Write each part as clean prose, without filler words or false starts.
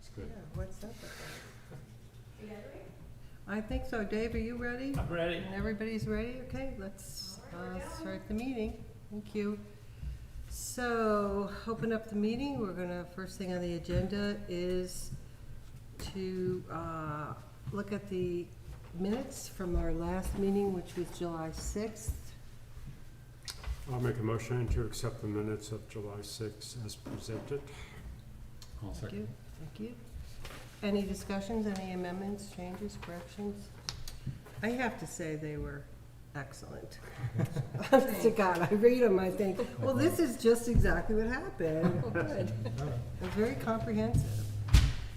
It's good. Yeah, what's up with You guys ready? that? I think so. Dave, are you ready? I'm ready. And everybody's ready? Okay, let's start the meeting. Thank you. So, open up the meeting. We're gonna, first thing on the agenda is to look at the minutes from our last meeting, which was July 6th. I'll make a motion to accept the minutes of July 6th as presented. I'll Thank you. Thank you. Any discussions, any amendments, changes, corrections? I have to say they were excellent. Honest to God, I read them, I think, well, this is just exactly what happened. Good. It's very comprehensive.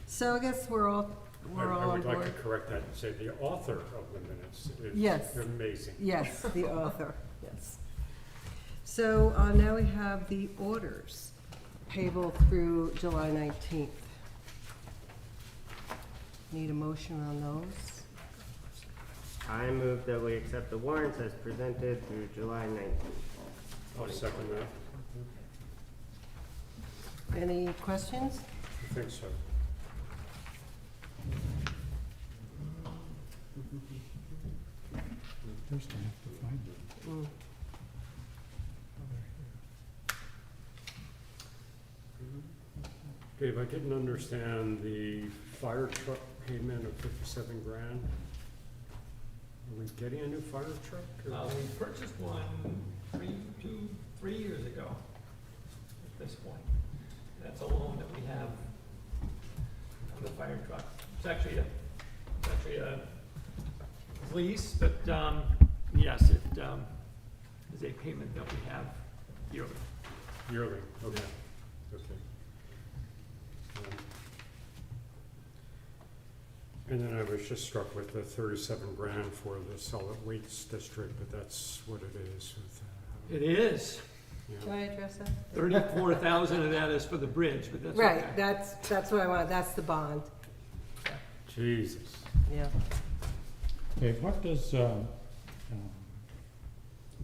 So I guess we're all I on would like board. to correct that and say the author of the minutes is Yes. amazing. Yes, the author, yes. So now we have the orders payable through July 19th. Need a motion on those? I move that we accept the warrants as presented through July 19th. I'll second that. Any questions? I think so. First I have to find it. Mm. Dave, I didn't understand the fire truck payment of 57 grand. Are we getting a new fire truck? or- We purchased one 3 years ago at this point. That's a loan that we have on the fire truck. It's actually a lease, but, yes, it, is a payment that we have yearly. Yearly, okay, okay. And then I was just struck with the 37 grand for the solid waste district, but that's what it is with, It is. yeah. Can I address that? 34,000 of that is for the bridge, but that's okay. Right, that's what I want, that's the bond, Jesus. yeah. Dave, what does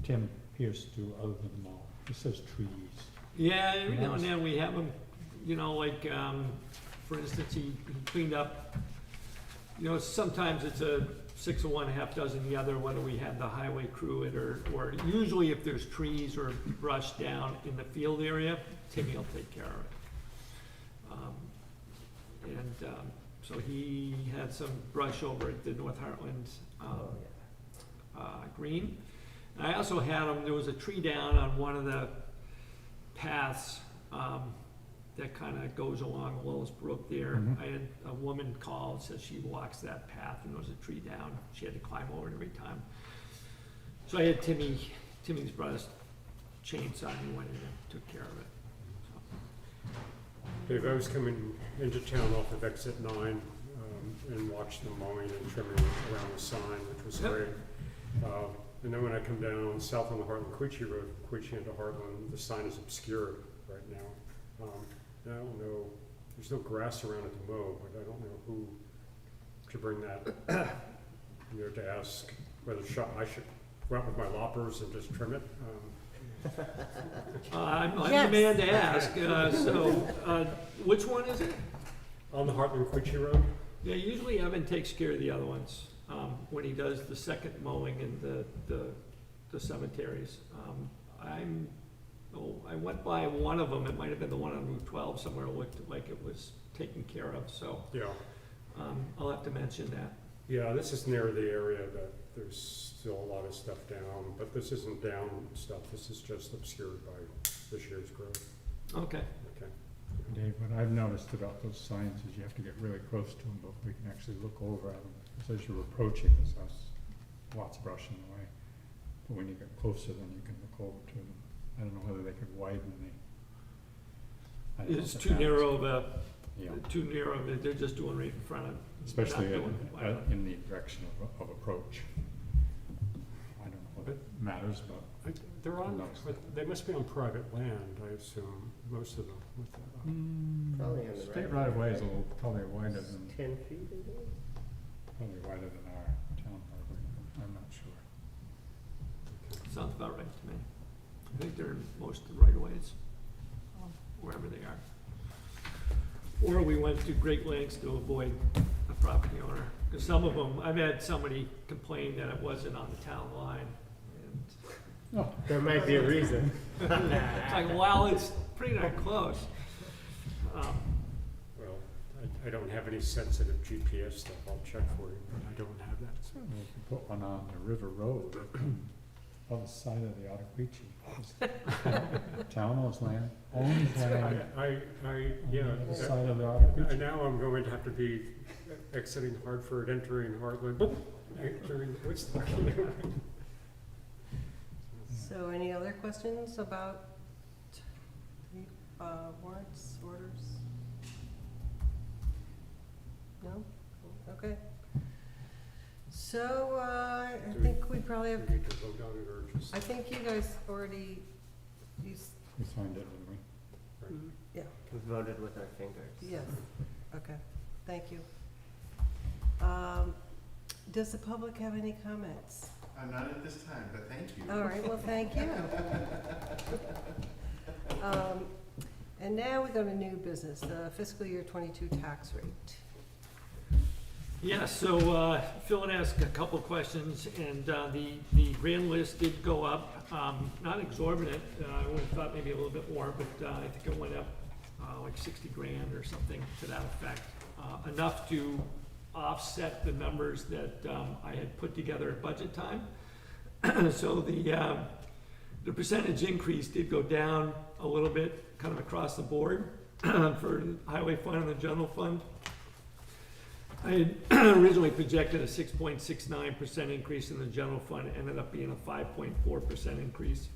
Tim Pierce do other than mow? He says trees. Yeah, every now and then we have them, you know, like, for instance, he cleaned up, you know, sometimes it's a 6 of one, half dozen the other, whether we have the highway crew it or usually if there's trees or brush down in the field area, Timmy will take care of it. So he had some brush over at the North Heartland green. And I also had him, there was a tree down on one of the paths that kind of goes along Willis Brook there. Mhm. I had a woman call and said she walks that path and there was a tree down. She had to climb over it every time. So I had Timmy's brother's chainsaw and he went in and took care of it. Dave, I was coming into town off of exit 9 and watched the mowing and trimming around the sign, which was Yep. great. And then when I come down south on the Hartland-Queechee Road, Queechee into Hartland, the sign is obscured right now. And I don't know, there's no grass around it to mow, but I don't know who to bring that, to ask whether I should go out with my loppers and just trim it. I'm Yes. the man to ask, which one is it? On the Hartland-Queechee Road? Yeah, usually Evan takes care of the other ones, when he does the second mowing in the cemeteries. I went by one of them, it might have been the one on Route 12 somewhere, it looked like it was taken care of, so, Yeah. I'll have to mention that. Yeah, this is near the area that there's still a lot of stuff down, but this isn't down stuff, this is just obscured by this year's growth. Okay. Okay. Dave, what I've noticed about those signs is you have to get really close to them before you can actually look over at them. Because as you're approaching, there's lots of brush in the way. But when you get closer, then you can look over to them. I don't know whether they could widen the. I don't know It's if too that happens. narrow they're just doing right in front of. Especially not doing wide. in the direction of approach. I don't know whether it matters, but They're on, Who knows? they must be on private land, I assume, most of them. With the, Probably on the state right. right of way is a little, probably wider than, 10 feet, I think. probably wider than our town right of way. I'm not sure. Sounds about right to me. I think they're in most of the right of ways, wherever they are. or we went to great lengths to avoid a property owner. Because some of them, I've had somebody complain that it wasn't on the town line. And There might be a reason. it's like, well, it's pretty darn close. Well, I don't have any sensitive GPS stuff, I'll check for you, but I don't have that. So. We could put one on the River Road, on the side of the Ottaquechee. Town owns land, owns land. Yeah. On the that- side of the And Ottaquechee. now I'm going to have to be exiting Hartford, entering Hartland, entering, what's the? So any other questions about the warrants, orders? No? Okay. So, I think we probably have, We need to vote on it or just, I think you guys already, you, We signed it, didn't we? right? yeah, We voted with our fingers. yes, okay, thank you. Does the public have any comments? Not at this time, but thank you. All right, well, thank you. And now we go to new business, the fiscal year 22 tax rate. Yeah, so Phil had asked a couple questions, and the grand list did go up, not exorbitant. I would have thought maybe a little bit more, but I think it went up like 60 grand or something to that effect. Enough to offset the numbers that I had put together at budget time. So the percentage increase did go down a little bit, kind of across the board for the highway fund and the general fund. I had originally projected a 6.69% increase in the general fund. It ended up being a 5.4% increase.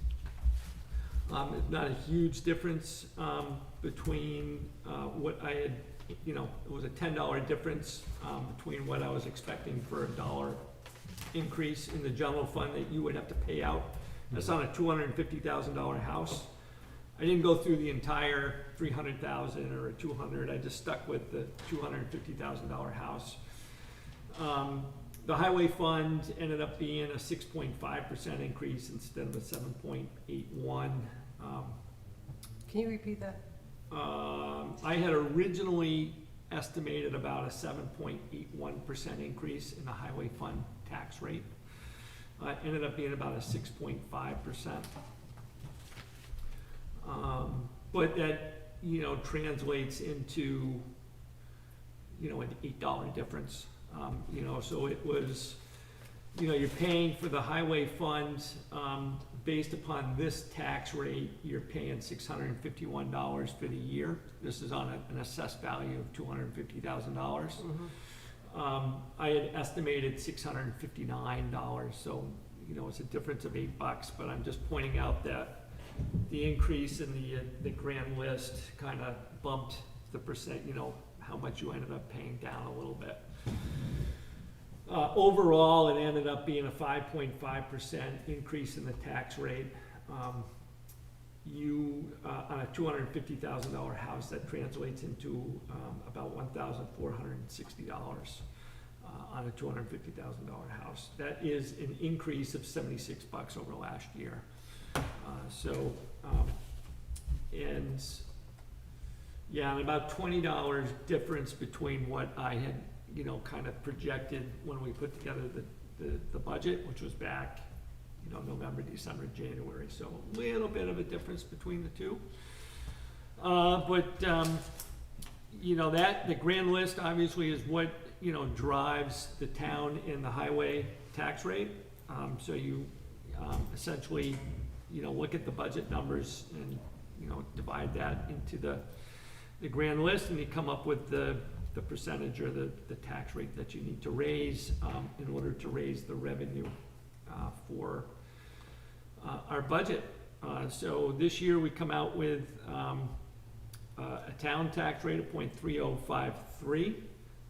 It's not a huge difference between what I had, it was a $10 difference between what I was expecting for a $1 increase in the general fund that you would have to pay out. That's on a $250,000 house. I didn't go through the entire 300,000 or a 200. I just stuck with the $250,000 house. The highway fund ended up being a 6.5% increase instead of a 7.81. Can you repeat that? I had originally estimated about a 7.81% increase in the highway fund tax rate. Ended up being about a 6.5%. But that, translates into, an $8 difference. So it was, you're paying for the highway fund, based upon this tax rate, you're paying $651 for the year. This is on an assessed value of $250,000. I had estimated $659, so, it's a difference of $8, but I'm just pointing out that the increase in the grand list kind of bumped the percent, how much you ended up paying down a little bit. Overall, it ended up being a 5.5% increase in the tax rate. On a $250,000 house, that translates into about $1,460 on a $250,000 house. That is an increase of $76 over last year. And about $20 difference between what I had, kind of projected when we put together the budget, which was back, November, December, January. So a little bit of a difference between the two. The grand list obviously is what, drives the town and the highway tax rate. So you essentially, look at the budget numbers and, divide that into the grand list, and you come up with the percentage or the tax rate that you need to raise in order to raise the revenue for our budget. So this year we come out with a town tax rate of 0.3053,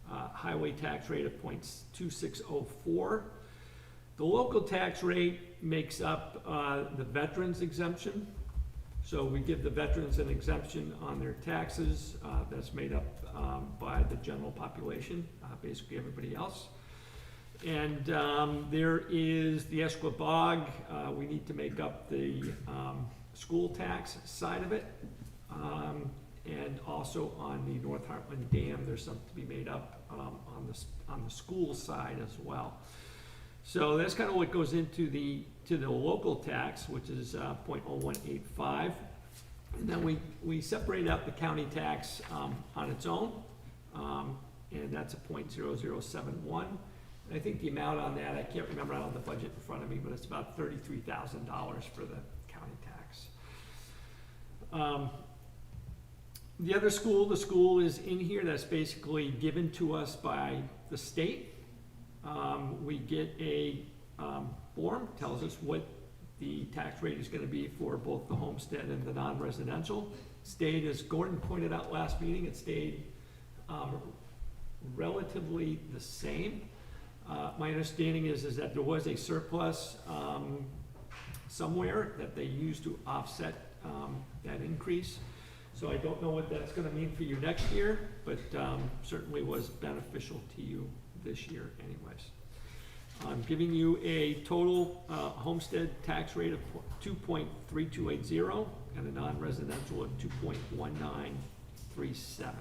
highway tax rate of 0.2604. The local tax rate makes up the veterans exemption. So we give the veterans an exemption on their taxes. That's made up by the general population, basically everybody else. And there is the Esquibog. We need to make up the school tax side of it. and also on the North Hartland Dam, there's something to be made up on the school side as well. So that's kind of what goes into the local tax, which is 0.0185. And then we separate out the county tax on its own, and that's a 0.0071. I think the amount on that, I can't remember, I don't have the budget in front of me, but it's about $33,000 for the county tax. The other school, the school is in here, that's basically given to us by the state. We get a form, tells us what the tax rate is gonna be for both the homestead and the non-residential. Stayed, as Gordon pointed out last meeting, it stayed relatively the same. My understanding is that there was a surplus somewhere that they used to offset that increase. So I don't know what that's gonna mean for you next year, but certainly was beneficial to you this year anyways. I'm giving you a total homestead tax rate of 2.3280 and a non-residential of 2.1937.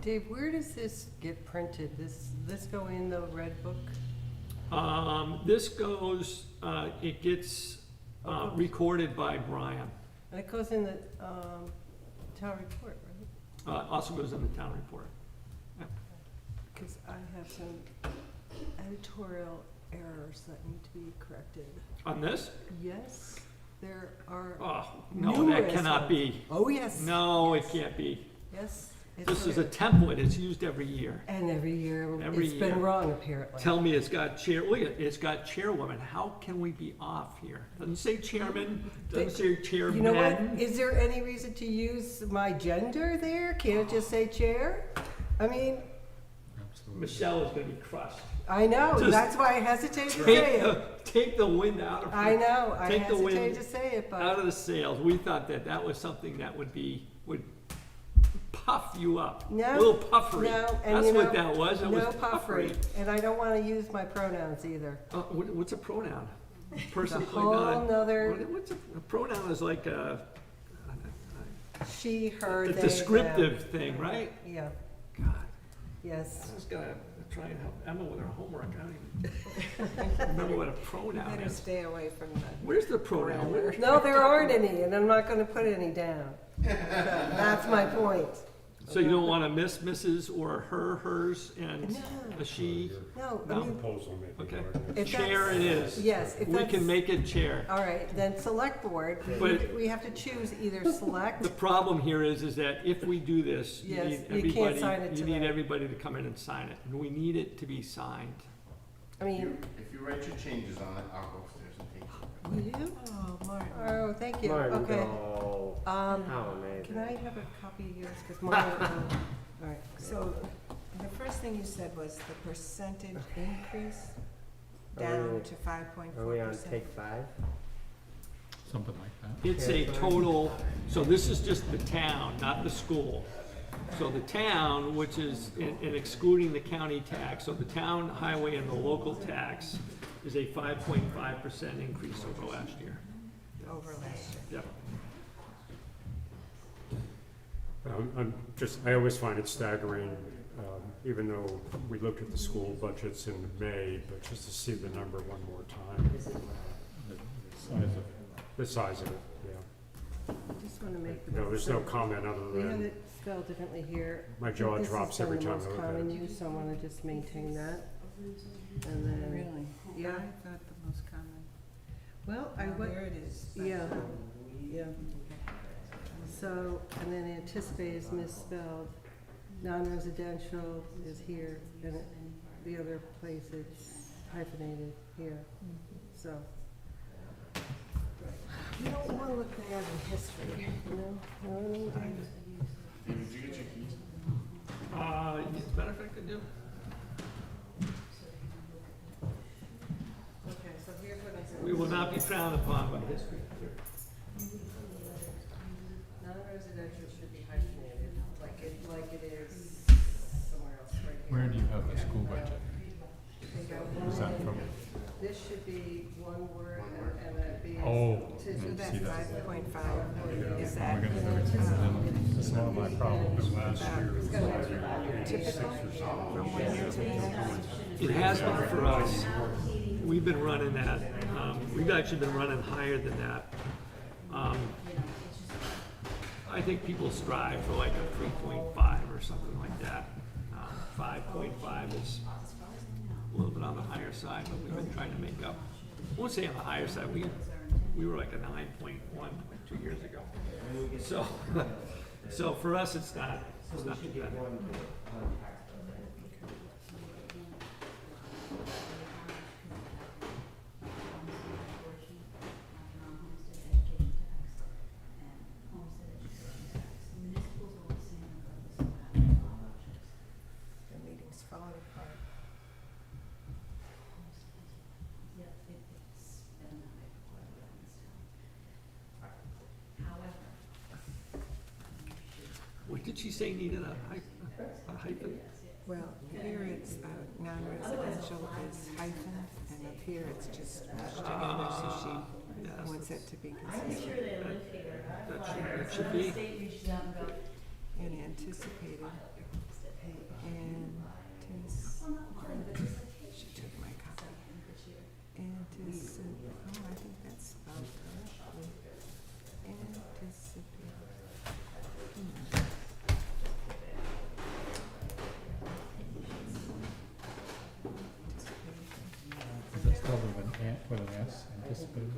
Dave, where does this get printed? This go in the red book? This goes, it gets recorded by Brian. And it goes in the town report, right? Also goes in the town report. Because I have some editorial errors that need to be corrected. On this? Yes, there are. Oh, no, that numerous cannot ones. be. Oh, yes. No, it Yes. can't be. Yes. it's This is a right. template, it's used every year. And every year, Every it's been year. wrong apparently. Tell me it's got chair, look at, it's got chairwoman, how can we be off here? Doesn't say chairman, doesn't say chairman. You know what? Is there any reason to use my gender there? Can't it just say chair? I mean, Absolutely. Michelle is gonna be crushed. I know, Just that's why I hesitate to say it. Take the wind out of her. I know, I Take the wind hesitate to say it, out but of the sails. We thought that was something that would puff you up. No, A little puffery. no, and That's you what know, that was. It was no puffery. And I don't wanna use my pronouns either. What's a pronoun? Person It's a like whole that. nother, What's a pronoun is like a she, her, they, them. descriptive thing, right? Yeah, God, yes. I was gonna try and help Emma with her homework. I don't even remember what a pronoun Better is. stay away from that. Where's the pronoun? Where- No, there aren't any, and I'm not gonna put any down. So, that's my point. So you don't want to miss Mrs. or her, hers, and No. a she? No, I No. mean, Proposal maybe. Okay. or- if Chair it that's, is. yes, if We that's. can make it chair. All right, then select board, But- we have to choose either select, The problem here is that if we do this, you Yes, need you can't everybody, sign it you need tonight. everybody to come in and sign it. And we need it to be signed. I mean, If you write your changes on it, I'll go upstairs and take care of it. will you? Oh, Martin. Oh, thank you, Martin, okay. no. Um, How amazing. can I have a copy of yours, cause mine, all right, So, the first thing you said was the percentage increase Are down we- to 5.4%. Are we on take 5? Something like that. It's a total, so this is just the town, not the school. So the town, which is, in excluding the county tax, so the town, highway, and the local tax is a 5.5% increase over last year. Over last year. Yep. I always find it staggering, even though we looked at the school budgets in May, but just to see the number one more time, The size of the size of it, yeah. I just wanna make. No, there's no comment other We have than, it spelled differently here. my jaw This has drops been every the time I most look at common it. use, so I wanna just maintain that. And then, Really? yeah, I thought the most common. well, I Oh, went, there it is. yeah, yeah. So, and then anticipate is misspelled, non-residential is here, and the other place it's hyphenated here, so. You don't wanna look bad in history, you know? You know what I mean? David, did you get your keys? As a matter of fact, I do. Okay, so here's what I said. We will not be frowned upon by history. Non-residential should be hyphenated, like it is somewhere else, right here. Where do you have the school budget? Is that from this should be one word One word. and then be. Oh, to- I So see that's that. 5.5, is We're that gonna do it. That's one of my problems. Last year, it was typical from one year to the next? It has been for us. We've been running at, we've actually been running higher than that. I think people strive for like a 3.5 or something like that. 5.5 is a little bit on the higher side, but we've been trying to make up. I won't say on the higher side, we were like a 9.1 like 2 years ago. So, so for us, it's not too bad. The meeting's falling apart. What did she say needed a hyphen? Well, here it's non-residential is hyphen, and up here it's just mashed together, so she Yes, wants it to be consistent. that should be. And anticipated, she took my copy. I think that's spelled correctly. Anticipate. Is that spelled with an S, anticipated?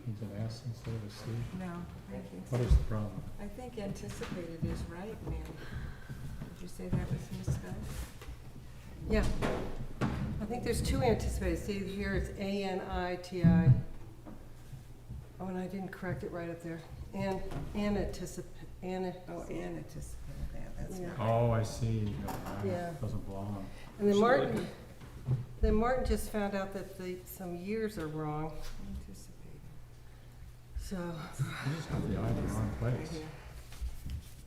Means an S instead of a C? No, thank you. What is the problem? I think anticipated is right, Mary. Did you say that was misspelled? Yeah. I think there's two anticipated. See, here it's A-N-I-T-I. Oh, and I didn't correct it right up there. And anticipated. Oh, anticipated, yeah, that's Yeah. not. Oh, I see. No, Yeah. Doesn't belong. And then So Martin just found out that some years are wrong, Anticipated. so. You just got the I in the wrong Right place. here.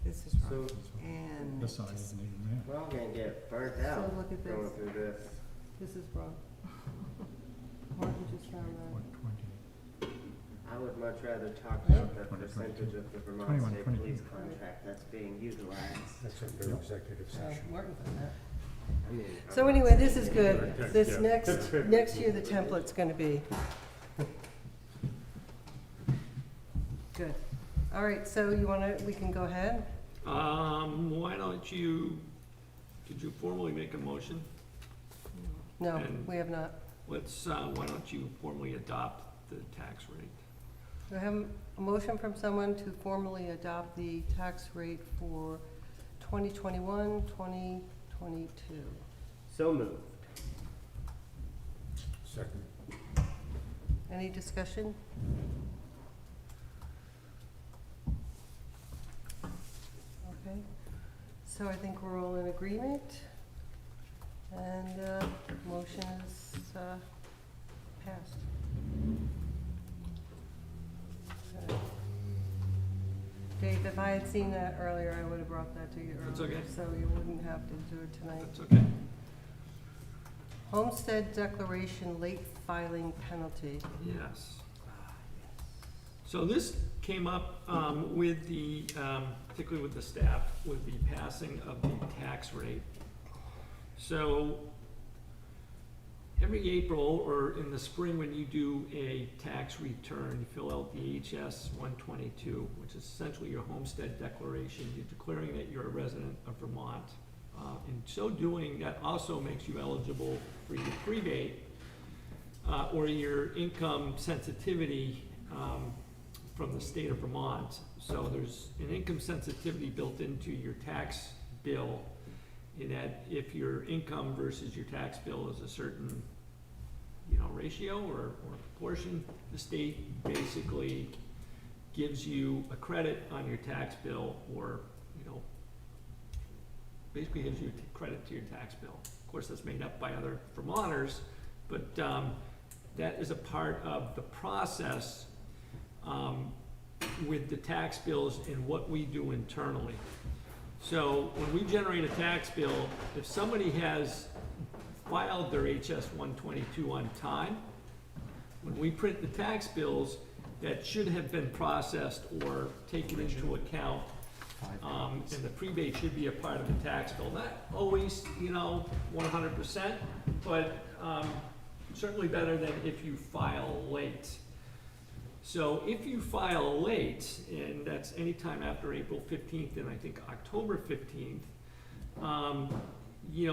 This is wrong. And This side isn't even there. We're all gonna get burnt out So look at going this. through this. This is wrong. Martin just found that. 120. I would much rather talk Right? about the 20, percentage of the Vermont 21, State 22. Police contract that's being utilized. That's under executive So session. Martin found that. I mean, So anyway, this is good. Okay, This yeah. next year, the template's gonna be. Good. All right, so we can go ahead? Why don't you, did you formally make a motion? No, And- we have not. Let's, why don't you formally adopt the tax rate? Do I have a motion from someone to formally adopt the tax rate for 2021, 2022? So moved. Second. Any discussion? Okay, so I think we're all in agreement, and motion is passed. Okay. Dave, if I had seen that earlier, I would have brought that to you That's earlier, okay. so you wouldn't have to do it tonight. That's okay. Homestead declaration late filing penalty. Yes. So this came up with the, particularly with the staff, with the passing of the tax rate. So every April or in the spring, when you do a tax return, you fill out the HS 122, which is essentially your homestead declaration. You're declaring that you're a resident of Vermont. In so doing, that also makes you eligible for your rebate or your income sensitivity from the state of Vermont. So there's an income sensitivity built into your tax bill in that if your income versus your tax bill is a certain, ratio or proportion, the state basically gives you a credit on your tax bill or, basically gives you a credit to your tax bill. Of course, that's made up by other Vermonters, but that is a part of the process with the tax bills and what we do internally. So when we generate a tax bill, if somebody has filed their HS 122 on time, when we print the tax bills, that should have been processed or taken into account. And the prebate should be a part of the tax bill. Not always, 100%, but certainly better than if you file late. So if you file late, and that's anytime after April 15th and I think October 15th,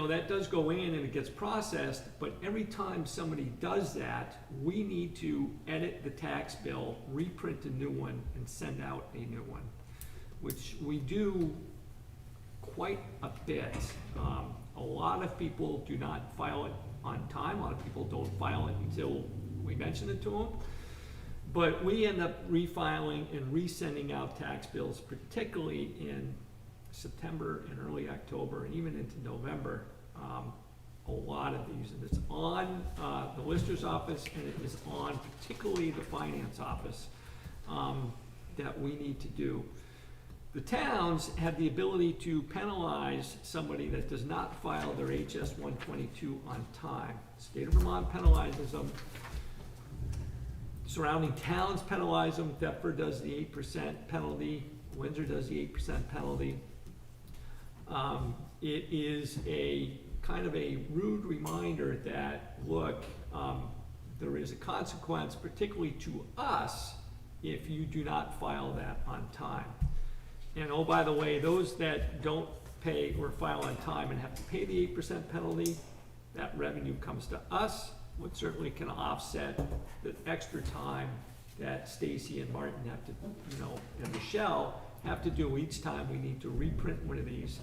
that does go in and it gets processed, but every time somebody does that, we need to edit the tax bill, reprint a new one, and send out a new one, which we do quite a bit. A lot of people do not file it on time. A lot of people don't file it until we mention it to them. But we end up refiling and resending out tax bills, particularly in September and early October and even into November. A lot of these, and it's on the Lister's office, and it is on particularly the finance office that we need to do. The towns have the ability to penalize somebody that does not file their HS 122 on time. The state of Vermont penalizes them. Surrounding towns penalize them. Thetford does the 8% penalty. Windsor does the 8% penalty. It is a kind of a rude reminder that, look, there is a consequence, particularly to us, if you do not file that on time. And oh, by the way, those that don't pay or file on time and have to pay the 8% penalty, that revenue comes to us, which certainly can offset the extra time that Stacy and Martin have to, and Michelle have to do each time we need to reprint one of these.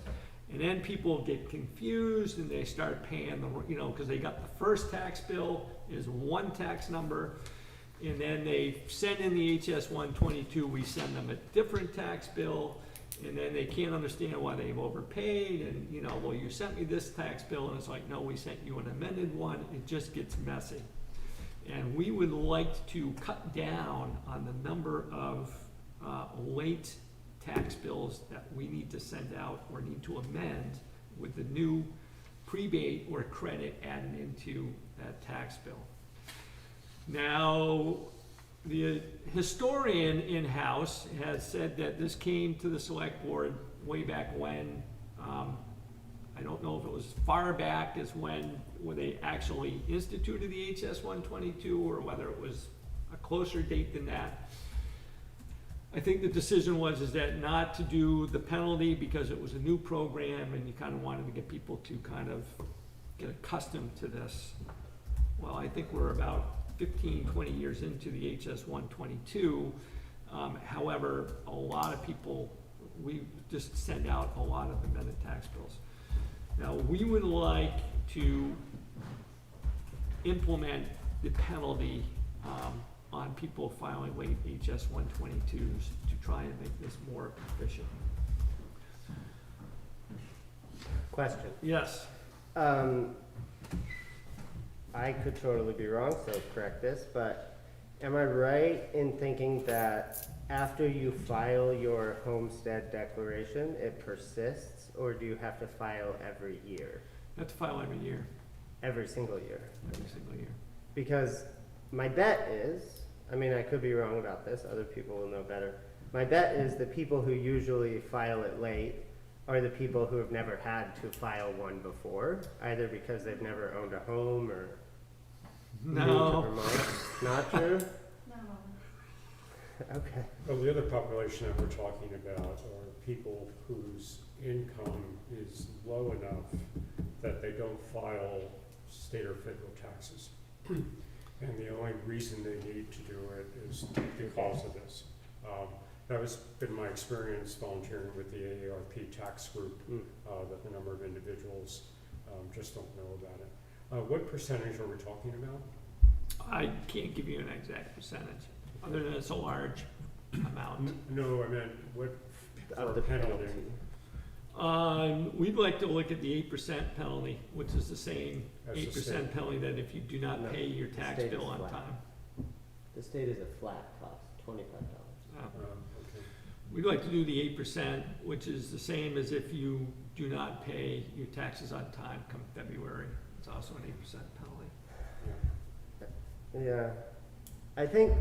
And then people get confused and they start paying because they got the first tax bill is one tax number, and then they send in the HS 122, we send them a different tax bill, and then they can't understand why they've overpaid, and well, you sent me this tax bill, and it's like, no, we sent you an amended one. It just gets messy. And we would like to cut down on the number of late tax bills that we need to send out or need to amend with the new prebate or credit added into that tax bill. Now, the historian in-house has said that this came to the select board way back when. I don't know if it was far back as when they actually instituted the HS 122 or whether it was a closer date than that. I think the decision was that not to do the penalty because it was a new program and you kind of wanted to get people to kind of get accustomed to this. Well, I think we're about 15, 20 years into the HS 122. However, a lot of people, we just send out a lot of amended tax bills. Now, we would like to implement the penalty on people filing late HS 122s to try and make this more efficient. Question. Yes. I could totally be wrong, so correct this, but am I right in thinking that after you file your homestead declaration, it persists, or do you have to file every year? You have to file every year. Every single year? Every single year. Because my bet is, I could be wrong about this, other people will know better. My bet is the people who usually file it late are the people who have never had to file one before, either because they've never owned a home or moved to No. Vermont. Not true? No. Okay. Well, the other population that we're talking about are people whose income is low enough that they don't file state or federal taxes. And the only reason they need to do it is because of this. That has been my experience volunteering with the AARP tax group, that the number of individuals just don't know about it. What percentage are we talking about? I can't give you an exact percentage, other than it's a large amount. No, I meant what Of for the penalty? We'd like to look at the 8% penalty, which is the same That's the 8% same. penalty that if you do not No, pay your the tax state bill is on flat. time. The state is a flat cost, $25. Okay. We'd like to do the 8%, which is the same as if you do not pay your taxes on time come February. It's also an 8% penalty. Yeah. Yeah, I think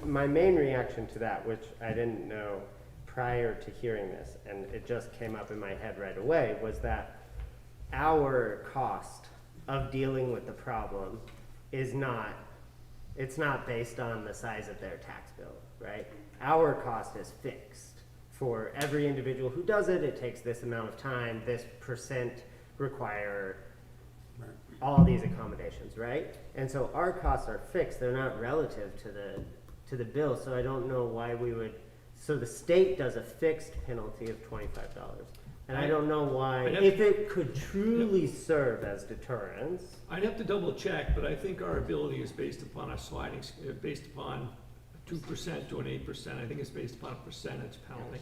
my main reaction to that, which I didn't know prior to hearing this, and it just came up in my head right away, was that our cost of dealing with the problem is not, it's not based on the size of their tax bill, right? Our cost is fixed. For every individual who does it, it takes this amount of time, this percent require Right. all these accommodations, right? And so our costs are fixed, they're not relative to the bill, so I don't know why we would, so the state does a fixed penalty of $25. And I don't know why, I'd have if it could truly serve as deterrence. I'd have to double check, but I think our ability is based upon a based upon 2% to an 8%. I think it's based upon a percentage penalty.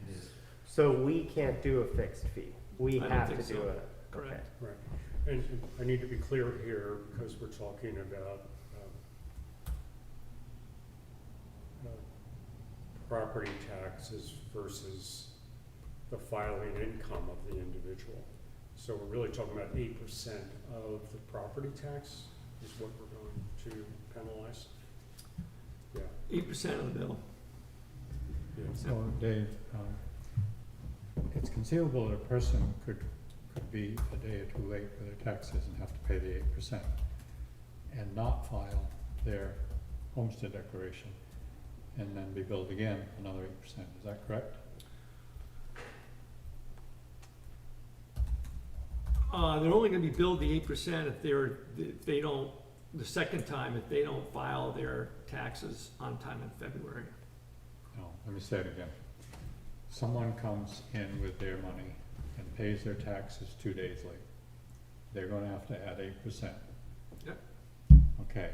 It is. So we can't do a fixed fee, we I don't have think to do so. it. Correct. Right. And I need to be clear here, because we're talking about property taxes versus the filing income of the individual. So we're really talking about 8% of the property tax is what we're going to penalize? Yeah. 8% of the bill. Yeah. So Dave, it's conceivable that a person could be a day or two late with their taxes and have to pay the 8% and not file their homestead declaration and then be billed again another 8%. Is that correct? They're only gonna be billed the 8% if they don't, the second time, if they don't file their taxes on time in February. No, let me say it again. Someone comes in with their money and pays their taxes 2 days late. They're gonna have to add 8%. Yep. Okay,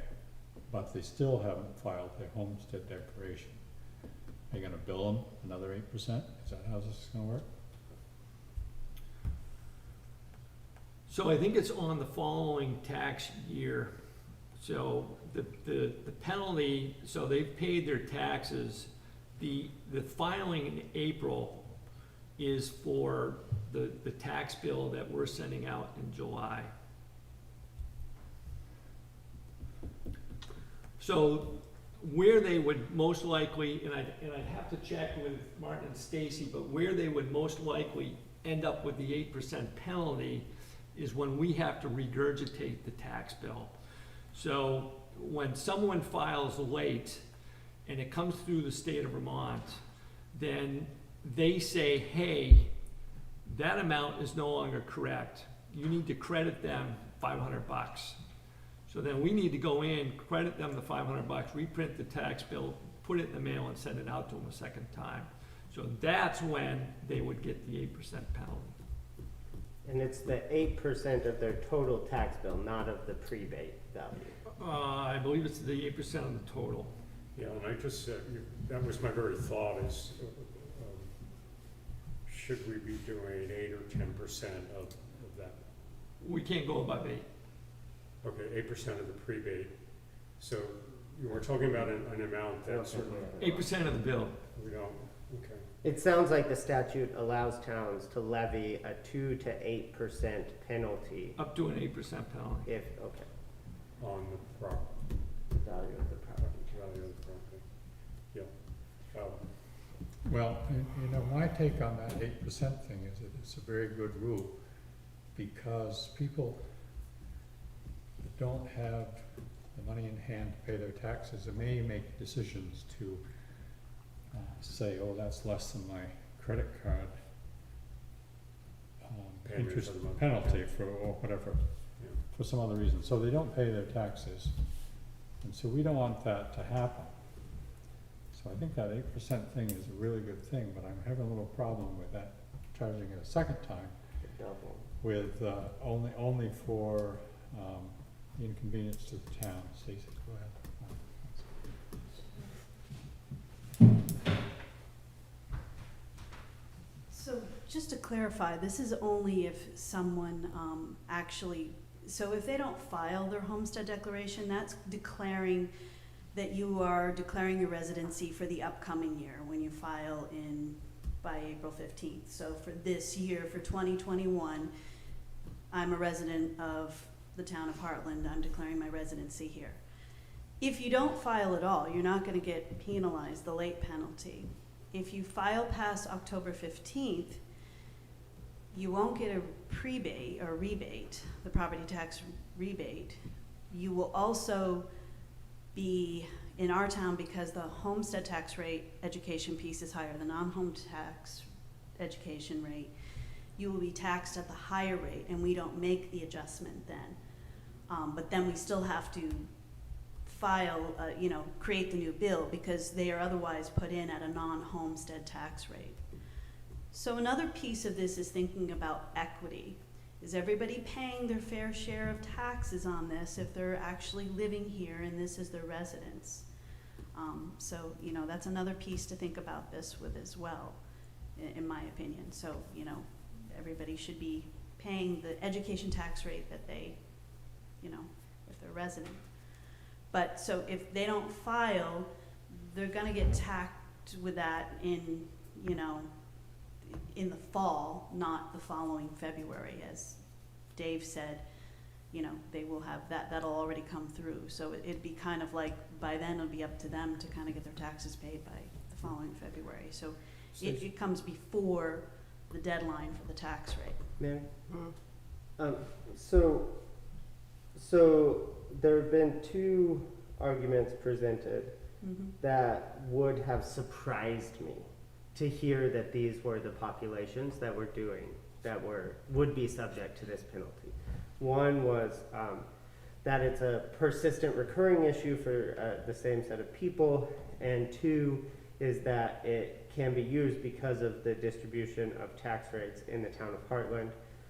but they still haven't filed their homestead declaration. Are you gonna bill them another 8%? Is that how this is gonna work? So I think it's on the following tax year. So the penalty, so they've paid their taxes. The filing in April is for the tax bill that we're sending out in July. So where they would most likely, and I'd have to check with Martin and Stacy, but where they would most likely end up with the 8% penalty is when we have to regurgitate the tax bill. So when someone files late and it comes through the state of Vermont, then they say, hey, that amount is no longer correct. You need to credit them $500. So then we need to go in, credit them the $500, reprint the tax bill, put it in the mail and send it out to them a second time. So that's when they would get the 8% penalty. And it's the 8% of their total tax bill, not of the prebate value. I believe it's the 8% of the total. Yeah, and I just said, that was my very thought is, should we be doing 8 or 10% of that? We can't go above 8. Okay, 8% of the prebate. So we're talking about an amount that's sort of, 8% of the bill. we don't, okay. It sounds like the statute allows towns to levy a 2 to 8% penalty Up to an 8% penalty. if, okay, On the value value of the property. of the property. Yeah. Well, you know, my take on that 8% thing is that it's a very good rule because people that don't have the money in hand to pay their taxes, they may make decisions to say, oh, that's less than my credit card Payment interest for the month. penalty for, or whatever, Yeah. for some other reason. So they don't pay their taxes. And so we don't want that to happen. So I think that 8% thing is a really good thing, but I'm having a little problem with that, charging it a second time Double. with only for the inconvenience to the town. Stacy, go ahead. So just to clarify, this is only if someone actually, so if they don't file their homestead declaration, that's declaring that you are declaring your residency for the upcoming year when you file by April 15th. So for this year, for 2021, I'm a resident of the town of Hartland. I'm declaring my residency here. If you don't file at all, you're not gonna get penalized, the late penalty. If you file past October 15th, you won't get a prebate or rebate, the property tax rebate. You will also be, in our town, because the homestead tax rate education piece is higher, the non-home tax education rate, you will be taxed at the higher rate, and we don't make the adjustment then. But then we still have to file, create the new bill, because they are otherwise put in at a non-homestead tax rate. So another piece of this is thinking about equity. Is everybody paying their fair share of taxes on this if they're actually living here and this is their residence? So, that's another piece to think about this with as well, in my opinion. So, everybody should be paying the education tax rate that they, if they're resident. But, so if they don't file, they're gonna get taxed with that in the fall, not the following February, as Dave said. They will have that'll already come through. So it'd be kind of like, by then it'll be up to them to kind of get their taxes paid by the following February. So it comes before the deadline for the tax rate. Mary? Mm. So there have been two arguments presented Mm-hmm. that would have surprised me to hear that these were the populations that would be subject to this penalty. One was that it's a persistent recurring issue for the same set of people, and two is that it can be used because of the distribution of tax rates in the town of Hartland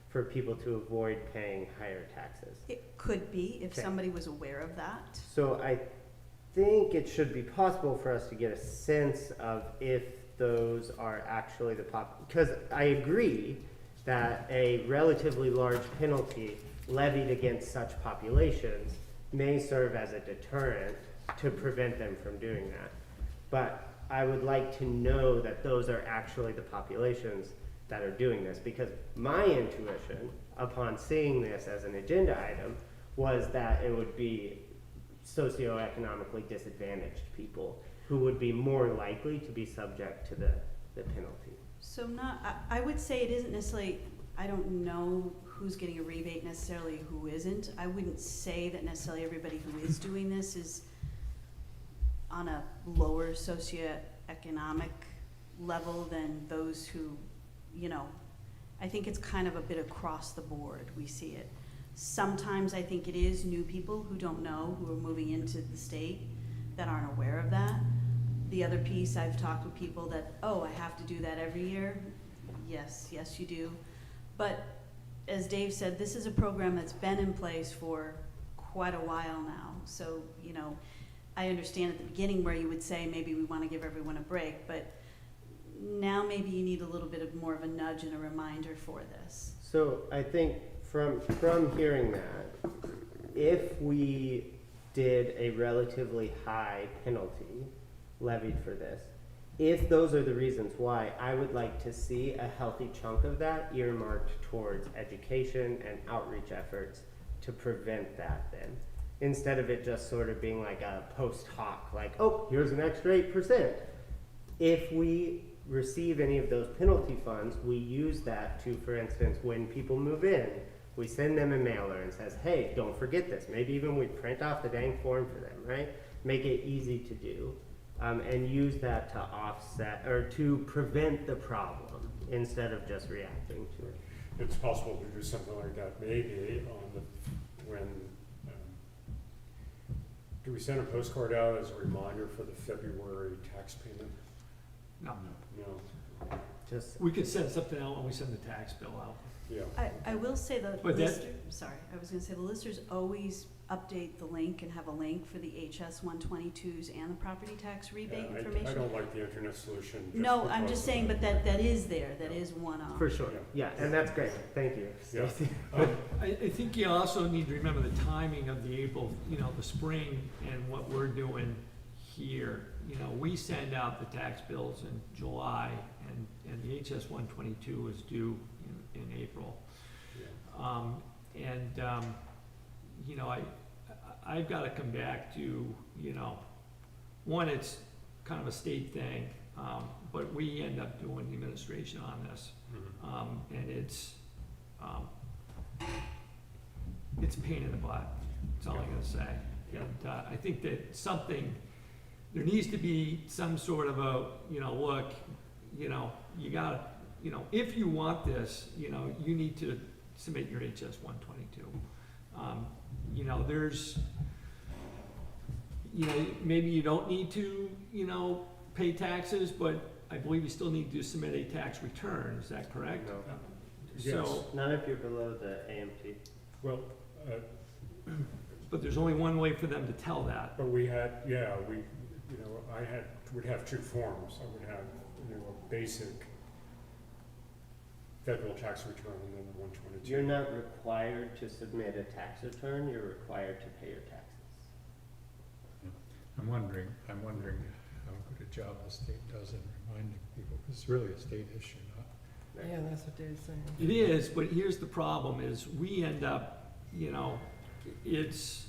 for people to avoid paying higher taxes. It could be, if Okay. somebody was aware of that. So I think it should be possible for us to get a sense of if those are actually because I agree that a relatively large penalty levied against such populations may serve as a deterrent to prevent them from doing that. But I would like to know that those are actually the populations that are doing this, because my intuition upon seeing this as an agenda item was that it would be socioeconomically disadvantaged people who would be more likely to be subject to the penalty. So I would say it isn't necessarily, I don't know who's getting a rebate necessarily, who isn't. I wouldn't say that necessarily everybody who is doing this is on a lower socioeconomic level than those who, I think it's kind of a bit across the board, we see it. Sometimes I think it is new people who don't know, who are moving into the state, that aren't aware of that. The other piece, I've talked with people that, I have to do that every year. Yes, you do. But as Dave said, this is a program that's been in place for quite a while now. So, I understand at the beginning where you would say maybe we want to give everyone a break, but now maybe you need a little bit more of a nudge and a reminder for this. So I think from hearing that, if we did a relatively high penalty levied for this, if those are the reasons why, I would like to see a healthy chunk of that earmarked towards education and outreach efforts to prevent that then. Instead of it just sort of being like a post hoc, like, here's an extra 8%. If we receive any of those penalty funds, we use that to, for instance, when people move in, we send them a mailer and says, hey, don't forget this. Maybe even we print off the dang form for them, right? Make it easy to do, and use that to offset or to prevent the problem instead of just reacting to it. It's possible to do something like that maybe when do we send a postcard out as a reminder for the February tax payment? No, No. Just we could send something out when we send the tax bill out. Yeah. I will say the But that- the listers always update the link and have a link for the HS 122s and the property tax rebate Yeah, information. I don't like the internet solution. just No, I'm because just of saying, but that is there, that is one off. for sure. Yeah, and that's great. Thank you, Yeah. Stacy. I think you also need to remember the timing of the April, the spring and what we're doing here. We send out the tax bills in July and the HS 122 is due in April. Yeah. I've gotta come back to, you know, one, it's kind of a state thing, but we end up doing the administration on this. And it's a pain in the butt, that's all I'm gonna say. And, I think that there needs to be some sort of a, you know, look, you know, you gotta, you know, if you want this, you know, you need to submit your HS 122. You know, you know, maybe you don't need to, you know, pay taxes, but I believe you still need to submit a tax return, is that correct? No, Yes. So, not if you're below the AMT. Well, but there's only one way for them to tell that. but we had, yeah, you know, would have two forms. I would have, you know, a basic federal tax return and then the 122. You're not required to submit a tax return, you're required to pay your taxes. I'm wondering how good a job the state does in reminding people, 'cause it's really a state issue, not. Yeah, that's what they're saying. It is, but here's the problem, is we end up, you know, it's,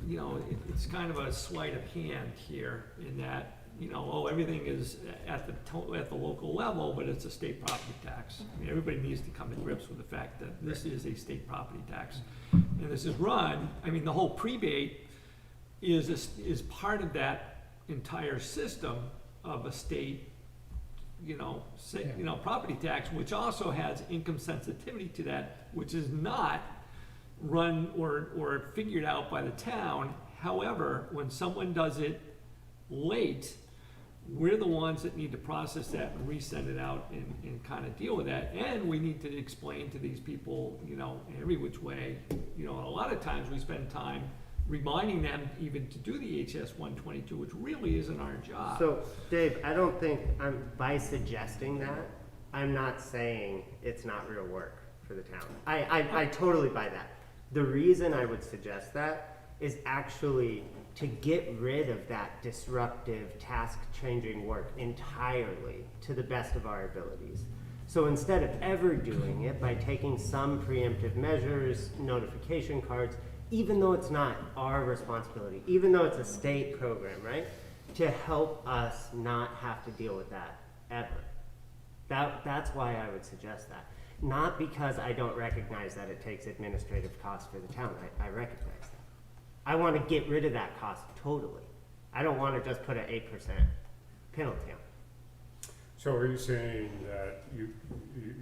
you know, it's kind of a sleight of hand here in that, you know, oh, everything is at the local level, but it's a state property tax. I mean, everybody needs to come to grips with the fact that this is a state property tax. And this is run, I mean, the whole prebate is part of that entire system of a state, you know, property tax, which also has income sensitivity to that, which is not run or figured out by the town. However, when someone does it late, we're the ones that need to process that and resend it out and kind of deal with that. And we need to explain to these people, you know, every which way, you know, a lot of times we spend time reminding them even to do the HS 122, which really isn't our job. So, Dave, I don't think, by suggesting that, I'm not saying it's not real work for the town. I totally buy that. The reason I would suggest that is actually to get rid of that disruptive, task-changing work entirely to the best of our abilities. So instead of ever doing it by taking some preemptive measures, notification cards, even though it's not our responsibility, even though it's a state program, right? To help us not have to deal with that ever. That's why I would suggest that. Not because I don't recognize that it takes administrative costs for the town. I recognize that. I want to get rid of that cost totally. I don't want to just put an 8% penalty on it. So are you saying that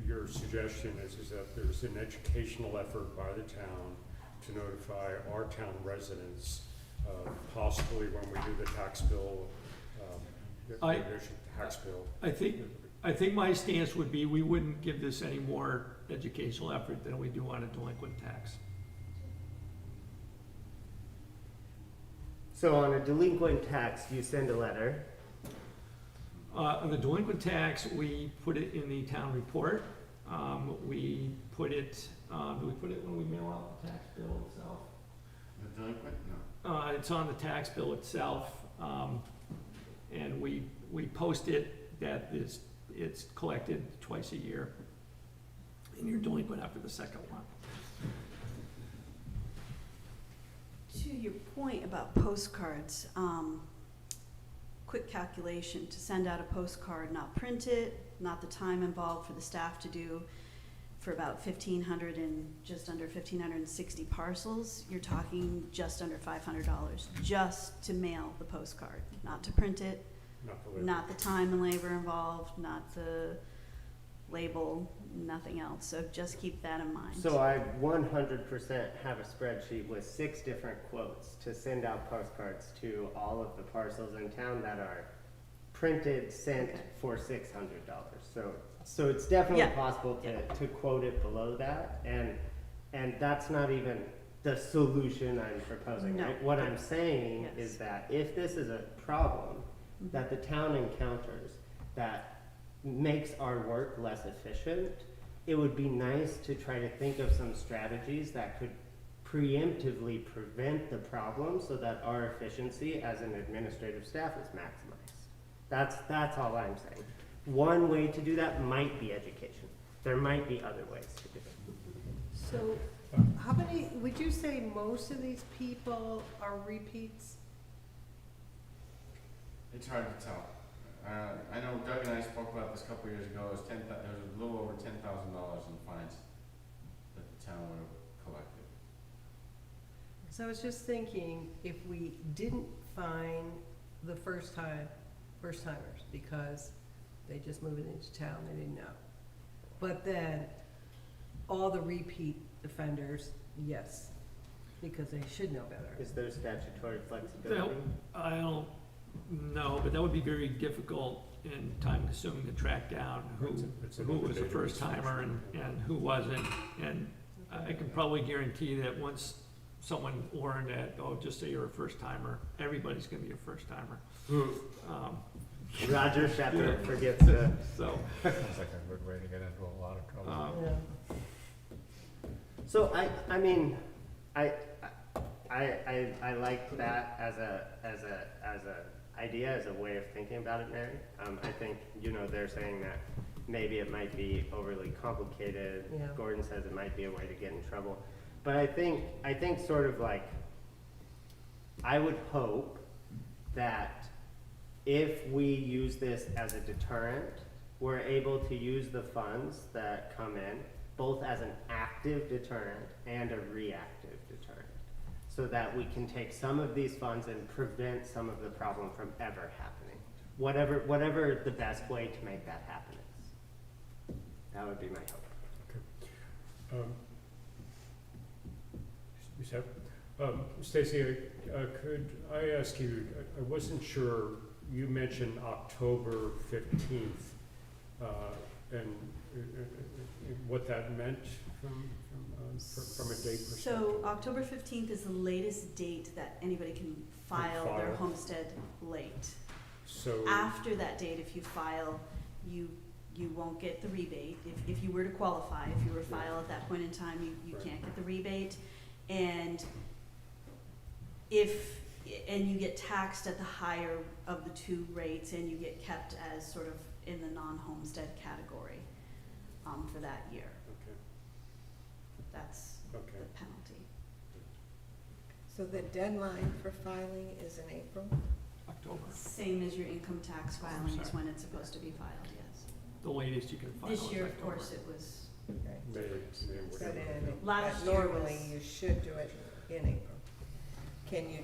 your suggestion is that there's an educational effort by the town to notify our town residents, possibly when we do the tax bill, tax bill? I think my stance would be we wouldn't give this any more educational effort than we do on a delinquent tax. So on a delinquent tax, you send a letter. On the delinquent tax, we put it in the town report. We put it, do we put it when we mail out the tax bill itself? The delinquent? No. It's on the tax bill itself, and we post it that it's collected twice a year, and you're delinquent after the second one. To your point about postcards, quick calculation, to send out a postcard, not print it, not the time involved for the staff to do, for about 1,500 and just under 1,560 parcels, you're talking just under $500 just to mail the postcard, not to print it, not the time and labor involved, not the label, nothing else. So just keep that in mind. So I 100% have a spreadsheet with 6 different quotes to send out postcards to all of the parcels in town that are printed, sent for $600. So it's definitely possible to quote it below that, and that's not even the solution I'm proposing, right? What I'm saying is that if this is a problem that the town encounters that makes our work less efficient, it would be nice to try to think of some strategies that could preemptively prevent the problem so that our efficiency as an administrative staff is maximized. That's all I'm saying. One way to do that might be education. There might be other ways to do it. So, How many, would you say most of these people are repeats? It's hard to tell. I know Doug and I spoke about this a couple years ago, it was there was a little over $10,000 in fines that the town would have collected. So I was just thinking, if we didn't fine the first-timers because they just moved into town, they didn't know. But then, all the repeat offenders, yes, because they should know better. Is there statutory flexibility? I don't know, but that would be very difficult and time-consuming to track down It's a who was a database. first-timer and who wasn't. And I can probably guarantee that once someone learned that, oh, just say you're a first-timer, everybody's gonna be a first-timer. Roger Shepherd forgets to. So, Sounds like a good way to get into a lot of trouble. Yeah. So I mean, I like that as a idea, as a way of thinking about it, Mary. I think, they're saying that maybe it might be overly complicated. Yeah. Gordon says it might be a way to get in trouble. But I think sort of like, I would hope that if we use this as a deterrent, we're able to use the funds that come in both as an active deterrent and a reactive deterrent, so that we can take some of these funds and prevent some of the problem from ever happening. Whatever the best way to make that happen is. That would be my hope. Stacy, could I ask you, I wasn't sure, you mentioned October 15th, and what that meant from a date perspective? So October 15th is the latest date that anybody can file their File. homestead late. So, After that date, if you file, you won't get the rebate. If you were to qualify, if you were to file at that point in time, you Right. can't get the rebate. And you get taxed at the higher of the two rates, and you get kept as sort of in the non-homestead category for that year. okay, That's the okay. penalty. So the deadline for filing is in April? October, Same as your income tax filing is sorry. when it's supposed to be filed, yes. the latest you can file is This October. year, of course, it was, Okay. May, But whatever. Last but year normally was- you should do it in April. Can you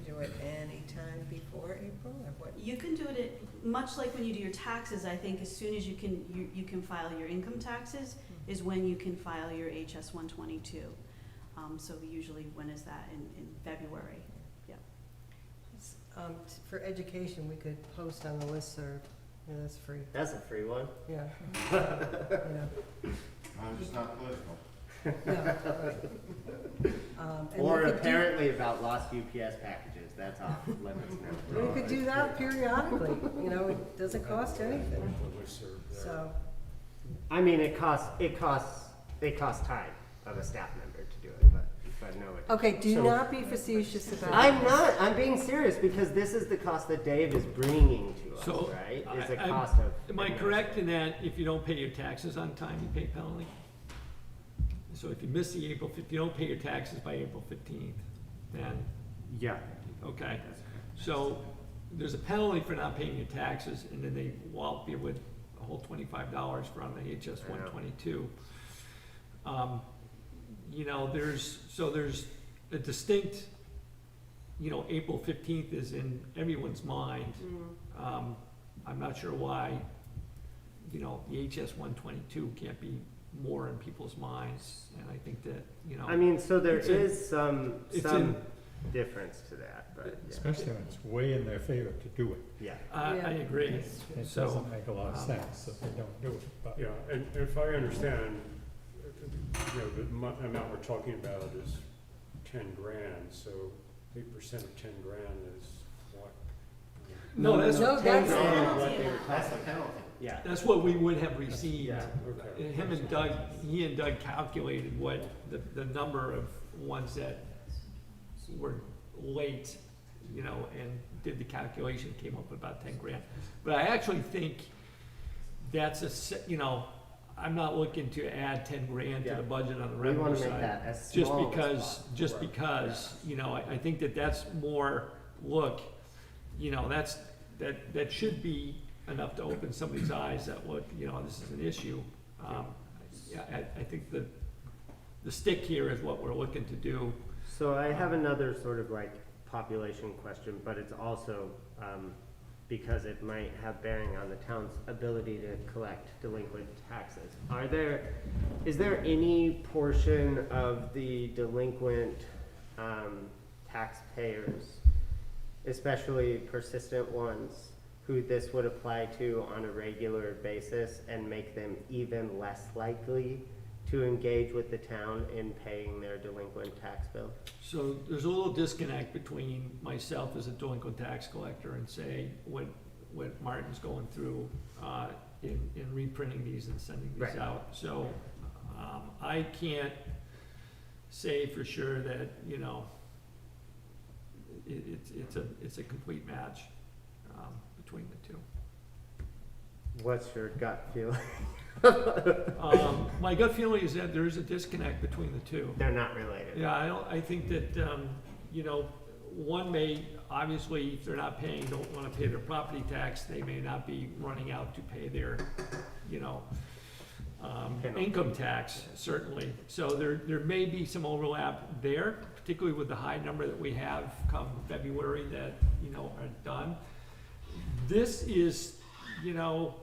do it any time before April, or what? you can do it much like when you do your taxes. I think as soon as you can file your income taxes is when you can file your HS 122. So usually, when is that? In February. For education, we could post on the listserv, yeah, that's free, That's a free one. yeah. Yeah, I'm just not political. yeah, right. And Or we could do- apparently about lost UPS packages, that's off limits now. We could do that periodically, it doesn't cost anything, The listserv there. so, I mean, it costs time of a staff member to do it, but no. it- okay, do So- not be facetious about it. I'm not, I'm being serious, because this is the cost that Dave is bringing to us, So, right? Is I- a I'm- cost of. Am I correct in that if you don't pay your taxes on time, you pay penalty? So if you miss the if you don't pay your taxes by April 15th, then, Yeah. okay. So there's a penalty for not paying your taxes, and then they wallop you with a whole $25 for on the HS I know. 122. There's a distinct, April 15th is in everyone's mind. I'm not sure why, the HS 122 can't be more in people's minds, and I think that, I mean, so there It's in- is some it's in- difference to that, but yeah. Especially when it's way in their favor to do it. Yeah. I Yeah. agree. It So, doesn't make a lot of um, sense if they don't do it, but. Yeah, and if I understand, the amount we're talking about is 10 grand, so 8% of 10 grand is what? No, that's, No, that's- And what they were That's the costing. penalty. Yeah. that's what we would have received. Yeah. Okay. Him and Doug calculated what the number of ones that were late, and did the calculation, came up with about 10 grand. But I actually think that's I'm not looking to add 10 grand to Yeah. the budget on the We revenue wanna make side. that as Just small as because, possible. just because, you know, I think that that's more, look, you know, that should be enough to open somebody's eyes that, look, you know, this is an issue. Yeah, I think the stick here is what we're looking to do. So I have another sort of like population question, but it's also, because it might have bearing on the town's ability to collect delinquent taxes. Is there any portion of the delinquent, taxpayers, especially persistent ones, who this would apply to on a regular basis and make them even less likely to engage with the town in paying their delinquent tax bill? So there's a little disconnect between myself as a delinquent tax collector and say, what Martin's going through, in reprinting these and sending these Right. out. So, I can't say for sure that, you know, it's a complete match, between the two. What's your gut feeling? My gut feeling is that there is a disconnect between the two. They're not related. Yeah, I think that, you know, one may, obviously, if they're not paying, don't wanna pay their property tax, they may not be running out to pay their, you know, income tax, certainly. So there may be some overlap there, particularly with the high number that we have come February that, you know, are done. This is, you know,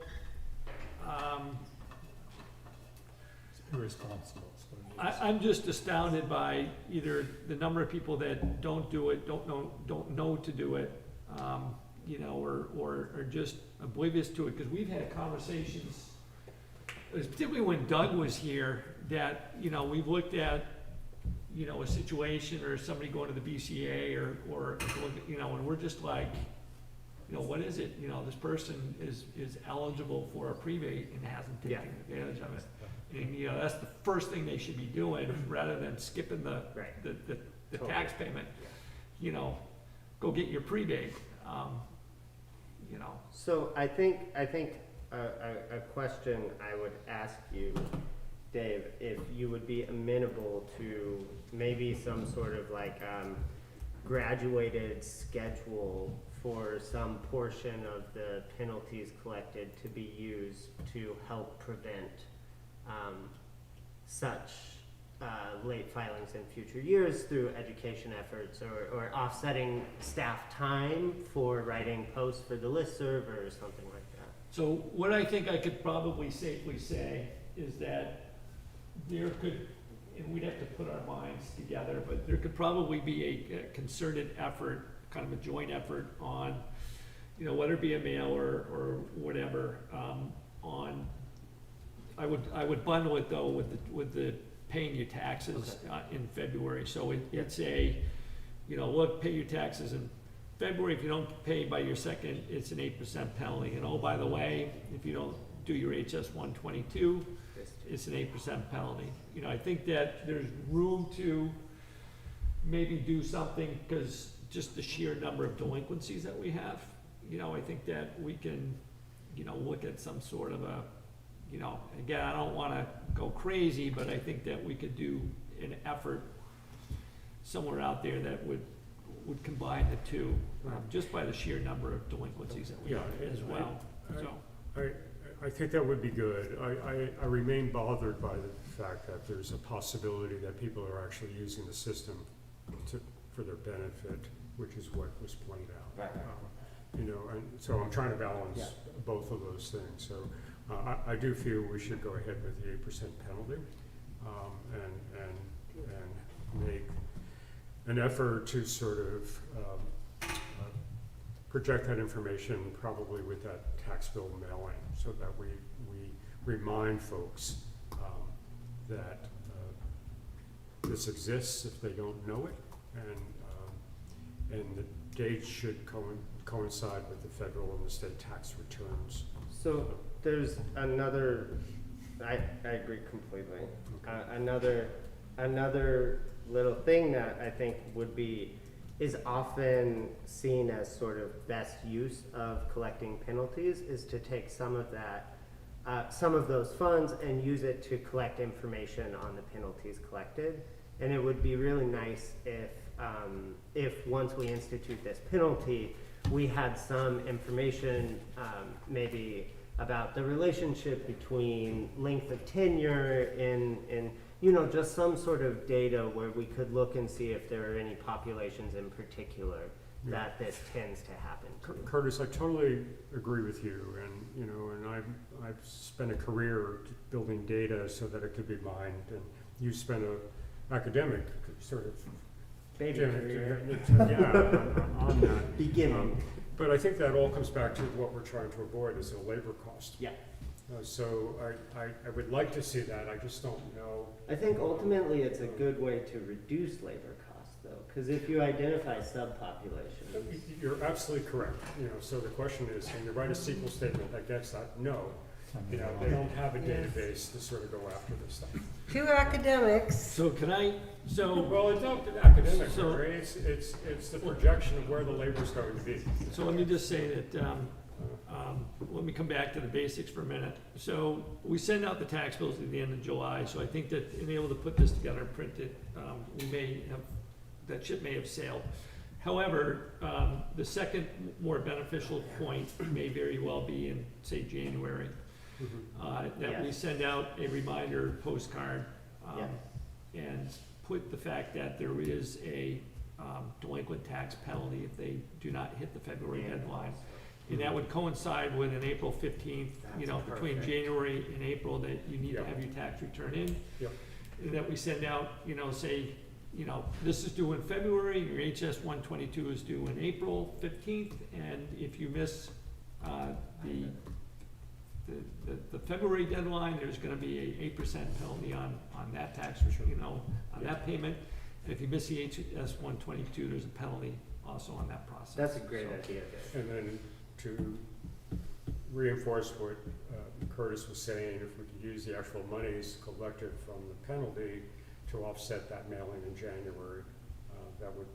It's irresponsible, is what it is. I'm just astounded by either the number of people that don't do it, don't know to do it, you know, or are just oblivious to it, because we've had conversations, particularly when Doug was here, that, you know, we've looked at, you know, a situation or somebody going to the BCA or, you know, and we're just like, you know, what is it? You know, this person is eligible for a prebate and hasn't taken advantage of it. And, you know, that's the first thing they should be doing, rather than skipping the tax payment. You know, go get your prebate, you know. So I think a question I would ask you, Dave, if you would be amenable to maybe some sort of like, graduated schedule for some portion of the penalties collected to be used to help prevent such late filings in future years through education efforts or offsetting staff time for writing posts for the listserv or something like that. So what I think I could probably safely say is that there could, and we'd have to put our minds together, but there could probably be a concerted effort, kind of a joint effort on, you know, whether it be a mail or whatever, on, I would bundle it though with the paying your taxes in February. So it's a, you know, look, pay your taxes in February. If you don't pay by your second, it's an 8% penalty. And oh, by the way, if you don't do your HS 122, it's an 8% penalty. You know, I think that there's room to maybe do something, because just the sheer number of delinquencies that we have, you know, I think that we can, you know, look at some sort of a, you know, again, I don't wanna go crazy, but I think that we could do an effort somewhere out there that would combine the two, just by the sheer number of delinquencies that we have as well, so. I think that would be good. I remain bothered by the fact that there's a possibility that people are actually using the system for their benefit, which is what was pointed out. Right. You know, and so I'm trying to balance both of those things. So I do feel we should go ahead with the 8% penalty, and make an effort to sort of project that information probably with that tax bill mailing, so that we remind folks that this exists if they don't know it, and the dates should coincide with the federal and the state tax returns. So there's another, I agree completely. Another little thing that I think is often seen as sort of best use of collecting penalties is to take some of that some of those funds and use it to collect information on the penalties collected. And it would be really nice if once we institute this penalty, we had some information, maybe about the relationship between length of tenure and just some sort of data where we could look and see if there are any populations in particular that this tends to happen to. Curtis, I totally agree with you, and I've spent a career building data so that it could be mined, and you spent a academic sort of Baby yeah, career. on that. Beginning. But I think that all comes back to what we're trying to avoid is a labor cost. Yeah. So I would like to see that, I just don't know. I think ultimately it's a good way to reduce labor costs, though, because if you identify subpopulations. You're absolutely correct, so the question is, can you write a SQL statement that gets that? No. They don't have a database to sort of go after this stuff. Two academics. So can I, Well, it's not academic, So- right? It's the projection of where the labor's going to be. so let me just say that, let me come back to the basics for a minute. So we send out the tax bills at the end of July, so I think that being able to put this together and print it, that ship may have sailed. However, the second more beneficial point may very well be in, say, January, that we Yes. send out a reminder postcard, Yes. and put the fact that there is a delinquent tax penalty if they do not hit the February deadline. And that would coincide with an April 15th, That's between perfect. January and April, that you need to Yep. have your tax return in. Yep. And that we send out, say, this is due in February, your HS 122 is due in April 15th, and if you miss the February deadline, there's gonna be a 8% penalty on that tax, on that payment. And if you miss the HS 122, there's a penalty also on that process. That's a great So- idea, Dave. And then to reinforce what Curtis was saying, if we could use the actual monies collected from the penalty to offset that mailing in January, that would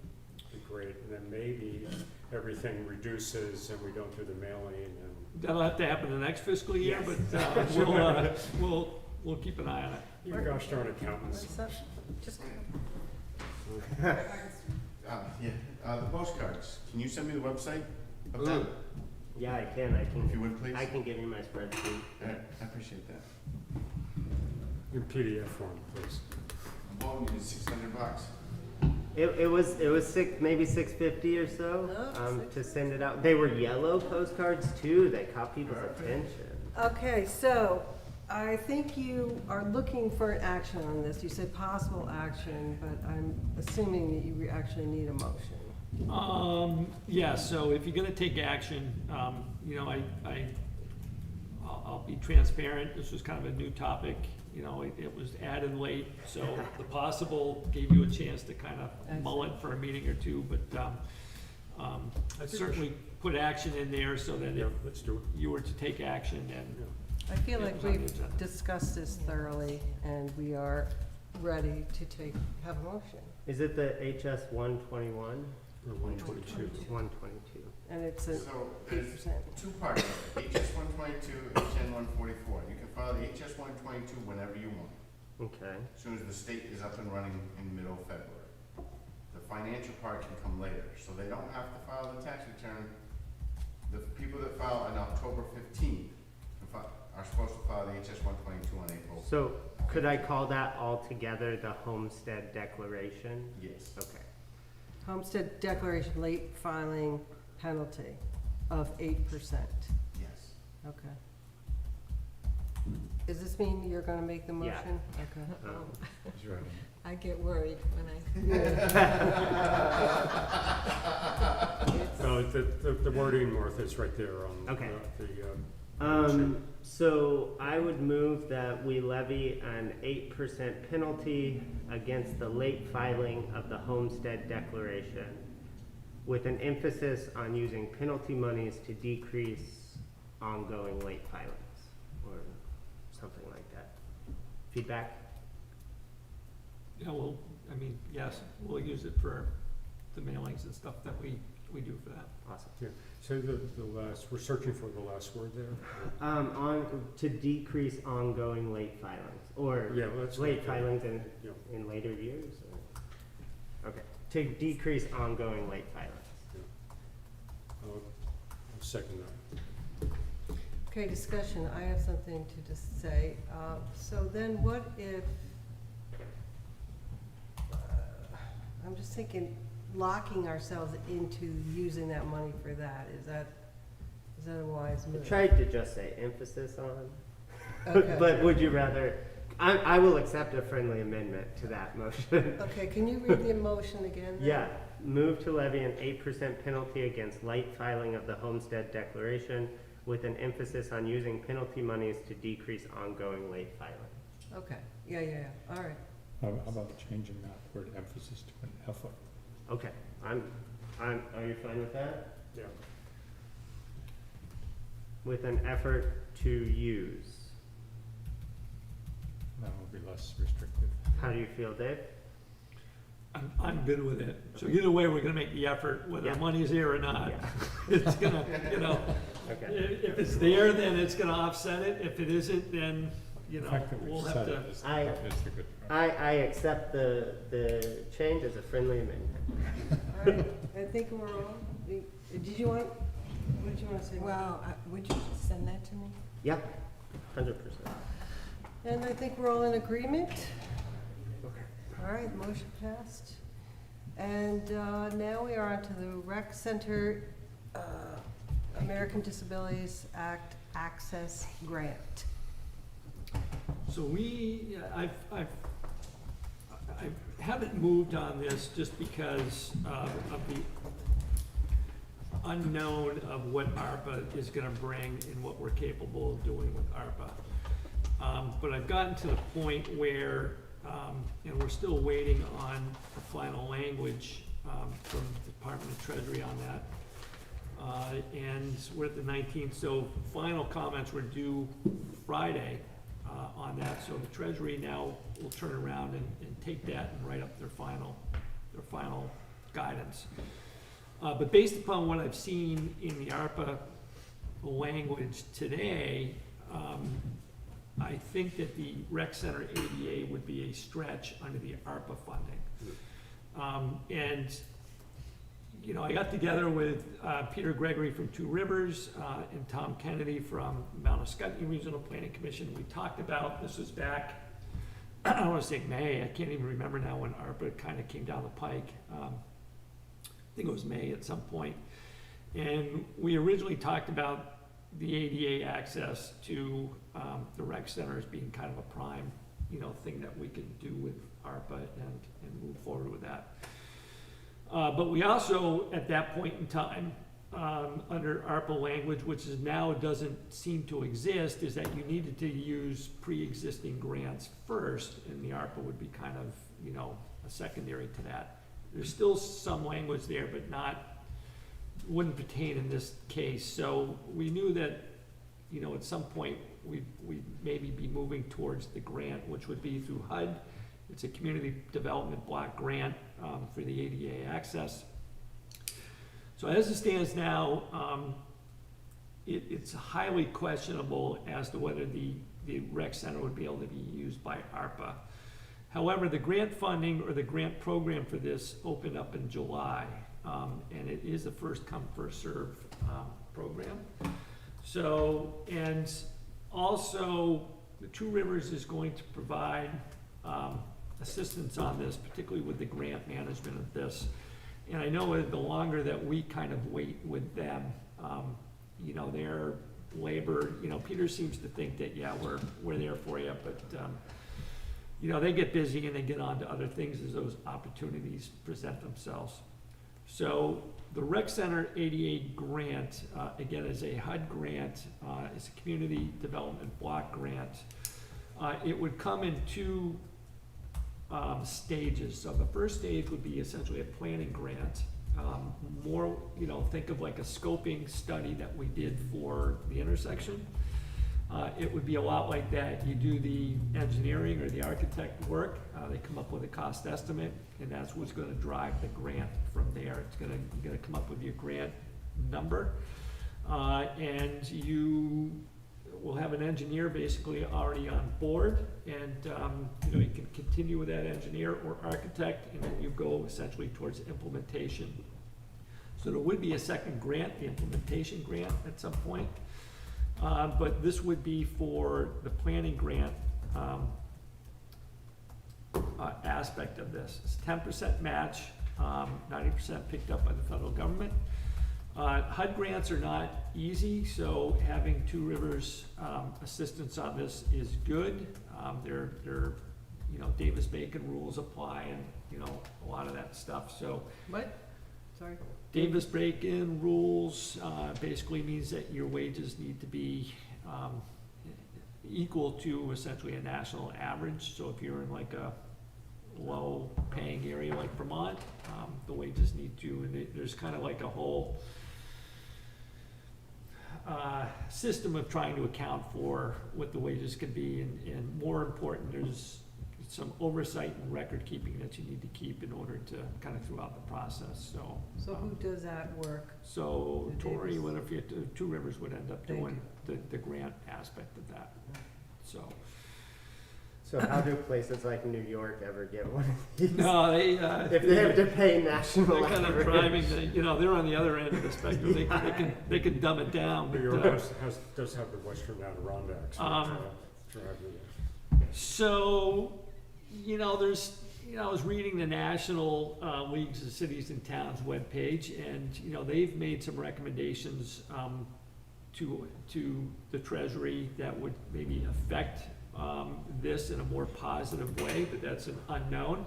be great. And then maybe everything reduces and we don't do the mailing and. That'll have to happen the next fiscal year, Yes. but we'll keep an eye on it. You gosh darn accountants. What's up? Just The postcards, can you send me the website of that, Yeah, I can. if you would, please? I can give you my spreadsheet. I appreciate that. In PDF form, please. Oh, you need $600. It was maybe $650 or so Oh, to send it out. They were yellow postcards too. They caught people's attention. Okay, so I think you are looking for an action on this. You said possible action, but I'm assuming that you actually need a motion. Yeah, so if you're gonna take action, I'll be transparent, this was kind of a new topic, it was added late, so the possible gave you a chance to kind of mull it for a meeting or two, but, I'd certainly put action in there so that Yeah, if let's do it. you were to take action, then I feel It like was on the we've agenda. discussed this thoroughly and we are ready to have a motion. Is it the HS 121? Or 122. 122. And it's an So, 8%. there's two parts, HS 122, HN 144. You can file the HS 122 whenever you want, Okay. as soon as the state is up and running in the middle of February. The financial part can come later, so they don't have to file the tax return. The people that file on October 15th are supposed to file the HS 122 on April. So could I call that altogether the homestead declaration? Yes. Okay. Homestead declaration late filing penalty of 8%. Yes. Okay. Does this mean you're gonna make the Yeah. motion? Okay. He's right. I get worried when I, No, the wording, Martha, is right there on Okay. the So I would move that we levy an 8% penalty against the late filing of the homestead declaration, with an emphasis on using penalty monies to decrease ongoing late filings, or something like that. Feedback? yes, we'll use it for the mailings and stuff that we we do for that. Awesome. So the last, we're searching for the last word there. To decrease ongoing late filings, or Yeah, well, that's. late filings in, Yeah. in later years? Or- Okay, to decrease ongoing late filings. I'll second that. Okay, discussion, I have something to just say. So then what if, I'm just thinking, locking ourselves into using that money for that, is that a wise I move? tried to just say emphasis on, Okay. but would you rather, I will accept a friendly amendment to that motion. Okay, can you read the motion again then? Yeah, move to levy an 8% penalty against late filing of the homestead declaration with an emphasis on using penalty monies to decrease ongoing late filing. Okay, yeah, all right. How about changing that word emphasis to an effort? Okay, are you fine with that? Yeah. With an effort to use. That would be less restrictive. How do you feel, Dave? I'm good with it. So either way, we're gonna make the effort, whether Yeah. money's there or not. Yeah. It's gonna, you know, Okay. if it's there, then it's gonna offset it. If it isn't, then, you The know, fact that we'll we've have said to. it is I- is the good part. I accept the change as a friendly amendment. All right, I think we're all, did you want, what did you want to say? Well, would you just send that to me? Yep, 100%. And I think we're all in agreement. All right, motion passed. And now we are on to the Rec Center American Disabilities Act Access Grant. So I haven't moved on this just because of the unknown of what ARPA is gonna bring and what we're capable of doing with ARPA. But I've gotten to the point where, and we're still waiting on the final language from the Department of Treasury on that. And we're at the 19th, so final comments were due Friday on that. So the Treasury now will turn around and take that and write up their final guidance. But based upon what I've seen in the ARPA language today, I think that the Rec Center ADA would be a stretch under the ARPA funding. And, you know, I got together with Peter Gregory from Two Rivers and Tom Kennedy from Mount Escutney Regional Planning Commission. We talked about, this was back, I don't want to say May, I can't even remember now when ARPA kind of came down the pike. I think it was May at some point. And we originally talked about the ADA access to the rec center as being kind of a prime, you know, thing that we could do with ARPA and move forward with that. But we also, at that point in time, under ARPA language, which is now doesn't seem to exist, is that you needed to use pre-existing grants first, and the ARPA would be kind of, you know, a secondary to that. There's still some language there, but wouldn't pertain in this case. So we knew that, you know, at some point, we'd maybe be moving towards the grant, which would be through HUD. It's a community development block grant for the ADA access. So as it stands now, it's highly questionable as to whether the rec center would be able to be used by ARPA. However, the grant funding or the grant program for this opened up in July, and it is a first come, first serve program. So, and also the Two Rivers is going to provide assistance on this, particularly with the grant management of this. And I know the longer that we kind of wait with them, you know, their labor, you know, Peter seems to think that, yeah, we're there for you, but, you know, they get busy and they get on to other things as those opportunities present themselves. So the Rec Center ADA grant, again, is a HUD grant, it's a community development block grant. It would come in two stages. So the first stage would be essentially a planning grant. More, you know, think of like a scoping study that we did for the intersection. it would be a lot like that. You do the engineering or the architect work, they come up with a cost estimate, and that's what's gonna drive the grant from there. You're gonna come up with your grant number, and you will have an engineer basically already on board, and, you can continue with that engineer or architect, and then you go essentially towards implementation. So there would be a second grant, the implementation grant at some point. But this would be for the planning grant aspect of this. It's 10% match, 90% picked up by the federal government. HUD grants are not easy, so having Two Rivers assistance on this is good. They're Davis-Bacon rules apply, and a lot of that stuff. So What? Sorry? Davis-Bacon rules basically means that your wages need to be equal to essentially a national average. So if you're in like a low-paying area like Vermont, the wages need to, and there's kind of like a whole system of trying to account for what the wages can be, and more important, there's some oversight and record keeping that you need to keep in order to kind of throughout the process, so. So who does that work? So The Tori, Davis? what if you, Two Rivers would end up Thank doing the grant aspect of that, so. So how do places like New York ever get one of these? No, they, If they have to pay national they're kind of average. driving, they're on the other end of the spectrum, they can dumb it down, New but, York does have the Western Adirondacks. so, I was reading the National Leagues of Cities and Towns webpage, and, they've made some recommendations to the Treasury that would maybe affect this in a more positive way, but that's an unknown.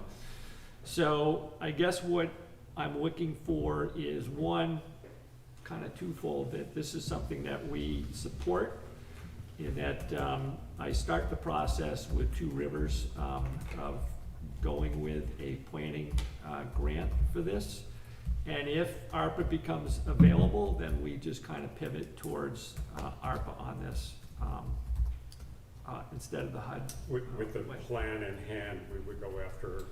So I guess what I'm looking for is, one, kind of twofold, that this is something that we support, in that I start the process with Two Rivers of going with a planning grant for this. And if ARPA becomes available, then we just kind of pivot towards ARPA on this instead of the HUD. With the plan in hand, we would go after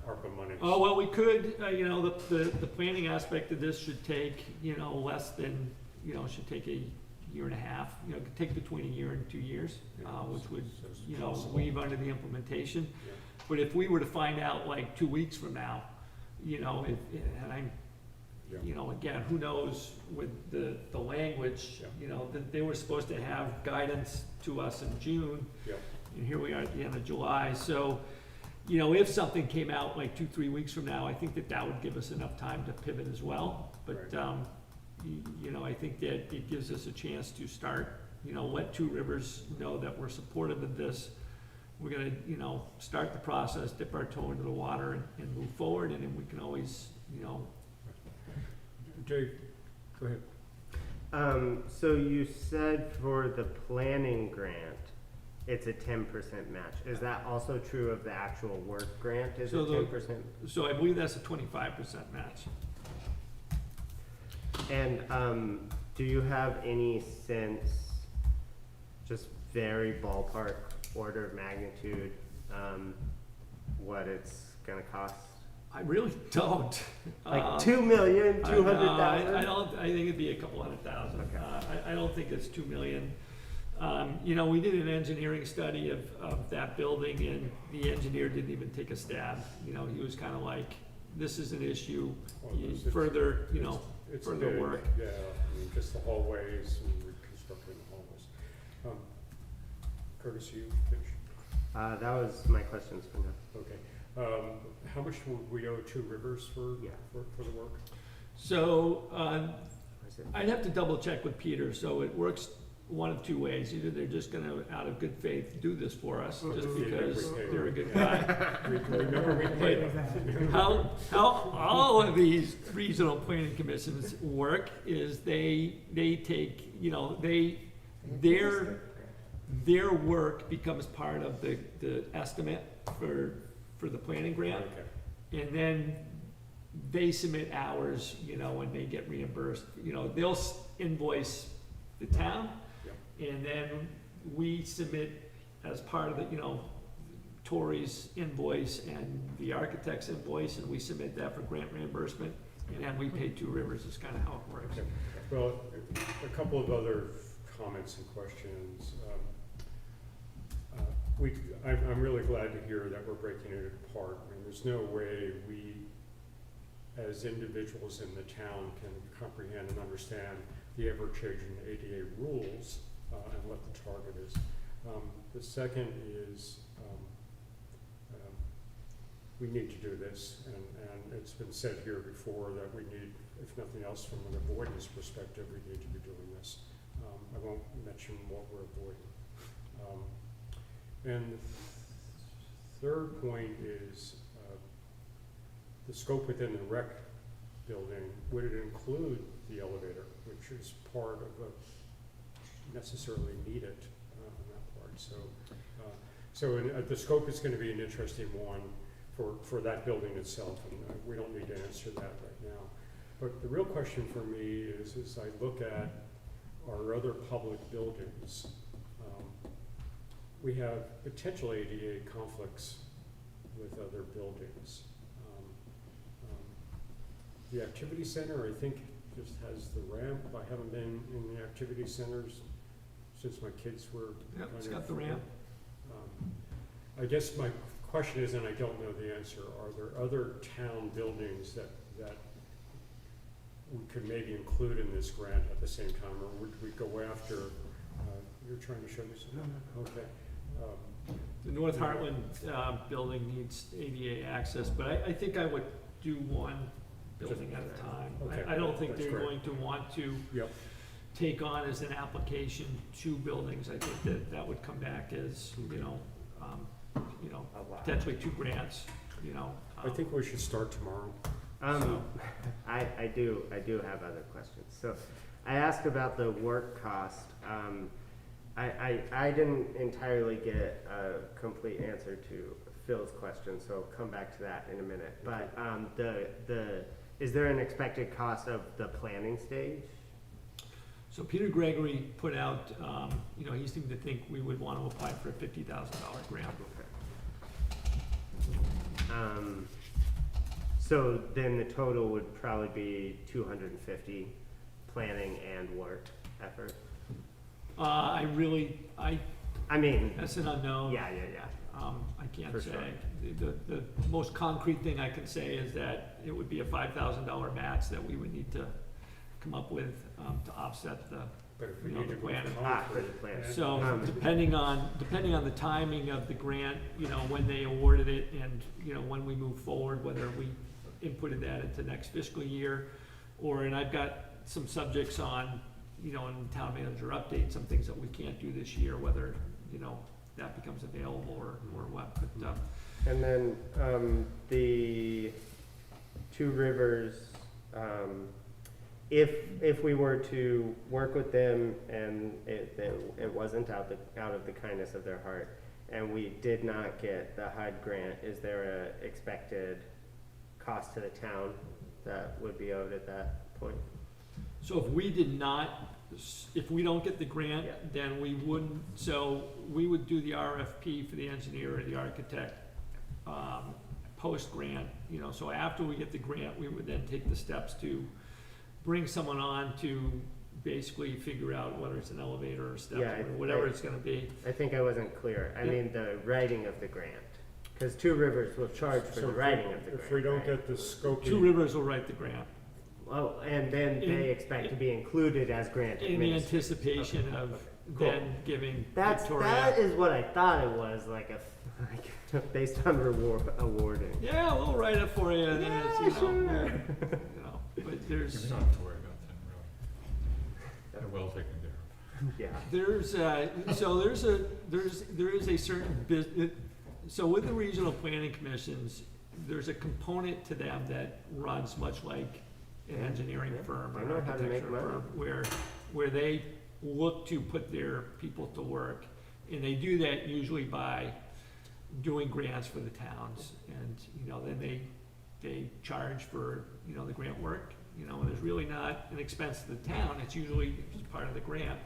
ARPA money. Oh, well, we could, the planning aspect of this should take, less than, should take a year and a half, it could take between a year and 2 years, which would, weave under the implementation. Yeah. But if we were to find out like 2 weeks from now, and I'm, Yeah. again, who knows with the language, that they were supposed to have guidance to us in June. Yeah. And here we are at the end of July, so, if something came out like 2-3 weeks from now, I think that would give us enough time to pivot as well. But, Right. I think that it gives us a chance to start, let Two Rivers know that we're supportive of this. We're gonna, start the process, dip our toe into the water and move forward, and then we can always, Jay, go ahead. So you said for the planning grant, it's a 10% match. Is that also true of the actual work grant? Is So it the- 10%? so I believe that's a 25% match. And do you have any sense, just very ballpark order of magnitude, what it's gonna cost? I really don't. Like Um, 2,200,000? I don't, I think it'd be a couple $100,000. Okay. I don't think it's 2 million. We did an engineering study of that building, and the engineer didn't even take a stab. He was kind of like, this is an issue, Well, it's- further, It's further big, work. Yeah, just the hallways and reconstructing the hallways. Curtis, you finish? That was my questions for now. Okay. How much would we owe Two Rivers for Yeah. for the work? So, Is it- I'd have to double check with Peter, so it works one of two ways. Either they're just gonna, out of good faith, do this for us, just Yeah, because we pay they're a them. good guy. Remember, we paid them. How all of these regional planning commissions work is they take, their work becomes part of the estimate for the planning grant. Okay. And then they submit hours, and they get reimbursed. They'll invoice the town, and then we submit as part of the, you know, Tori's invoice and the architect's invoice, and we submit that for grant reimbursement, and we pay Two Rivers, is kind of how it works. Okay. Well, a couple of other comments and questions. I'm really glad to hear that we're breaking it apart. I mean, there's no way we, as individuals in the town, can comprehend and understand the ever-changing ADA rules and what the target is. The second is we need to do this, and it's been said here before that we need, if nothing else from an avoidance perspective, we need to be doing this. I won't mention what we're avoiding. And the third point is the scope within the rec building. Would it include the elevator, which is part of a necessarily needed on that part? So the scope is going to be an interesting one for that building itself, and we don't need to answer that right now. But the real question for me is, as I look at our other public buildings, we have potential ADA conflicts with other buildings. The activity center, I think, just has the ramp. I haven't been in the activity centers since my kids were Yep, it's kind got of, the ramp. I guess my question is, and I don't know the answer, are there other town buildings that we could maybe include in this grant at the same time, or would we go after, you're trying to show me something? Okay. The North Hartland building needs ADA access, but I think I would do one building at a time. Okay, I don't think that's they're great. going to want to Yep. take on as an application 2 buildings. I think that would come back as, you know, A lot. potentially 2 grants, you know. I think we should start tomorrow. So- I do have other questions. So I asked about the work cost. I didn't entirely get a complete answer to Phil's question, so I'll come back to that in a minute. But is there an expected cost of the planning stage? So Peter Gregory put out, you know, he seemed to think we would want to apply for a $50,000 grant. So then the total would probably be 250 planning and work effort. I mean, that's an unknown. yeah. I can't For say. sure. The most concrete thing I can say is that it would be a $5,000 match that we would need to come up with to offset the, But if we You know, need the to go plan. For the plan. so depending on the timing of the grant, you know, when they awarded it and, you know, when we move forward, whether we inputted that into next fiscal year, and I've got some subjects on, you know, in town manager update, some things that we can't do this year, whether, you know, that becomes available or what, but, And then the Two Rivers, if we were to work with them and it wasn't out of the kindness of their heart, and we did not get the HUD grant, is there a expected cost to the town that would be owed at that point? so if we don't get the grant, Yeah. then we wouldn't, so we would do the RFP for the engineer or the architect, post-grant, you know, so after we get the grant, we would then take the steps to bring someone on to basically figure out whether it's an elevator or step, Yeah, or whatever it's gonna be. I think I wasn't clear. I Yeah. mean, the writing of the grant, because Two Rivers will charge for So the if we- writing of the grant. If we don't right? get the scoping. Two Rivers will write the grant, Oh, and then they expect to be included as grant in the administrators. anticipation Okay, of okay, cool. then giving That Victoria. is what I thought it was, like based on awarding. Yeah, we'll write it for you, and then it's, Yeah, you know, sure. you know, but You there's, don't have to worry about them, really. They're well taken care of. Yeah. there is a certain business, so with the regional planning commissions, there's a component to them that runs much like an engineering Yeah, firm or I an know how to make architecture money. firm, where they look to put their people to work, and they do that usually by doing grants for the towns, and, you know, then they charge for, you know, the grant work, you know, and it's really not an expense to the town, it's usually just part of the grant.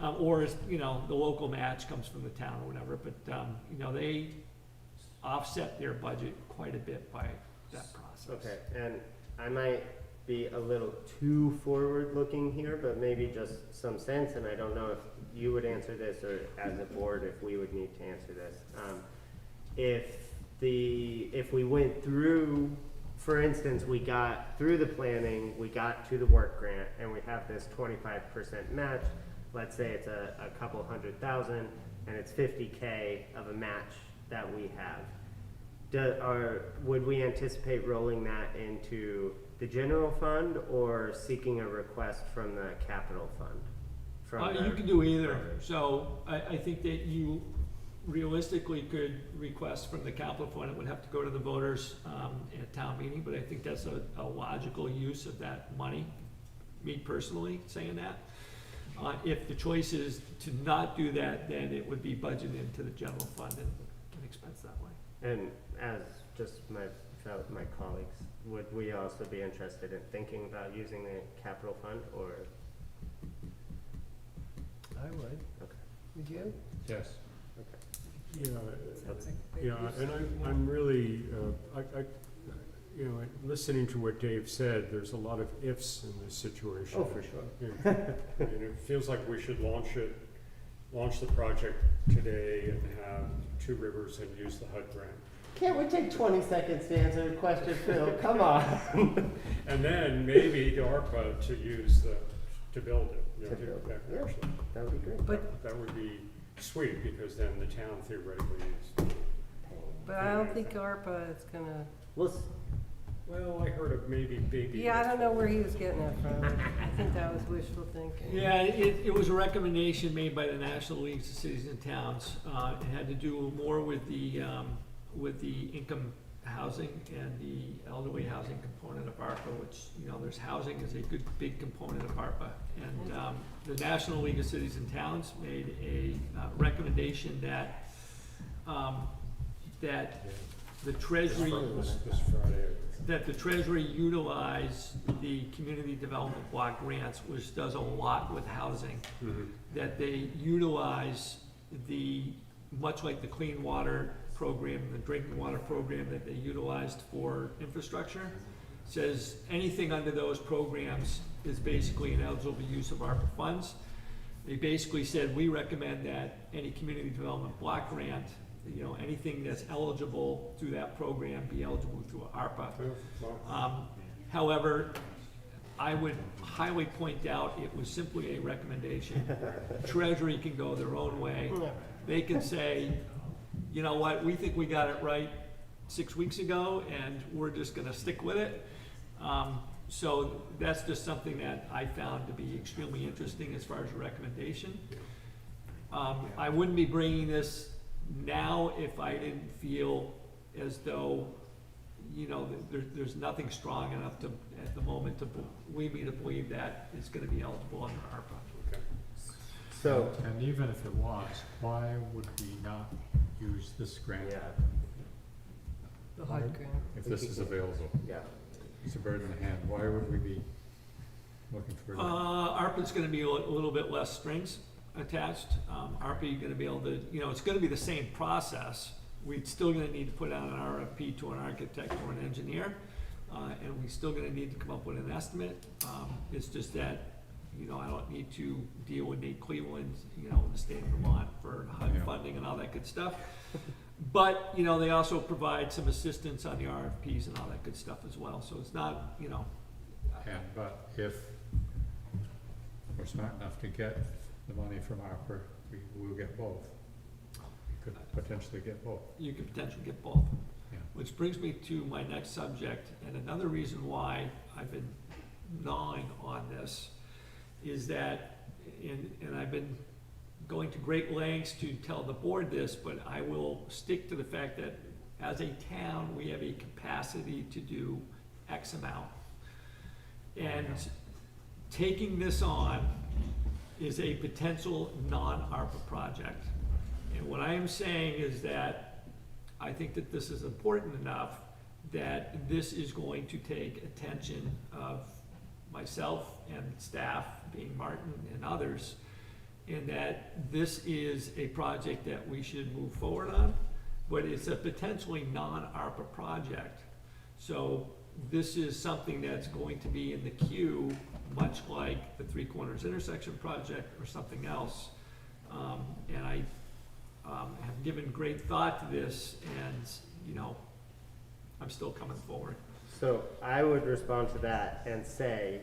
Or, you know, the local match comes from the town or whatever, but, you know, they offset their budget quite a bit by that process. Okay, and I might be a little too forward-looking here, but maybe just some sense, and I don't know if you would answer this, or as a board, if we would need to answer this. If we went through, for instance, we got through the planning, we got to the work grant, and we have this 25% match, let's say it's a couple $100,000, and it's 50K of a match that we have. Would we anticipate rolling that into the general fund, or seeking a request from the capital fund? You can do either. So I think that you realistically could request from the capital fund. It would have to go to the voters at town meeting, but I think that's a logical use of that money, me personally saying that. If the choice is to not do that, then it would be budgeted into the general fund and expense that way. And as just my colleagues, would we also be interested in thinking about using the capital fund, or? I would. Okay. Would you? Yes. Yeah, Sounds like a great yeah, use. and I'm really, you know, listening to what Dave said, there's a lot of ifs in this situation. Oh, for sure. Yeah. And it feels like we should launch the project today and have Two Rivers and use the HUD grant. Can't we take 20 seconds to answer the question, Phil? Come on. And then maybe ARPA to use to build it. You know, To build it. that- actually, That would be great. But, that would be sweet, because then the town theoretically is, but I don't think ARPA is gonna, well, I heard of maybe baby. yeah, I don't know where he was getting that from. I think that was wishful thinking. Yeah, it was a recommendation made by the National League of Cities and Towns. It had to do more with the income housing and the elderly housing component of ARPA, which, you know, there's housing is a good, big component of ARPA. And the National League of Cities and Towns made a recommendation that, that the Treasury, This Friday. that the Treasury utilize the community development block grants, which does a lot with housing, that they utilize much like the clean water program, the drinking water program that they utilized for infrastructure, says anything under those programs is basically an eligible use of ARPA funds. They basically said, we recommend that any community development block grant, you know, anything that's eligible through that program be eligible through ARPA. However, I would highly point out it was simply a recommendation. Treasury can go their own way. They can say, you know what, we think we got it right 6 weeks ago, and we're just gonna stick with it. So that's just something that I found to be extremely interesting as far as a recommendation. I wouldn't be bringing this now if I didn't feel as though, you know, there's nothing strong enough to, at the moment, to lead me to believe that it's gonna be eligible under ARPA. So, And even if it was, why would we not use this grant yeah, The HUD grant. if this is available? yeah. It's a bird in the hand. Why would we be looking for? ARPA's gonna be a little bit less strings attached. ARPA, you're gonna be able to, you know, it's gonna be the same process. We're still gonna need to put out an RFP to an architect or an engineer, and we're still gonna need to come up with an estimate. It's just that, you know, I don't need to deal with Nate Cleveland, you know, in the state of Vermont for HUD Yeah. funding and all that good stuff. But, you know, they also provide some assistance on the RFPs and all that good stuff as well, so it's not, you know. But if we're smart enough to get the money from ARPA, we will get both. We could potentially get both. You could potentially get both. Yeah. Which brings me to my next subject, and another reason why I've been gnawing on this is that, and I've been going to great lengths to tell the board this, but I will stick to the fact that as a town, we have a capacity to do X amount. And taking this on is a potential non-ARPA project. And what I am saying is that I think that this is important enough that this is going to take attention of myself and staff, being Martin and others, and that this is a project that we should move forward on, but it's a potentially non-ARPA project. So this is something that's going to be in the queue, much like the Three Corners intersection project or something else. And I have given great thought to this, and, you know, I'm still coming forward. So I would respond to that and say,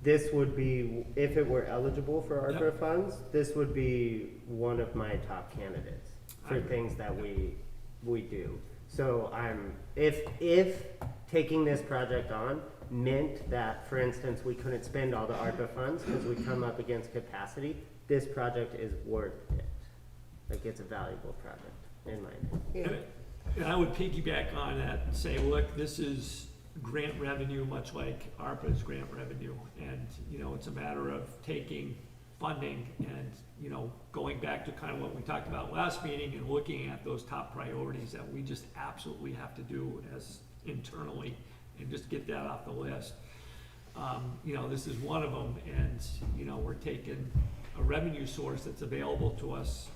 this would be, if it were eligible for ARPA Yep. funds, this would be one of my top candidates I for agree. things that we do. So if taking this project on meant that, for instance, we couldn't spend all the ARPA funds because we come up against capacity, this project is worth it. Like, it's a valuable project, in my opinion. Yeah. And I would piggyback on that and say, look, this is grant revenue, much like ARPA's grant revenue. And, you know, it's a matter of taking funding and, you know, going back to kind of what we talked about last meeting and looking at those top priorities that we just absolutely have to do as internally and just get that off the list. You know, this is one of them, and, you know, we're taking a revenue source that's available to us,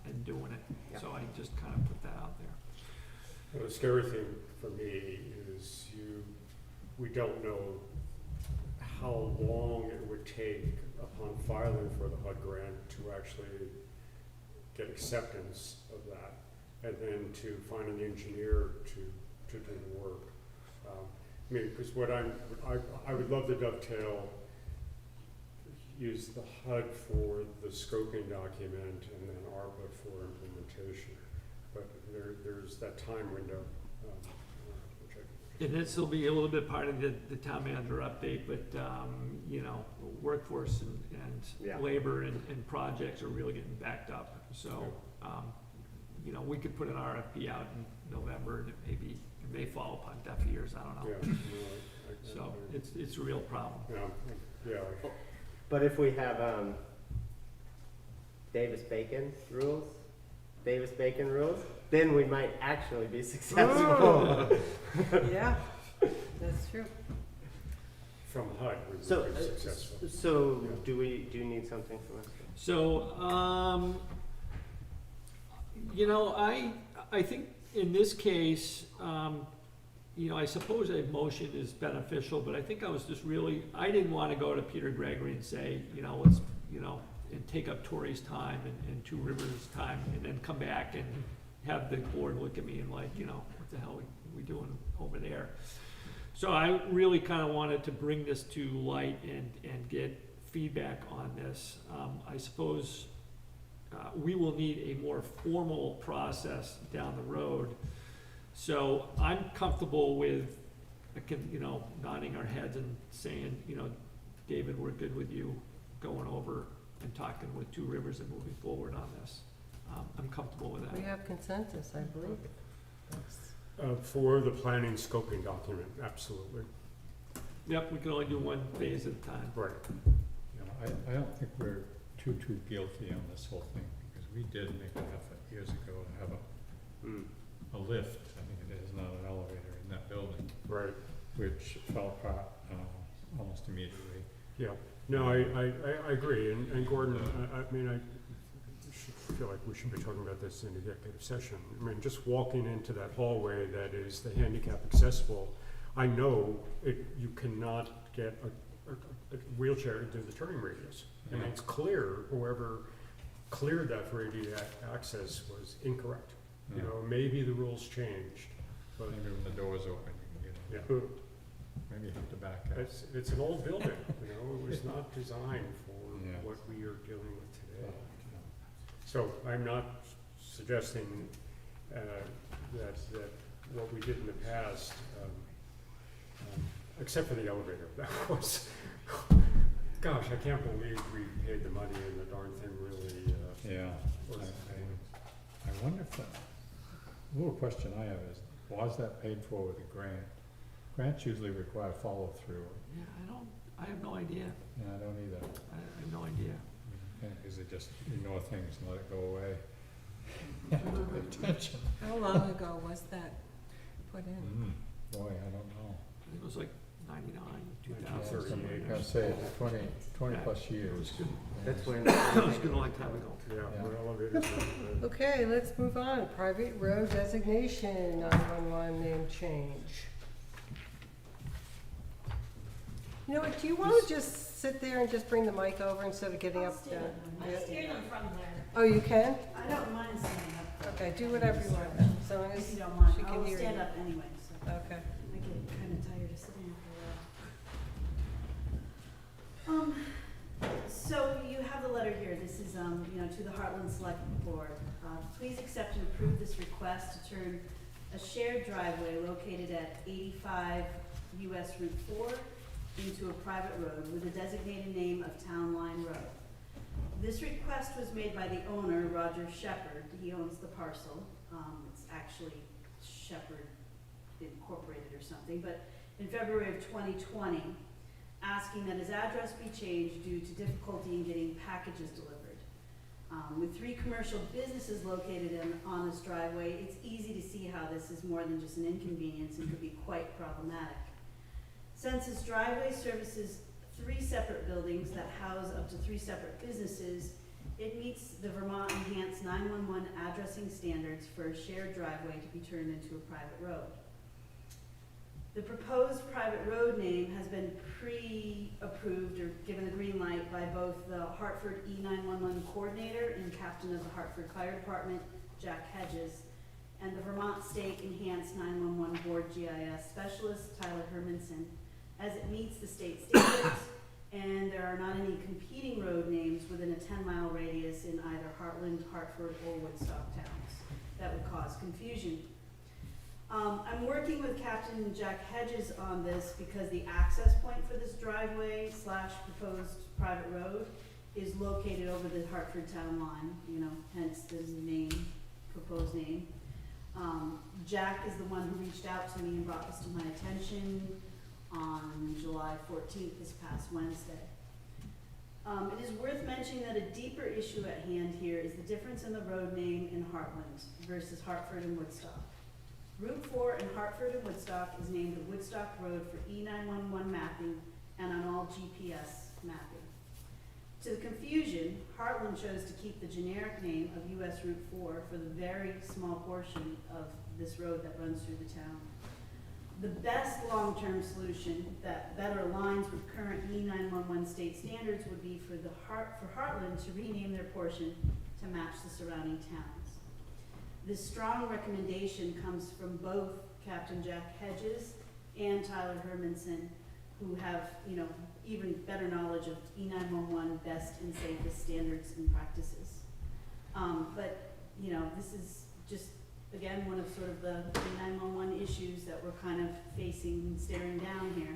and doing it. Yeah. So I just kind of put that out there. Well, the scary thing for me is we don't know how long it would take upon filing for the HUD grant to actually get acceptance of that, and then to find an engineer to do the work. I mean, because I would love to dovetail, use the HUD for the scoping document and then ARPA for implementation. But there's that time window, which I. And this will be a little bit part of the town manager update, but, you know, workforce Yeah. and labor and projects are really getting backed up. So, you know, we could put an RFP out in November, and it may fall upon deaf ears, I don't know. Yeah, no, So it's a real problem. yeah, But if we have Davis-Bacon rules, then we might actually be successful. Yeah, that's true. from HUD, we So, would be successful. so Yeah. do you need something from us? So, you know, I think in this case, you know, I suppose a motion is beneficial, but I think I was just really, I didn't want to go to Peter Gregory and say, you know, let's, you know, and take up Tori's time and Two Rivers' time, and then come back and have the board look at me and like, you know, what the hell are we doing over there? So I really kind of wanted to bring this to light and get feedback on this. I suppose we will need a more formal process down the road. So I'm comfortable with, you know, nodding our heads and saying, you know, David, we're good with you going over and talking with Two Rivers and moving forward on this. I'm comfortable with We that. have consensus, I believe. That's- For the planning scoping document, absolutely. Yep, we can only do one phase at a time. Right. You know, I don't think we're too guilty on this whole thing, because we did make an effort years ago to have a lift, I think it is, not an elevator, in that building, Right, which fell apart almost immediately. yeah. No, I agree, and Gordon, I mean, I feel like we should be talking about this in executive session. I mean, just walking into that hallway that is the handicap accessible, I know you cannot get a wheelchair into the turning radius. I mean, it's clear, whoever cleared that for ADA access was incorrect. You know, maybe the rules changed, but, Maybe when the door's open, you can get yeah. in. Maybe you have to back out. It's an old building, you know, it was not designed for Yeah. what we are dealing with today. So I'm not suggesting that what we did in the past, except for the elevator, that was, gosh, I can't believe we paid the money and the darn thing really, Yeah, was, I wonder if a little question I have is, was that paid for with a grant? Grants usually require follow-through. Yeah, I have no idea. Yeah, I don't either. I have no idea. Because they just ignore things and let it go away. Pay attention. How long ago was that put in? Boy, I don't know. I think it was like 99, Yeah, I 2000. was gonna say, 20 plus years. That's when. It's been a long time ago. Yeah, Yeah. we're elevators. Okay, let's move on. Private road designation, 911 name change. You know what, do you want to just sit there and just bring the mic over instead of getting up there? I steer them from there. Oh, you can? I don't mind standing up. Okay, do whatever you want. So long If as you don't mind, she can I'll hear stand you. up anyway, so Okay. I get kind of tired of sitting after a while. So you have the letter here, this is, to the Hartland Selectboard. Please accept and approve this request to turn a shared driveway located at 85 US Route 4 into a private road with a designated name of Town Line Road. This request was made by the owner, Roger Shepherd. He owns the parcel. It's actually Shepherd Incorporated or something, but in February of 2020, asking that his address be changed due to difficulty in getting packages delivered. With 3 commercial businesses located on this driveway, it's easy to see how this is more than just an inconvenience and could be quite problematic. Since this driveway services 3 separate buildings that house up to 3 separate businesses, it meets the Vermont Enhanced 911 addressing standards for a shared driveway to be turned into a private road. The proposed private road name has been pre-approved or given the green light by both the Hartford E911 coordinator and captain of the Hartford Fire Department, Jack Hedges, and the Vermont State Enhanced 911 Board GIS specialist, Tyler Hermanson, as it meets the state standards, and there are not any competing road names within a 10-mile radius in either Hartland, Hartford, or Woodstock towns that would cause confusion. I'm working with Captain Jack Hedges on this because the access point for this driveway / proposed private road is located over the Hartford town line, hence the name, proposed name. Jack is the one who reached out to me and brought this to my attention on July 14th, this past Wednesday. It is worth mentioning that a deeper issue at hand here is the difference in the road name in Hartland versus Hartford and Woodstock. Route 4 in Hartford and Woodstock is named the Woodstock Road for E911 mapping and on all GPS mapping. To the confusion, Hartland chose to keep the generic name of US Route 4 for the very small portion of this road that runs through the town. The best long-term solution that better aligns with current E911 state standards would be for Hartland to rename their portion to match the surrounding towns. This strong recommendation comes from both Captain Jack Hedges and Tyler Hermanson, who have, even better knowledge of E911 best and safest standards and practices. This is just, again, one of sort of the E911 issues that we're kind of facing and staring down here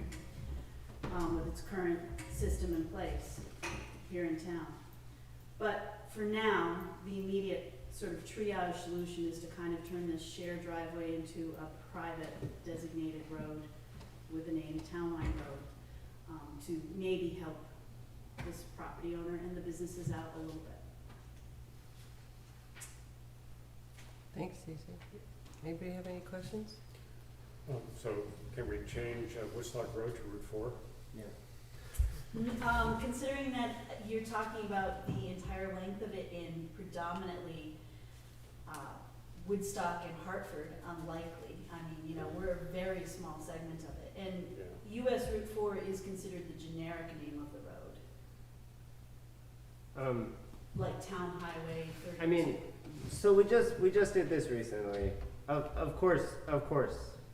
with its current system in place here in town. But for now, the immediate sort of triage solution is to kind of turn this shared driveway into a private designated road with the name Town Line Road to maybe help this property owner and the businesses out a little bit. Thanks, Cece. Anybody have any questions? So can we change Woodstock Road to Route 4? Yeah. Considering that you're talking about the entire length of it in predominantly Woodstock and Hartford, unlikely. I mean, we're a very small segment of it. And US Route 4 is considered the generic name of the road. Like Town Highway 32. I mean, so we just did this recently. Of course,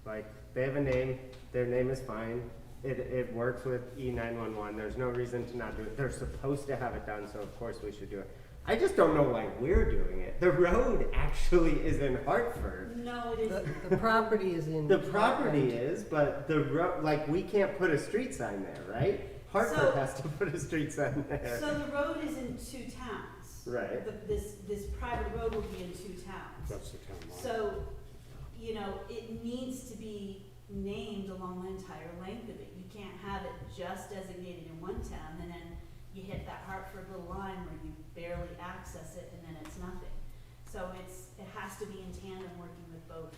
like, they have a name, their name is fine. It works with E911. There's no reason to not do it. They're supposed to have it done, so of course we should do it. I just don't know why we're doing it. The road actually is in Hartford. No, it isn't. The property is in. The property is, but the road, like, we can't put a street sign there, right? Hartford has to put a street sign there. So the road is in 2 towns. Right. This private road will be in 2 towns. That's the town line. So, it needs to be named along the entire length of it. You can't have it just designated in one town and then you hit that Hartford little line where you barely access it and then it's nothing. So it has to be in tandem working with both,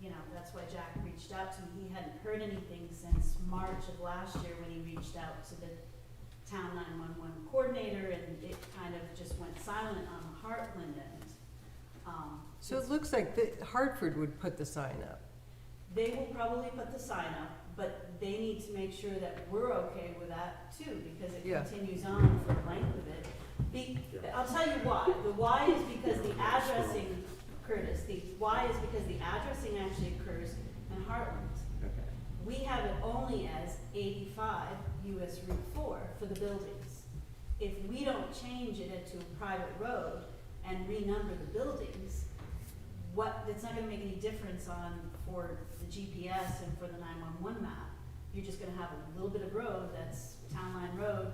you know, that's why Jack reached out to me. He hadn't heard anything since March of last year when he reached out to the town 911 coordinator, and it kind of just went silent on the Hartland end. So it looks like Hartford would put the sign up. They will probably put the sign up, but they need to make sure that we're okay with that too, because it Yeah. continues on for the length of it. I'll tell you why. The why is because the addressing, Curtis, the why is because the addressing actually occurs in Hartland. Okay. We have it only as 85 US Route 4 for the buildings. If we don't change it to a private road and renumber the buildings, it's not gonna make any difference for the GPS and for the 911 map. You're just gonna have a little bit of road that's Town Line Road.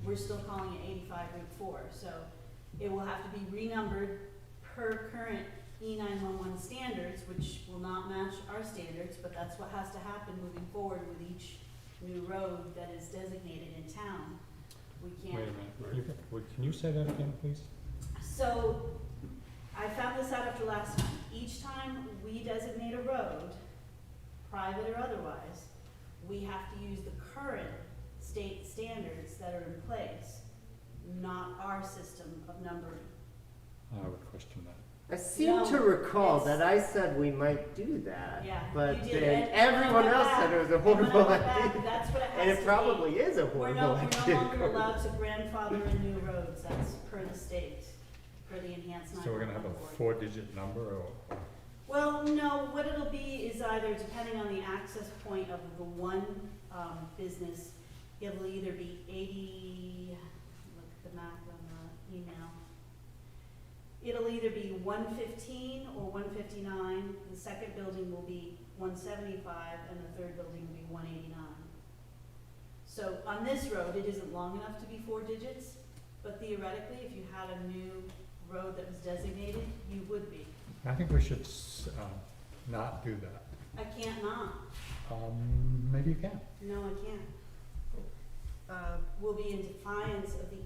We're still calling it 85 Route 4, so it will have to be renumbered per current E911 standards, which will not match our standards, but that's what has to happen moving forward with each new road that is designated in town. We Wait a can't. minute, can you say that again, please? So, I found this out after last time. Each time we designate a road, private or otherwise, we have to use the current state standards that are in place, not our system of numbering. I would question that. I seem No, to recall it's- that I said we might do that. Yeah, But you did. then And everyone when I else went said it was a back- and when I horrible went back, idea. That's what it has And to it be. probably is a We're horrible no idea. longer allowed to grandfather in new roads, that's per the state, per the enhanced 911 So we're gonna have a board. 4-digit number, or? Well, no, what it'll be is either, depending on the access point of the one, business, it'll either be 80, look at the map on the email. It'll either be 115 or 159, the second building will be 175, and the third building will be 189. So on this road, it isn't long enough to be 4 digits, but theoretically, if you had a new road that was designated, you would be. I think we should not do that. I can't not. Maybe you can. No, I can't. We'll be in defiance of the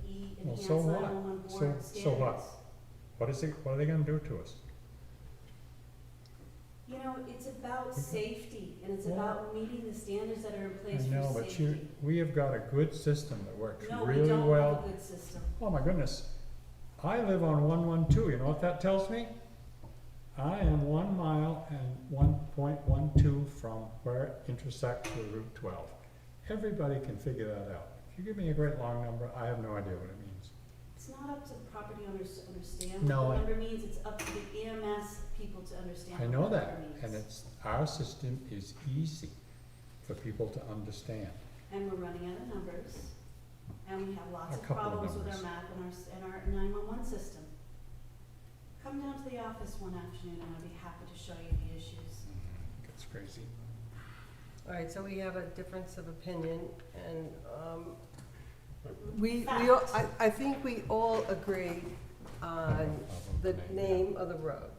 Well, enhanced so what? 911 board standards. So what? What are they gonna do to us? You know, it's about safety, and it's Well, about meeting the standards that are in I place for know, but safety. we have got a good system that works No, we really don't well. have a good system. Oh my goodness. I live on 112, you know what that tells me? I am 1 mile and 1.12 from where it intersects with Route 12. Everybody can figure that out. If you give me a great long number, I have no idea what it means. It's not up to the property owners to understand No, what I- the number means, it's up to the EMS people to understand I what know the that, number and means. our system is easy for people to understand. And we're running out of numbers, and we have lots A of couple of problems with our numbers. map and our 911 system. Come down to the office one afternoon, and I'll be happy to show you the issues. It's crazy. All right, so we have a difference of opinion, and, I think we all agree on the name of the road.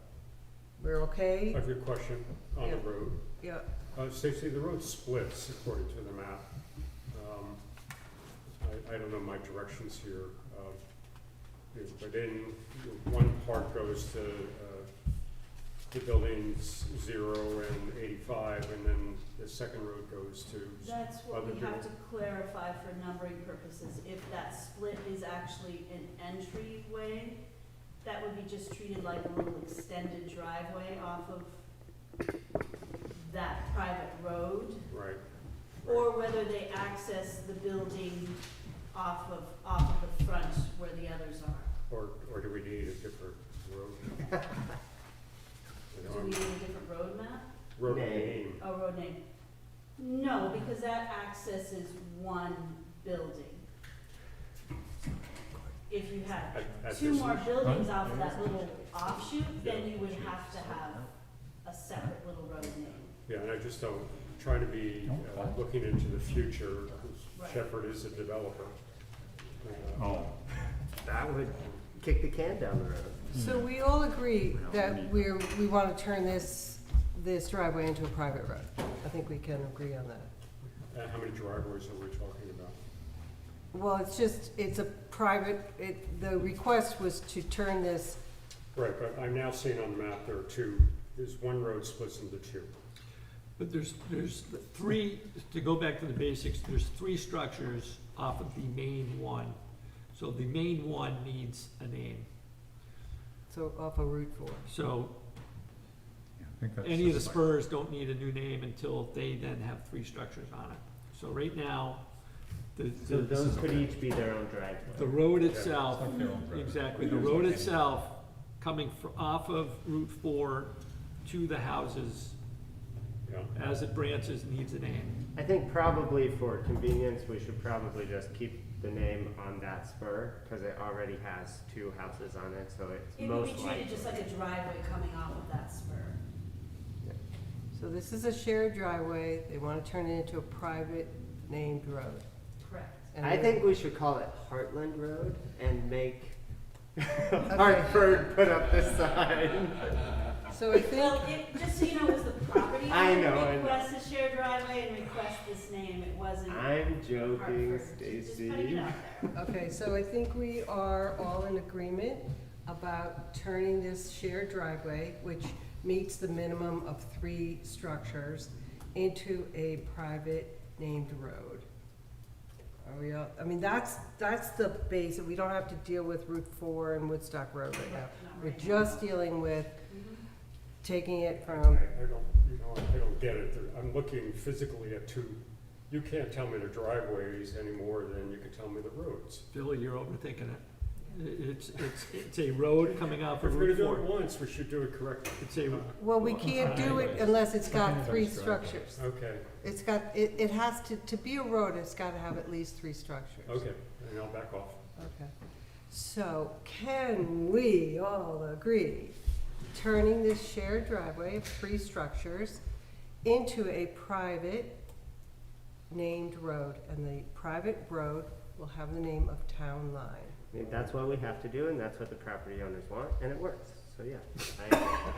We're I okay? have a question on the Yeah. road. Yeah, Stacy, the road splits according to the map. I don't know my directions here, but in, one part goes to the buildings 0 and 85, and then the second road goes to. That's what Other we have to people- clarify for numbering purposes. If that split is actually an entryway, that would be just treated like a little extended driveway off of that private road, Right. or whether they access the building off of the front where the others are. Or do we need a different road? You know, Do we need a different road map? Road Name. name. Oh, road name. No, because that accesses one building. If you had At two this- more buildings off of that little offshoot, then you would have to have a separate little road name. Yeah, and I just don't, trying to be looking into the future, because Right. Shepherd is a developer. Oh. That would kick the can down the road. so we all agree that we want to turn this driveway into a private road. I think we can agree on that. How many driveways are we talking about? Well, it's a private, the request was to turn this, Right, but I'm now seeing on the map there are two there's one road splits into two. But there's three, to go back to the basics, there's three structures off of the main one. So the main one needs a name. So off of Route 4. So Yeah, I think that's any of the just- spurs don't need a new name until they then have three structures on it. So right now, So those could each be their own driveway. the road itself, It's like their own driveway. exactly, the road itself, coming off of Route 4 to the houses, Yeah. as it branches, needs a name. I think probably for convenience, we should probably just keep the name on that spur, cause it already has two houses on it, so it's It would be most likely. treated just like a driveway coming off of that spur. So this is a shared driveway, they want to turn it into a private named road. Correct. And I they're- think we should call it Hartland Road and make Hartford put up the sign. So I think, Well, just so you know, it was the property I owner know, I know. request a shared driveway and request this name, it wasn't I'm joking, Hartford. Just putting Stacy. it out there. okay, so I think we are all in agreement about turning this shared driveway, which meets the minimum of 3 structures, into a private named road. Are we all, I mean, that's the base, we don't have to deal with Route 4 and Woodstock Road right now. Not We're right now. just dealing with Mhm. taking it I from, don't, I don't get it. I'm looking physically at two. You can't tell me the driveways any more than you can tell me the roads. Billy, you're overthinking it. It's a road coming off If of we're Route gonna do 4. it once, we should do it correctly. It's a, well, we can't do it unless it's got Anybody's 3 driveway. structures. Okay, It's got, it has to be a road, it's gotta have at least 3 structures. okay, and I'll back off. Okay. So can we all agree, turning this shared driveway of 3 structures into a private named road, and the private road will have the name of Town Line? I mean, that's what we have to do, and that's what the property owners want, and it works, so yeah.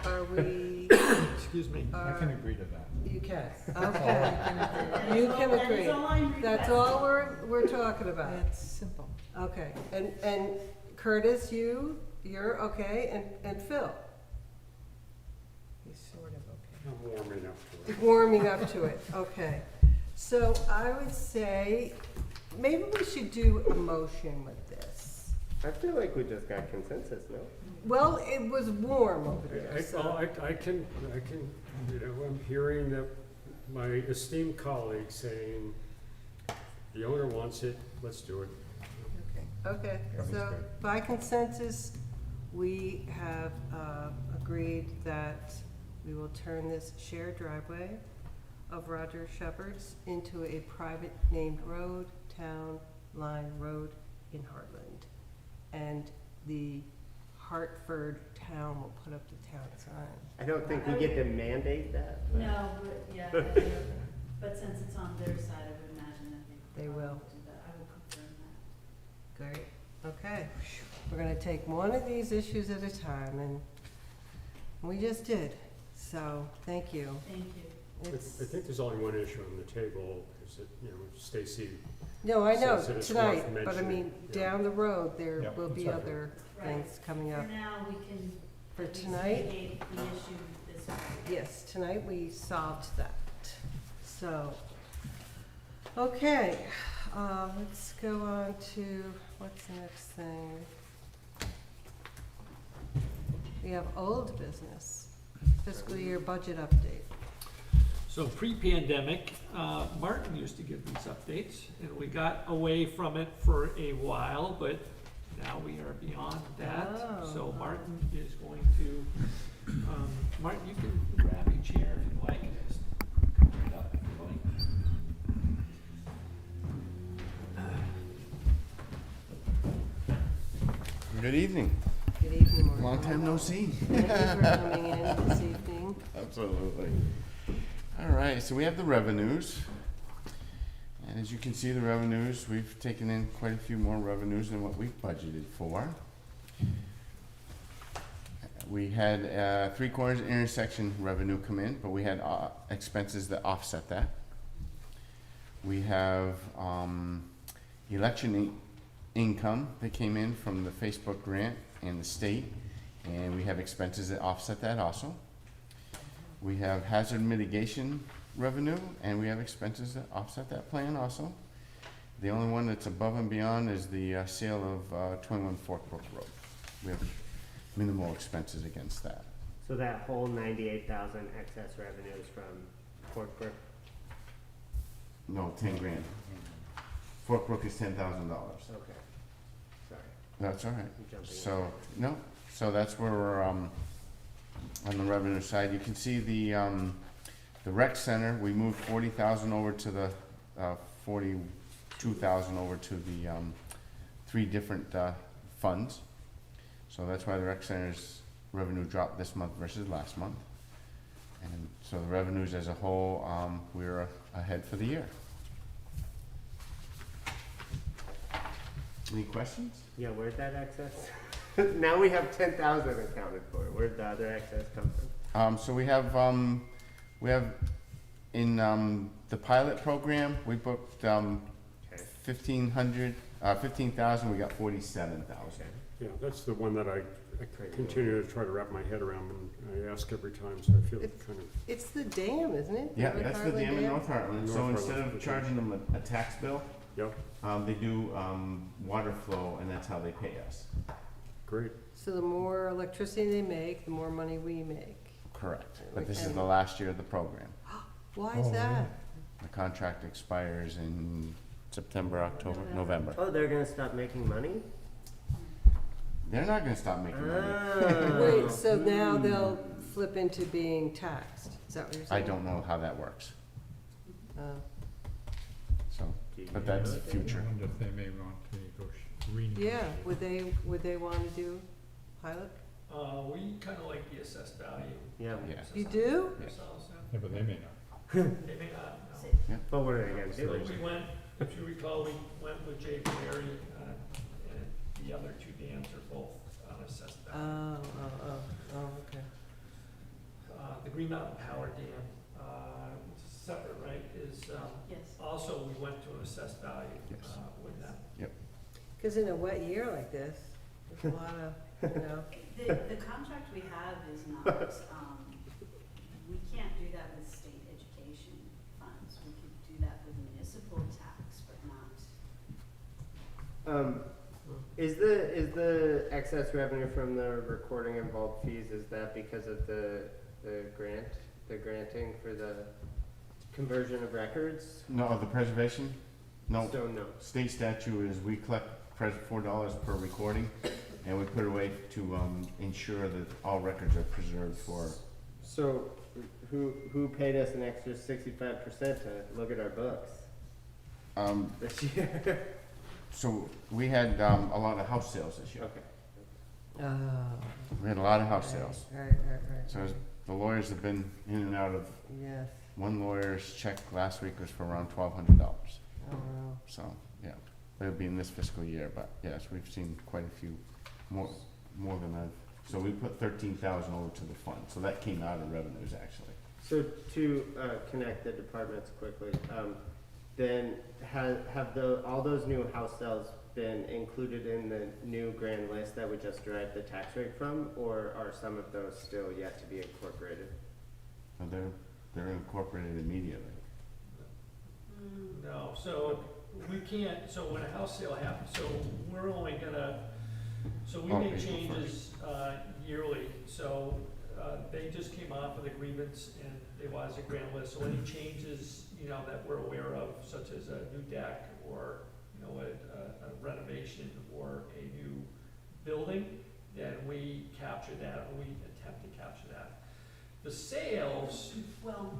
Are we, excuse me, I can agree to that. you can, All okay. That You is all- can that is agree. all I'm That's requesting. all we're talking about. It's simple. Okay, and Curtis, you're okay, and Phil? He's sort of okay. I'm warming up to it. Warming up to it, okay. So I would say, maybe we should do a motion with this. I feel like we just got consensus, no? Well, it was warm over there, I so. can, you know, I'm hearing that my esteemed colleague saying, the owner wants it, let's do it. Okay, That was so good. by consensus, we have agreed that we will turn this shared driveway of Roger Shepherd's into a private named road, Town Line Road in Hartland. And the Hartford town will put up the town sign. I don't think we get to mandate that. but- No, but, yeah, but since it's on their side, I would imagine that They probably will. do that. I will confirm that. Great, okay. We're gonna take one of these issues at a time, and we just did. So, thank you. Thank you. It's, I think there's only one issue on the table, is that, you know, Stacy, no, I know, says that it's tonight, worth but I mean, mentioning, yeah. down the road, there Yeah, will be that's right. other Right. things coming For up. now, we can For at least tonight? mitigate the issue this way. Yes, tonight we solved that. So, okay, let's go on to, what's the next thing? We have old business, fiscal year budget update. so pre-pandemic, Martin used to give these updates, and we got away from it for a while, but now we are beyond that. So Oh. Martin is going to, Martin, you can grab a chair if you like, and just come right up if you like. Good evening. Good evening, Morgan. Long time no see. Thank you for coming in this evening. Absolutely. All right, so we have the revenues. And as you can see, the revenues, we've taken in quite a few more revenues than what we've budgeted for. We had 3 quarters intersection revenue come in, but we had expenses that offset that. We have election income that came in from the Facebook grant and the state, and we have expenses that offset that also. We have hazard mitigation revenue, and we have expenses that offset that plan also. The only one that's above and beyond is the sale of 21 Fork Brook Road. We have minimal expenses against that. So that whole 98,000 excess revenue is from Fort Brook? No, 10 grand. Fork Brook is $10,000. Okay, sorry, That's all right. I'm jumping. So, no, so that's where we're, on the revenue side. You can see the rec center, we moved 40,000 over to the, 42,000 over to the, 3 different, funds. So that's why the rec center's revenue dropped this month versus last month. And so the revenues as a whole, we're ahead for the year. Any questions? Yeah, where'd that excess? Now we have 10,000 accounted for. Where'd the other excess come from? So we have in, the pilot program, we booked, Okay. 15,000, we got 47,000. Yeah, that's the one that I Great. continue to try to wrap my head around, and I ask every time, so I feel It's- kind of, It's the dam, isn't it? Yeah, North that's the Hartland dam in North Heartland, so North instead Heartland, of okay. charging them a tax bill, yep, they do, water flow, and that's how they pay us. great. So the more electricity they make, the more money we make. Correct, but this is And- the last year of the program. Why is Oh, that? The contract expires in September, October, November. Oh, they're gonna stop making money? They're not gonna stop making money. Wait, so now they'll flip into being taxed? Is that what you're I saying? don't know how that works, Oh. so, Do you but that's know the it? future. I wonder if they may want to renegotiate. Yeah, would they wanna do pilot? We kinda like the assessed value. Yeah, Yeah. You do? Ourselves, Yeah, but they may not. They may not, no. but what are they gonna So do? we went, if you recall, we went with Jay Perry, and the other 2 dams are both on assessed Oh, value. okay. The Green Mountain Power Dam, separate, right, is, Yes. also we went to an assessed value, Yes. with them. Cause in a wet year like this, there's a lot of, you know, The contract we have is not, we can't do that with state education funds. We could do that with municipal tax, but not. Is the excess revenue from the recording and bulk fees, is that because of the granting for the conversion of records? No, the preservation? No, So no. state statute is we collect $4 per recording, and we put it away to, ensure that all records are preserved for. So who paid us an extra 65% to look at our books this year? So we had, a lot of house sales this year. Okay. oh. We had a lot of house sales. Right. So the lawyers have been in and out of, Yes, one lawyer's check last week was for around $1,200. oh, wow. So, yeah, it'll be in this fiscal year, but yes, we've seen quite a few, more than so we put 13,000 over to the fund, so that came out of revenues actually. So to connect the departments quickly, then have all those new house sales been included in the new grand list that we just derived the tax rate from, or are some of those still yet to be incorporated? So they're incorporated immediately. No, so we can't, so when a house sale happens, so we're only gonna, so we Oh, make April changes, yearly, so, they just came off of the grievance and it was a grand list, so any changes, you know, that we're aware of, such as a new deck or, you know, a renovation or a new building, then we capture that, or we attempt to capture that. The sales, Well,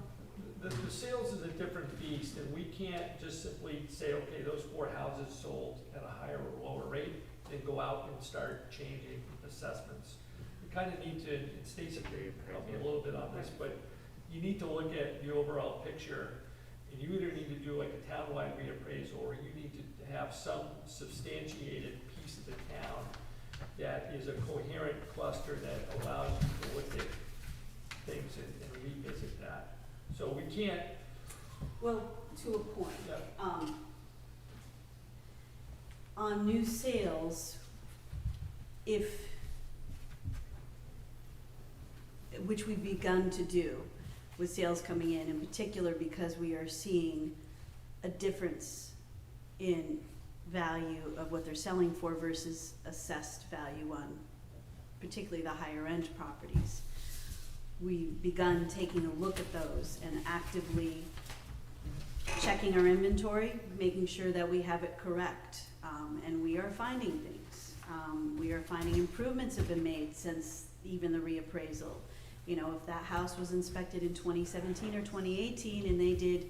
the sales is a different beast, and we can't just simply say, okay, those 4 houses sold at a higher or lower rate, and go out and start changing assessments. We kind of need to, and Stacy can help me a little bit on this, but you need to look at the overall picture, and you either need to do like a townwide reappraisal, or you need to have some substantiated piece of the town that is a coherent cluster that allows you to look at things and revisit that. So we can't, well, to a point. yeah, On new sales, which we've begun to do, with sales coming in particular because we are seeing a difference in value of what they're selling for versus assessed value on particularly the higher end properties. We've begun taking a look at those and actively checking our inventory, making sure that we have it correct. And we are finding things. We are finding improvements have been made since even the reappraisal. You know, if that house was inspected in 2017 or 2018 and they did,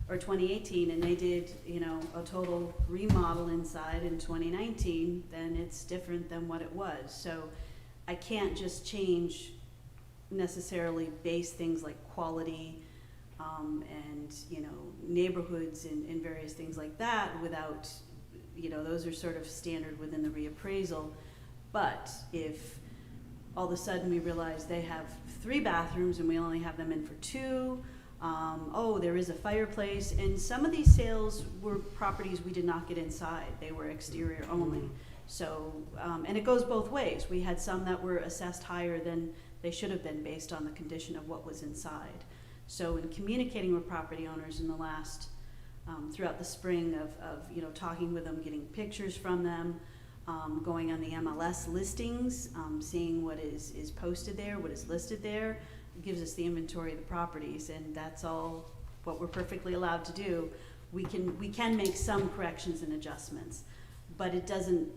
or 2018 and they did, you know, a total remodel inside in 2019, then it's different than what it was. So I can't just change necessarily base things like quality, and, you know, neighborhoods and various things like that without, you know, those are sort of standard within the reappraisal. But if all of a sudden we realize they have 3 bathrooms and we only have them in for 2, oh, there is a fireplace, and some of these sales were properties we did not get inside, they were exterior only. So, and it goes both ways. We had some that were assessed higher than they should have been based on the condition of what was inside. So in communicating with property owners in the last, throughout the spring of you know, talking with them, getting pictures from them, going on the MLS listings, seeing what is posted there, what is listed there, it gives us the inventory of the properties, and that's all what we're perfectly allowed to do. We can make some corrections and adjustments, but it doesn't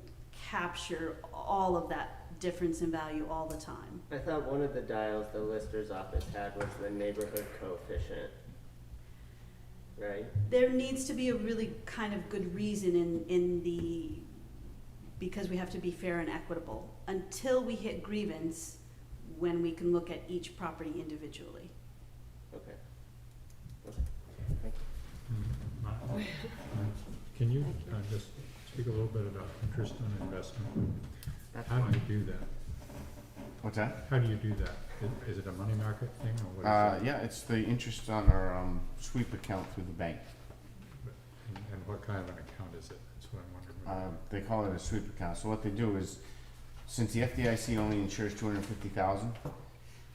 capture all of that difference in value all the time. I thought one of the dials the lister's office had was the neighborhood coefficient, right? There needs to be a really kind of good reason in the, because we have to be fair and equitable, until we hit grievance, when we can look at each property individually. Okay. Can you just speak a little bit about interest on investment? How do you do that? What's that? How do you do that? Is it a money market thing or what is it? Yeah, it's the interest on our sweep account through the bank. And what kind of an account is it? That's what I'm wondering. They call it a sweep account. So what they do is, since the FDIC only insures 250,000,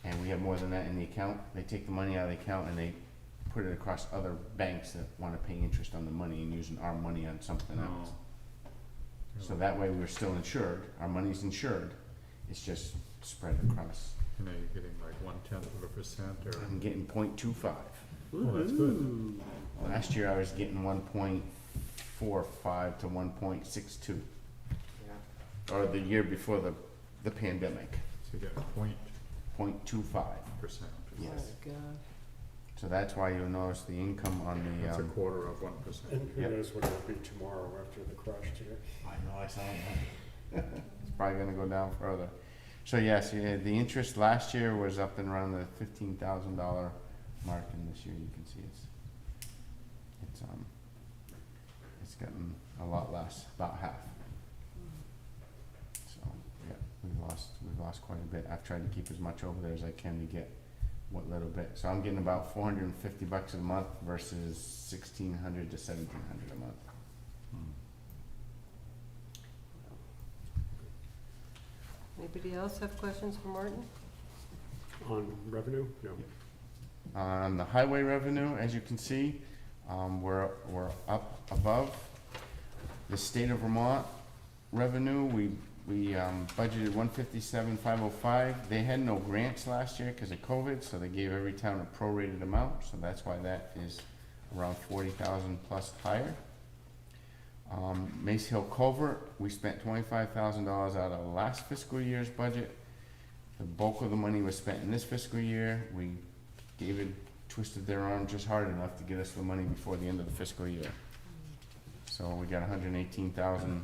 and we have more than that in the account, they take the money out of the account and they put it across other banks that want to pay interest on the money and using our money on something else. So that way we're still insured, our money's insured, it's just spread across. And are you getting like 0.1% or? I'm getting 0.25. Oh, that's good. Last year I was getting 1.45 to 1.62, Yeah. or the year before the pandemic, So you get a 0.25%. 0.25. Yes. Oh, God. So that's why you'll notice the income on the, That's a quarter of 1%. And who Yep. knows what it'll be tomorrow after the crash today. I know, I saw that. It's probably gonna go down further. So yes, yeah, the interest last year was up and around the $15,000 mark, and this year you can see it's gotten a lot less, about half. So, yeah, we've lost quite a bit. I've tried to keep as much over there as I can to get what little bit. So I'm getting about $450 a month versus $1,600 to $1,700 a month. Anybody else have questions for Martin? On revenue? No. On the highway revenue, as you can see, we're up above the state of Vermont revenue. We budgeted 157,505. They had no grants last year because of COVID, so they gave every town a prorated amount. So that's why that is around 40,000 plus higher. Mace Hill Culvert, we spent $25,000 out of last fiscal year's budget. The bulk of the money was spent in this fiscal year. David twisted their arm just hard enough to get us the money before the end of the fiscal year. So we got 118,000,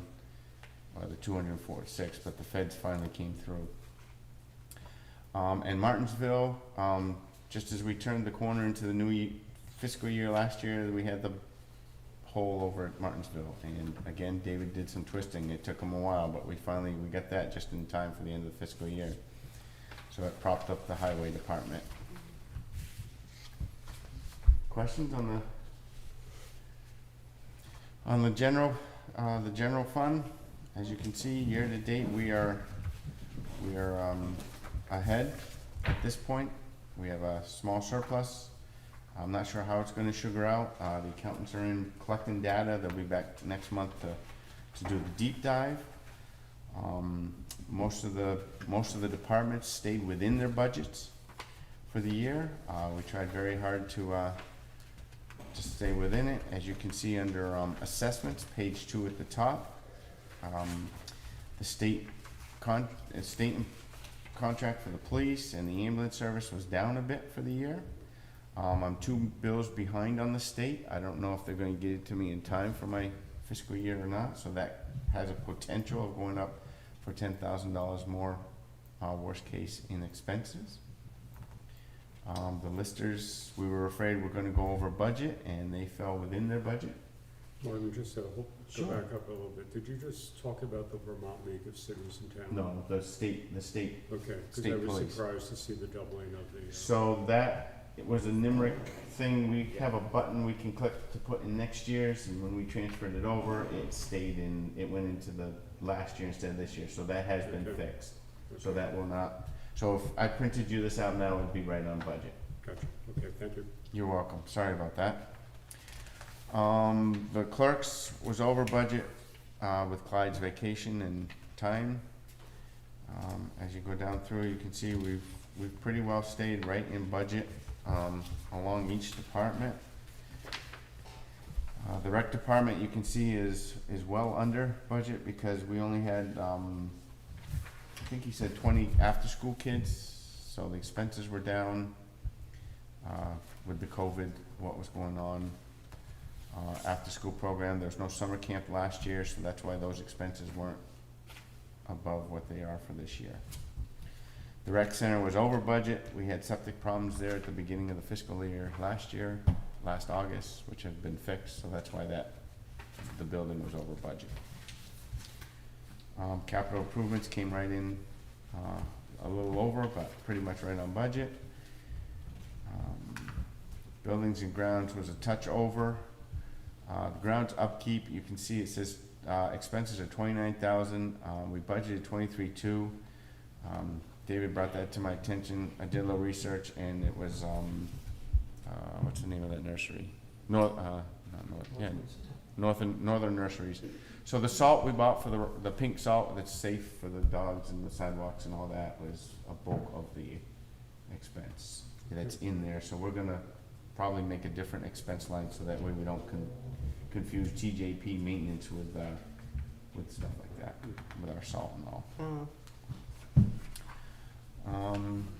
or the 246, but the feds finally came through. And Martinsville, just as we turned the corner into the new fiscal year last year, we had the hole over at Martinsville, and again, David did some twisting. It took him a while, but we got that just in time for the end of the fiscal year. So it propped up the highway department. Questions on the general fund? As you can see, year to date, we are ahead at this point. We have a small surplus. I'm not sure how it's gonna sugar out. The accountants are in collecting data. They'll be back next month to do the deep dive. Most of the departments stayed within their budgets for the year. We tried very hard to stay within it. As you can see under assessments, page 2 at the top, the state contract for the police and the ambulance service was down a bit for the year. I'm 2 bills behind on the state. I don't know if they're gonna get it to me in time for my fiscal year or not, so that has a potential of going up for $10,000 more, worst case in expenses. The listers, we were afraid were gonna go over budget, and they fell within their budget. Martin, just go Sure. back up a little bit. Did you just talk about the Vermont League of Cities and Towns? No, the state, Okay, because I State was police. surprised to see the doubling of the. so that, it was a NIMRIC thing. We have a button we can click to put in next year's, and when we transferred it over, it stayed in, it went into the last year instead of this year, so that has been Okay. fixed. So that will not, so if I printed you this out now, it'd be right on budget. Gotcha, okay, thank you. You're welcome, sorry about that. The clerks was over budget, with Clyde's vacation and time. As you go down through, you can see we've pretty well stayed right in budget, along each department. The rec department, you can see is well under budget because we only had, I think he said 20 after-school kids, so the expenses were down, with the COVID, what was going on. After-school program, there was no summer camp last year, so that's why those expenses weren't above what they are for this year. The rec center was over budget. We had septic problems there at the beginning of the fiscal year last August, which have been fixed, so that's why the building was over budget. Capital improvements came right in, a little over, but pretty much right on budget. Buildings and grounds was a touch over. The grounds upkeep, you can see it says, expenses are $29,000, we budgeted $23,200. David brought that to my attention, I did a little research, and it was, what's the name of that nursery? Northern Nurseries. So the salt we bought for the pink salt that's safe for the dogs and the sidewalks and all that was a bulk of the expense that's in there, so we're gonna probably make a different expense line so that way we don't confuse TJP maintenance with stuff like that, with our salt and all.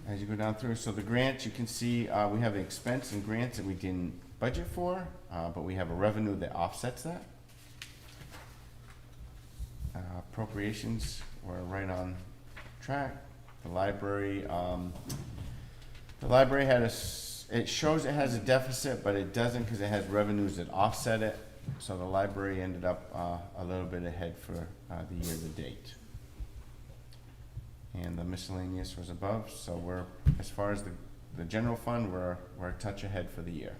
As you go down through, so the grants, you can see, we have the expense and grants that we didn't budget for, but we have a revenue that offsets that. Appropriations, we're right on track. The library had it shows it has a deficit, but it doesn't because it has revenues that offset it. So the library ended up a little bit ahead for the year to date. And the miscellaneous was above, so we're, as far as the general fund, we're a touch ahead for the year.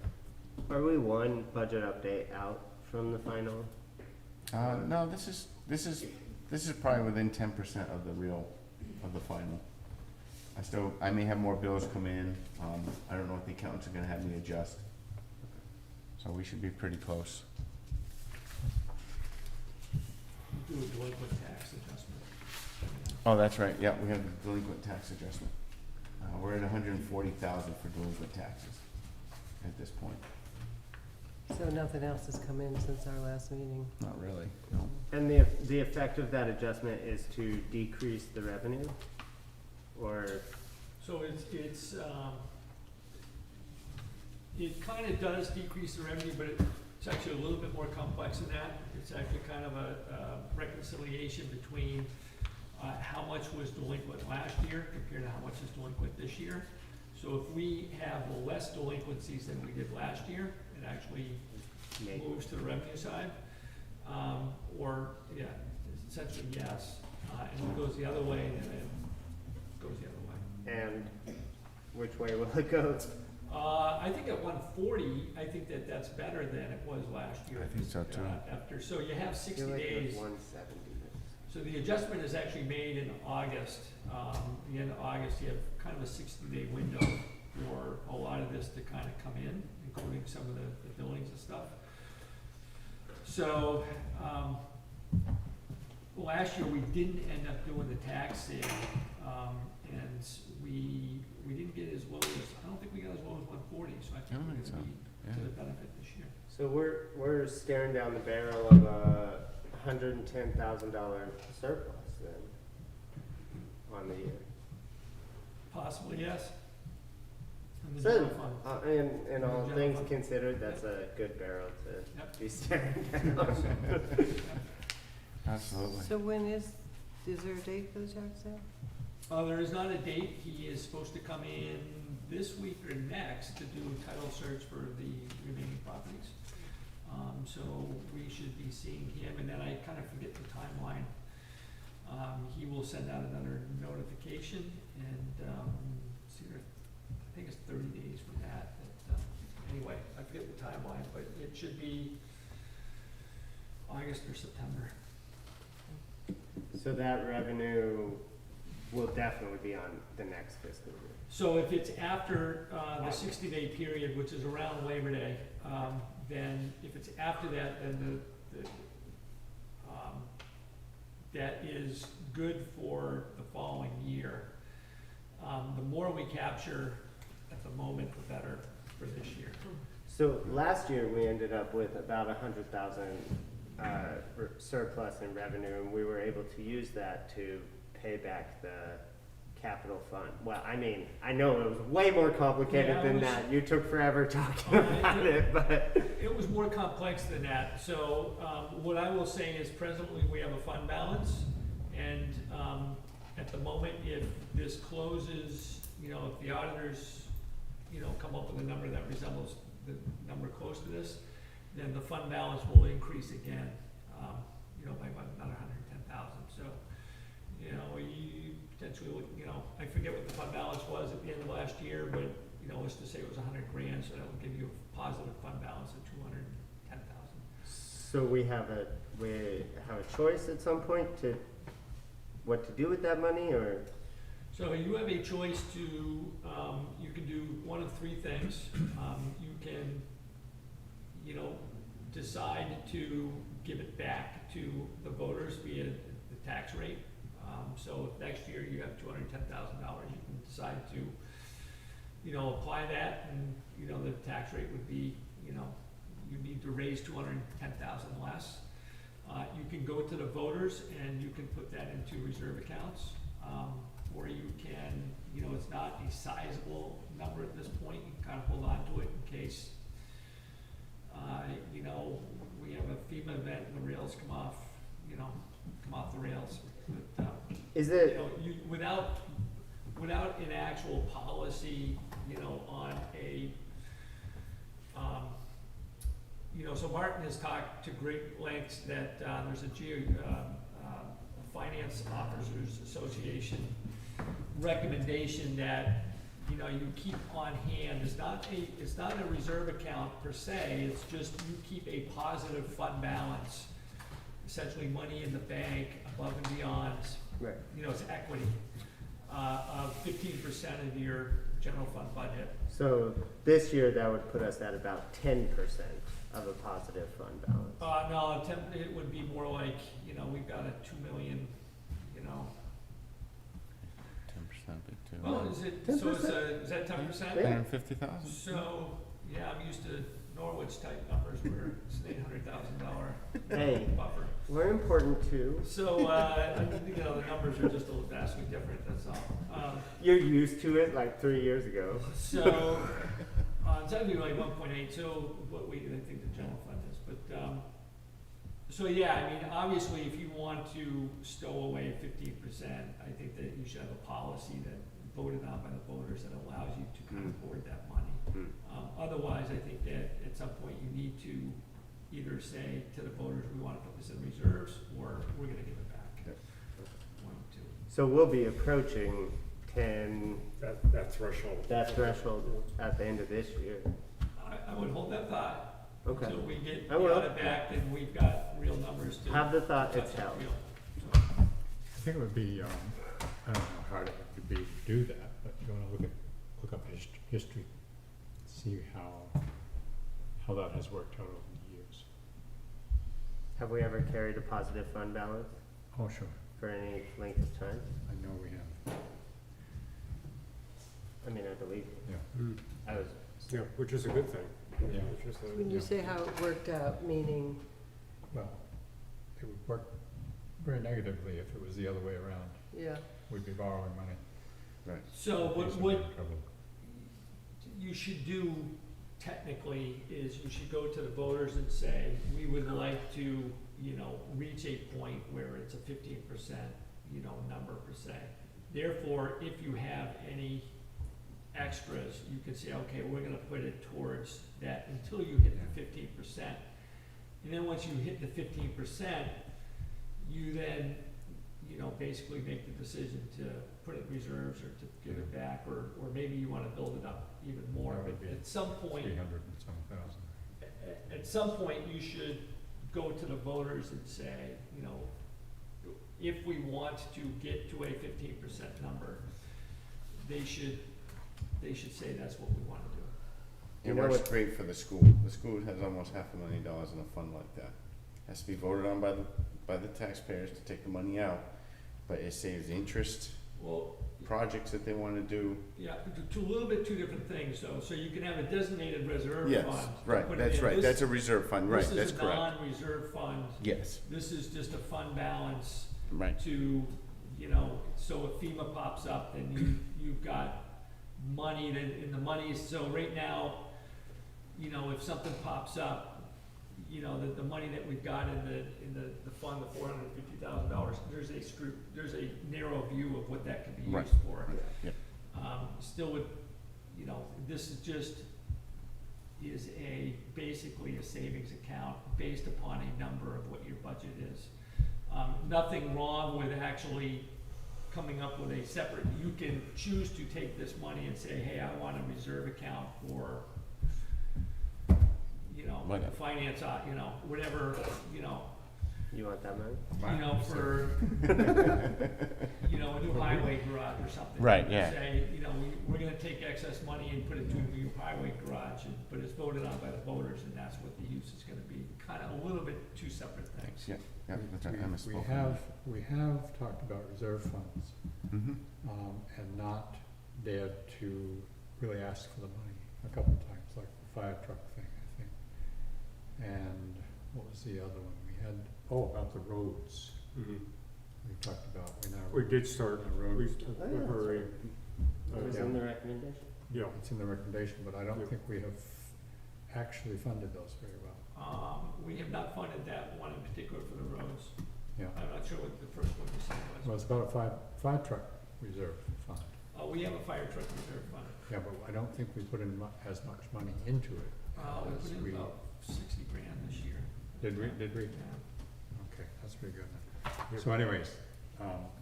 Are we one budget update out from the final? No, this is probably within 10% of the final. I may have more bills come in. I don't know what the accountants are gonna have me adjust. So we should be pretty close. Do a delinquent tax adjustment. Oh, that's right, yeah, we have the delinquent tax adjustment. We're at $140,000 for delinquent taxes at this point. So nothing else has come in since our last meeting? Not really, no. And the effect of that adjustment is to decrease the revenue? Or, So it kind of does decrease the revenue, but it's actually a little bit more complex than that. It's actually kind of a reconciliation between how much was delinquent last year compared to how much is delinquent this year. So if we have less delinquencies than we did last year, it actually moves to the revenue side. Or, yeah, essentially yes. And it goes the other way, and then it goes the other way. and which way will it go? I think at 140, I think that's better than it was last year. I think so too. So you have 60 I feel like it was days. 170. So the adjustment is actually made in August. The end of August, you have kind of a 60-day window for a lot of this to kind of come in, including some of the billings and stuff. So, last year we didn't end up doing the tax sale, and we didn't get as low as, I don't think we got as low as 140, so I think we're gonna be to the benefit this year. So we're staring down the barrel of a $110,000 surplus then on the year. Possibly, yes. In the So, general fund. in all general things fund. considered, that's a good barrel to Yep. be staring down. Absolutely. So when is there a date for the tax sale? There is not a date. He is supposed to come in this week or next to do a title search for the remaining properties. So we should be seeing him, and then I kind of forget the timeline. He will send out another notification, and, I think it's 30 days from that, but, anyway, I forget the timeline, but it should be August or September. So that revenue will definitely be on the next fiscal year. So if it's after the 60-day period, which is around Labor Day, then if it's after that, then that is good for the following year. The more we capture at the moment, the better for this year. So last year, we ended up with about 100,000 surplus in revenue, and we were able to use that to pay back the capital fund. Well, I mean, I know it was way more complicated Yeah, it than was- that. You took forever talking Oh, about it, but It was more complex than that. So what I will say is presently we have a fund balance, and at the moment, if this closes, if the auditors, come up with a number that resembles the number close to this, then the fund balance will increase again, by about another 110,000. So, you potentially look, I forget what the fund balance was at the end of last year, but, let's just say it was 100 grand, so that would give you a positive fund balance of 210,000. so we have a choice at some point to what to do with that money, or So you have a choice to, you can do one of three things. You can, decide to give it back to the voters via the tax rate. So if next year you have $210,000, you can decide to, apply that, and, the tax rate would be, you need to raise 210,000 less. You can go to the voters and you can put that into reserve accounts. Or you can, it's not a sizable number at this point, you can kind of hold on to it in case, we have a FEMA event and the rails come off the rails. But, is it? without an actual policy, on a, so Martin has talked to great lengths that, there's a Finance Officers Association recommendation that, you keep on hand. It's not a reserve account per se, it's just you keep a positive fund balance, essentially money in the bank above and beyond, Right. It's equity, of 15% of your general fund budget. So this year, that would put us at about 10% of a positive fund balance. No, it would be more like, we've got a 2 million, 10% big too. well, is it, so is that 10%? Yeah. 150,000? So, yeah, I'm used to Norwich type numbers where it's an $800,000 Hey. buffer. We're important too. So, the numbers are just vastly different, that's all. You're used to it like 3 years ago. So, it's actually like 1.8, so what I think the general fund is, but, so yeah, I mean, obviously, if you want to stow away 15%, I think that you should have a policy that voted on by the voters that allows you to kind of hoard that money. Otherwise, I think that at some point you need to either say to the voters, we want to put this in reserves, or we're gonna give it back. One of the two. So we'll be approaching 10, That threshold. that threshold at the end of this year. I would hold that thought. Okay. Until we get I the will. audit back and we've got real numbers to. Have the thought, touch it's it held. real. So, I think it would be, I don't know how hard it would be to do that, but you wanna look up history, see how that has worked out over the years. Have we ever carried a positive fund balance Oh, sure, for any length of time? I know we have, I mean, I believe you. yeah. I was, Yeah, which is a good thing. Yeah. Which is a- When you say how it worked out, meaning, Well, it would work very negatively if it was the other way around. yeah, We'd be borrowing money. So We'd be in what trouble. you should do technically is you should go to the voters and say, we would like to, reach a point where it's a 15%, number per se. Therefore, if you have any extras, you can say, okay, we're gonna put it towards that until you hit the 15%. And then once you hit the 15%, you then, basically make the decision to put it in reserves or to give it back, or maybe you wanna build it up even more. That would But be at some point, 300 and some thousand. at some point, you should go to the voters and say, if we want to get to a 15% number, they should say that's what we wanna do. You It know works what- great for the school. The school has almost $500,000 in a fund like that. Has to be voted on by the taxpayers to take the money out, but it saves interest, Well, projects that they wanna do. yeah, two a little bit two different things, though. So you can have a designated reserve Yes, fund. right, Put it that's in. right. This- That's a reserve fund, right, that's This is a correct. non-reserve fund. Yes, This is just a fund balance right. to, so if FEMA pops up, then you've got money that, in the money, so right now, if something pops up, the money that we've got in the fund, the $450,000, there's a narrow view of what that can be Right. used for. Yep. Still would, this is basically a savings account based upon a number of what your budget is. Nothing wrong with actually coming up with a separate, you can choose to take this money and say, hey, I want a reserve account for, Whatever. finance, whatever, You want that money? for, a new highway garage or something. Right, You yeah. Say, we're gonna take excess money and put it to a new highway garage, but it's voted on by the voters, and that's what the use is gonna be. Kind of a little bit two separate things. Yeah, yeah, that's right. I misspoke. We have talked about reserve funds, Mhm. and not dared to really ask for the money a couple of times, like the fire truck thing, I think. And what was the other one? We had, about the roads. Mhm. We talked about, We did start, The road. we, Oh, yeah, very, It was in the recommendation. yeah, it's in the recommendation, but I don't Yep. think we have actually funded those very well. We have not funded that one in particular for the roads. Yeah, I'm not sure what the first one you said was. well, it's about a fire truck reserve fund. We have a fire truck reserve fund. Yeah, but I don't think we put in as much money into it. We as put in about 60 grand this year. Did we? Yeah. Okay, that's pretty good then. Yeah. So anyways,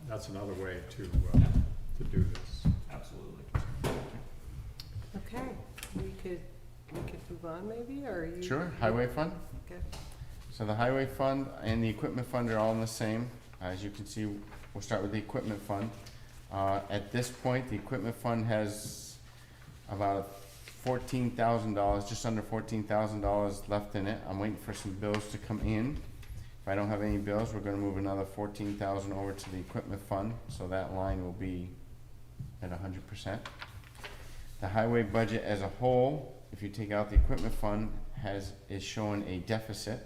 that's another way to Yeah, do this. absolutely. okay, we could move on maybe, or you? Sure, highway fund? Okay. So the highway fund and the equipment fund are all in the same. As you can see, we'll start with the equipment fund. At this point, the equipment fund has about $14,000, just under $14,000 left in it. I'm waiting for some bills to come in. If I don't have any bills, we're gonna move another $14,000 over to the equipment fund, so that line will be at 100%. The highway budget as a whole, if you take out the equipment fund, is showing a deficit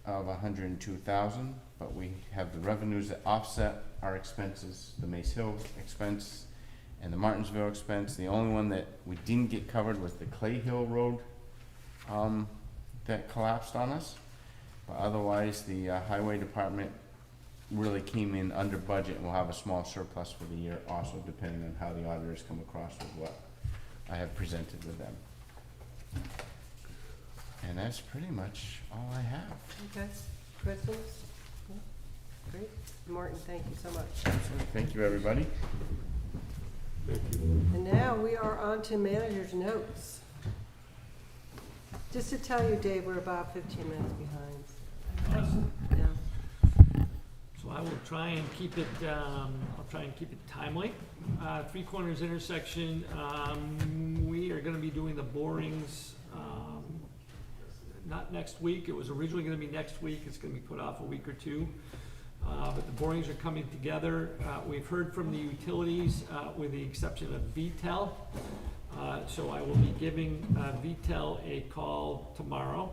of 102,000, but we have the revenues that offset our expenses, the Mace Hill expense and the Martinsville expense. The only one that we didn't get covered was the Clay Hill Road, that collapsed on us. But otherwise, the highway department really came in under budget, and we'll have a small surplus for the year also, depending on how the auditors come across with what I have presented with them. And that's pretty much all I have. Okay, questions? No? Great, Martin, thank you so much. Thank you, everybody. thank you. And now we are on to manager's notes. Just to tell you, Dave, we're about 15 minutes behind. Awesome. Yeah. So I will try and keep it, I'll try and keep it timely. Three Corners intersection, we are gonna be doing the borings, not next week. It was originally gonna be next week. It's gonna be put off a week or two. But the borings are coming together. We've heard from the utilities, with the exception of VTEL. So I will be giving VTEL a call tomorrow.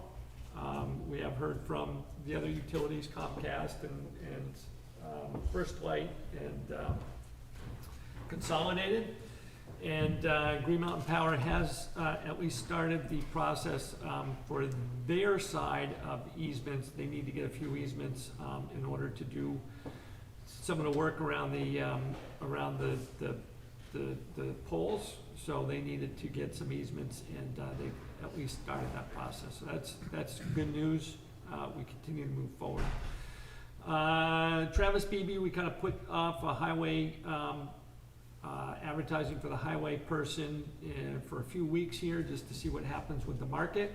We have heard from the other utilities, Comcast and First Light and Consolidated. And Green Mountain Power has at least started the process for their side of easements. They need to get a few easements in order to do some of the work around the poles. So they needed to get some easements, and they at least started that process. So that's good news. We continue to move forward. Travis Beebe, we kind of put off a highway advertising for the highway person for a few weeks here, just to see what happens with the market.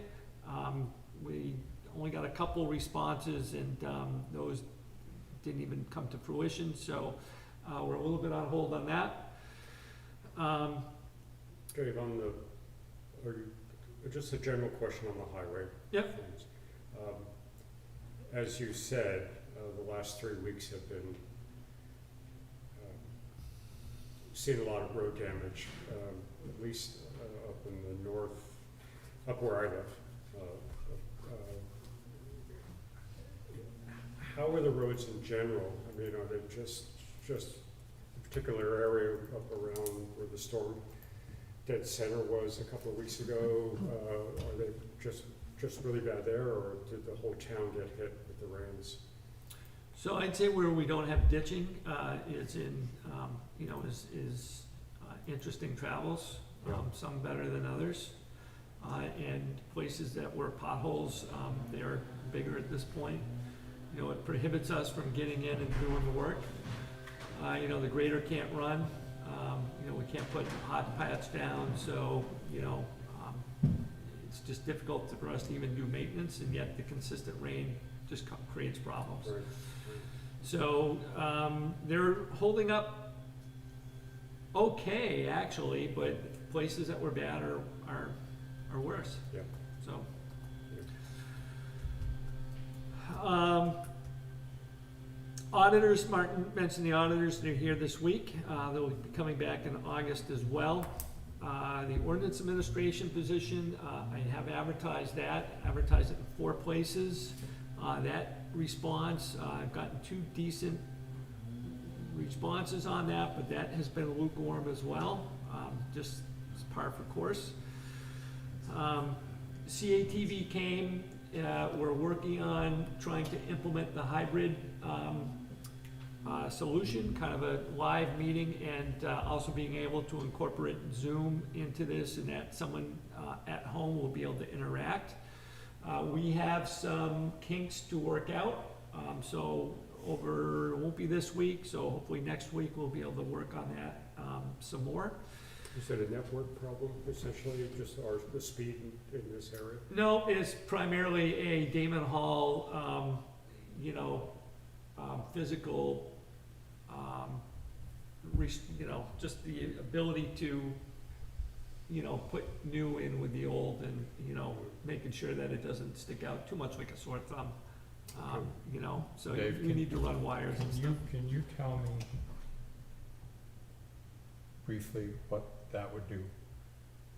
We only got a couple responses, and those didn't even come to fruition, so we're a little bit on hold on that. Dave, just a general question on the highway. Yep. things. As you said, the last 3 weeks have been seen a lot of road damage, at least up in the north, up where I live. How are the roads in general? I mean, are they just a particular area up around where the storm dead center was a couple of weeks ago? Are they just really bad there, or did the whole town get hit with the rains? So I'd say where we don't have ditching is in, is interesting travels, some better than others. And places that were potholes, they're bigger at this point. It prohibits us from getting in and doing the work. The grader can't run. We can't put hot pads down, so, it's just difficult for us to even do maintenance, and yet the consistent rain just creates problems. Right. So, they're holding up okay, actually, but places that were bad are worse. Yeah. So. Auditors, Martin mentioned the auditors, they're here this week. They'll be coming back in August as well. The ordinance administration position, I have advertised it in 4 places. That response, I've gotten 2 decent responses on that, but that has been lukewarm as well, just as par for course. CATV came. We're working on trying to implement the hybrid solution, kind of a live meeting, and also being able to incorporate Zoom into this, and that someone at home will be able to interact. We have some kinks to work out, so it won't be this week, so hopefully next week we'll be able to work on that some more. Is it a network problem, essentially, just the speed in this area? No, it's primarily a Damon Hall, physical, just the ability to, put new in with the old, and, making sure that it doesn't stick out too much like a sore thumb. So Dave, you need to run wires and stuff. Can you tell me briefly what that would do,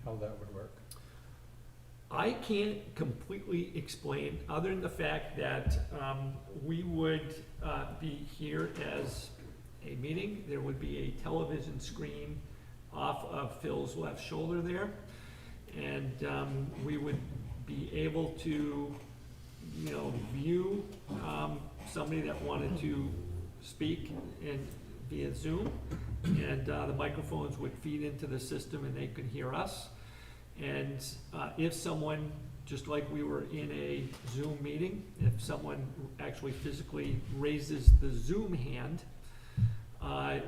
how that would work? I can't completely explain, other than the fact that we would be here as a meeting. There would be a television screen off of Phil's left shoulder there, and we would be able to, view somebody that wanted to speak via Zoom, and the microphones would feed into the system, and they could hear us. And if someone, just like we were in a Zoom meeting, if someone actually physically raises the Zoom hand,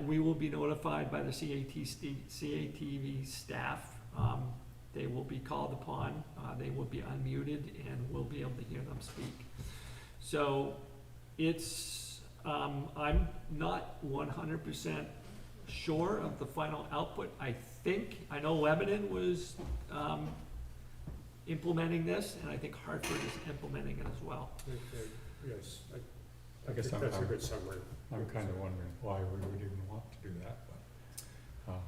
we will be notified by the CATV staff. They will be called upon, they will be unmuted, and we'll be able to hear them speak. So it's I'm not 100% sure of the final output. I know Lebanon was implementing this, and I think Hartford is implementing it as well. Yes, I I guess think that's a good summary. I'm kind of wondering why we would even want to do that, but,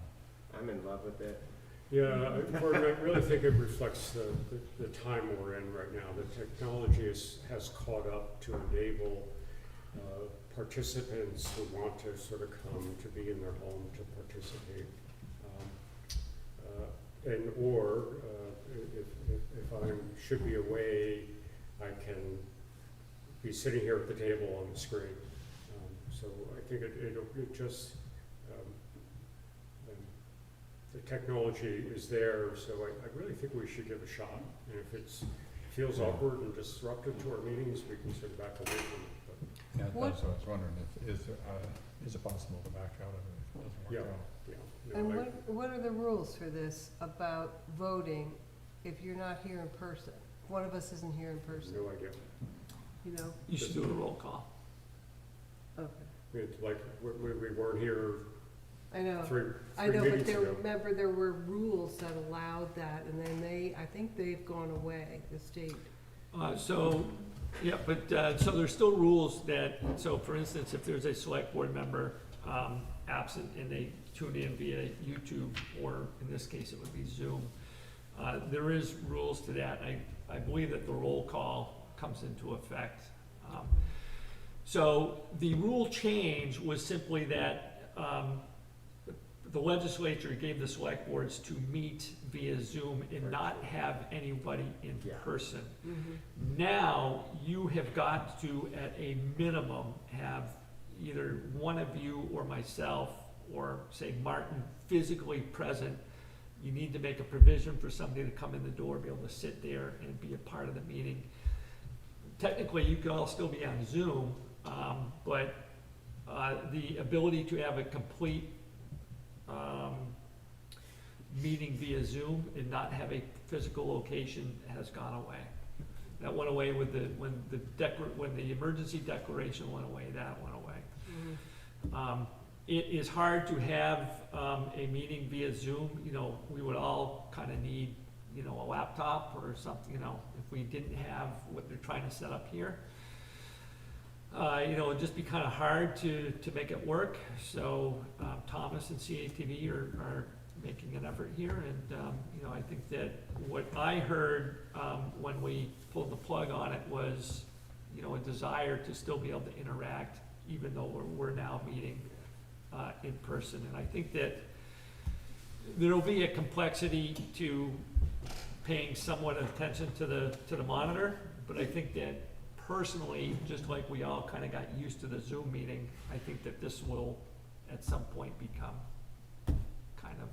I'm in love with it. Yeah, Gordon, I really think it reflects the time we're in right now. The technology has caught up to enable participants who want to sort of come to be in their home to participate. If I should be away, I can be sitting here at the table on the screen. So I think it just, the technology is there, so I really think we should give it a shot. And if it feels awkward and disruptive to our meetings, we can sort of back away from it. But yeah, that's What- what I was wondering, is it possible to back out of it if it doesn't Yeah. work out? yeah, And no, I- what are the rules for this about voting if you're not here in person? One of us isn't here in person, no idea. you know? You should do a roll call. Okay, It's like, we weren't here I know. three I know, but meetings ago. remember, there were rules that allowed that, and then I think they've gone away, the state. So there's still rules that, so for instance, if there's a select board member absent and they tune in via YouTube, or in this case, it would be Zoom, there is rules to that. I believe that the roll call comes into effect. So the rule change was simply that the legislature gave the select boards to meet via Zoom and not have anybody in person. Now, you have got to, at a minimum, have either one of you or myself, or say Martin, physically present. You need to make a provision for somebody to come in the door, be able to sit there and be a part of the meeting. Technically, you could all still be on Zoom, but the ability to have a complete meeting via Zoom and not have a physical location has gone away. That went away with when the emergency declaration went away, that went away. It is hard to have a meeting via Zoom. You know, we would all kind of need, you know, a laptop or something, you know, if we didn't have what they're trying to set up here. You know, it'd just be kind of hard to make it work. So Thomas and CATV are making an effort here, and you know, I think that what I heard when we pulled the plug on it was, you know, a desire to still be able to interact, even though we're now meeting in person. And I think that there'll be a complexity to paying somewhat of attention to the monitor, but I think that personally, just like we all kind of got used to the Zoom meeting, I think that this will at some point become kind of,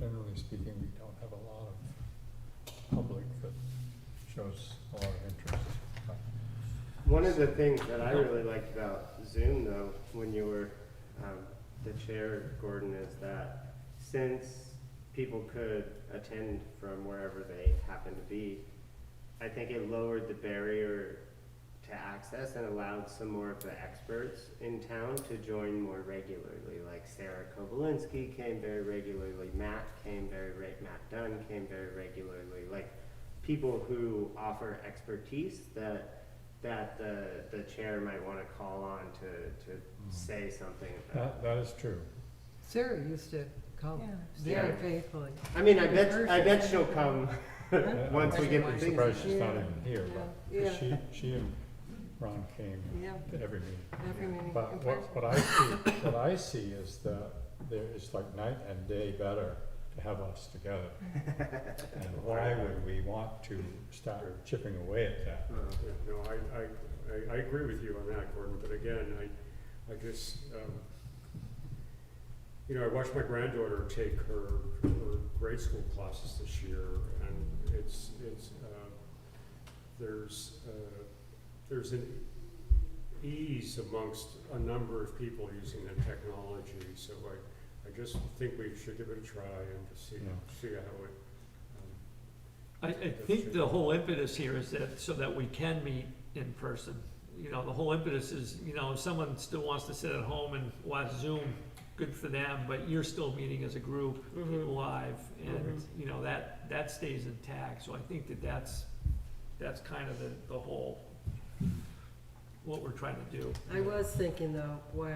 Generally speaking, we don't have a lot of public that shows a lot of interest. One of the things that I really liked about Zoom, though, when you were the chair, Gordon, is that since people could attend from wherever they happen to be, I think it lowered the barrier to access and allowed some more of the experts in town to join more regularly. Like Sarah Kobolinsky came very regularly, Matt Dunn came very regularly. Like people who offer expertise that the chair might want to call on to say something about. That is true. Sarah used to come Yeah. very faithfully. I mean, I bet she'll come once we get the I'm things. surprised she's not Yeah. even here, but Yeah. 'cause she and Ron came Yeah, to every meeting. every meeting in But person. what I see is that there is like night and day better to have us together. And why would we want to start chipping away at that? Yeah, no, I agree with you on that, Gordon, but again, I just, you know, I watched my granddaughter take her grade school classes this year, and there's an ease amongst a number of people using the technology, so I just think we should give it a try and just see how it. I think the whole impetus here is that, so that we can meet in person. you know, the whole impetus is, you know, if someone still wants to sit at home and watch Zoom, good for them, but you're still meeting as a group Mhm. live, and, you know, that stays intact, so I think that's kind of the whole, what we're trying to do. I was thinking though, why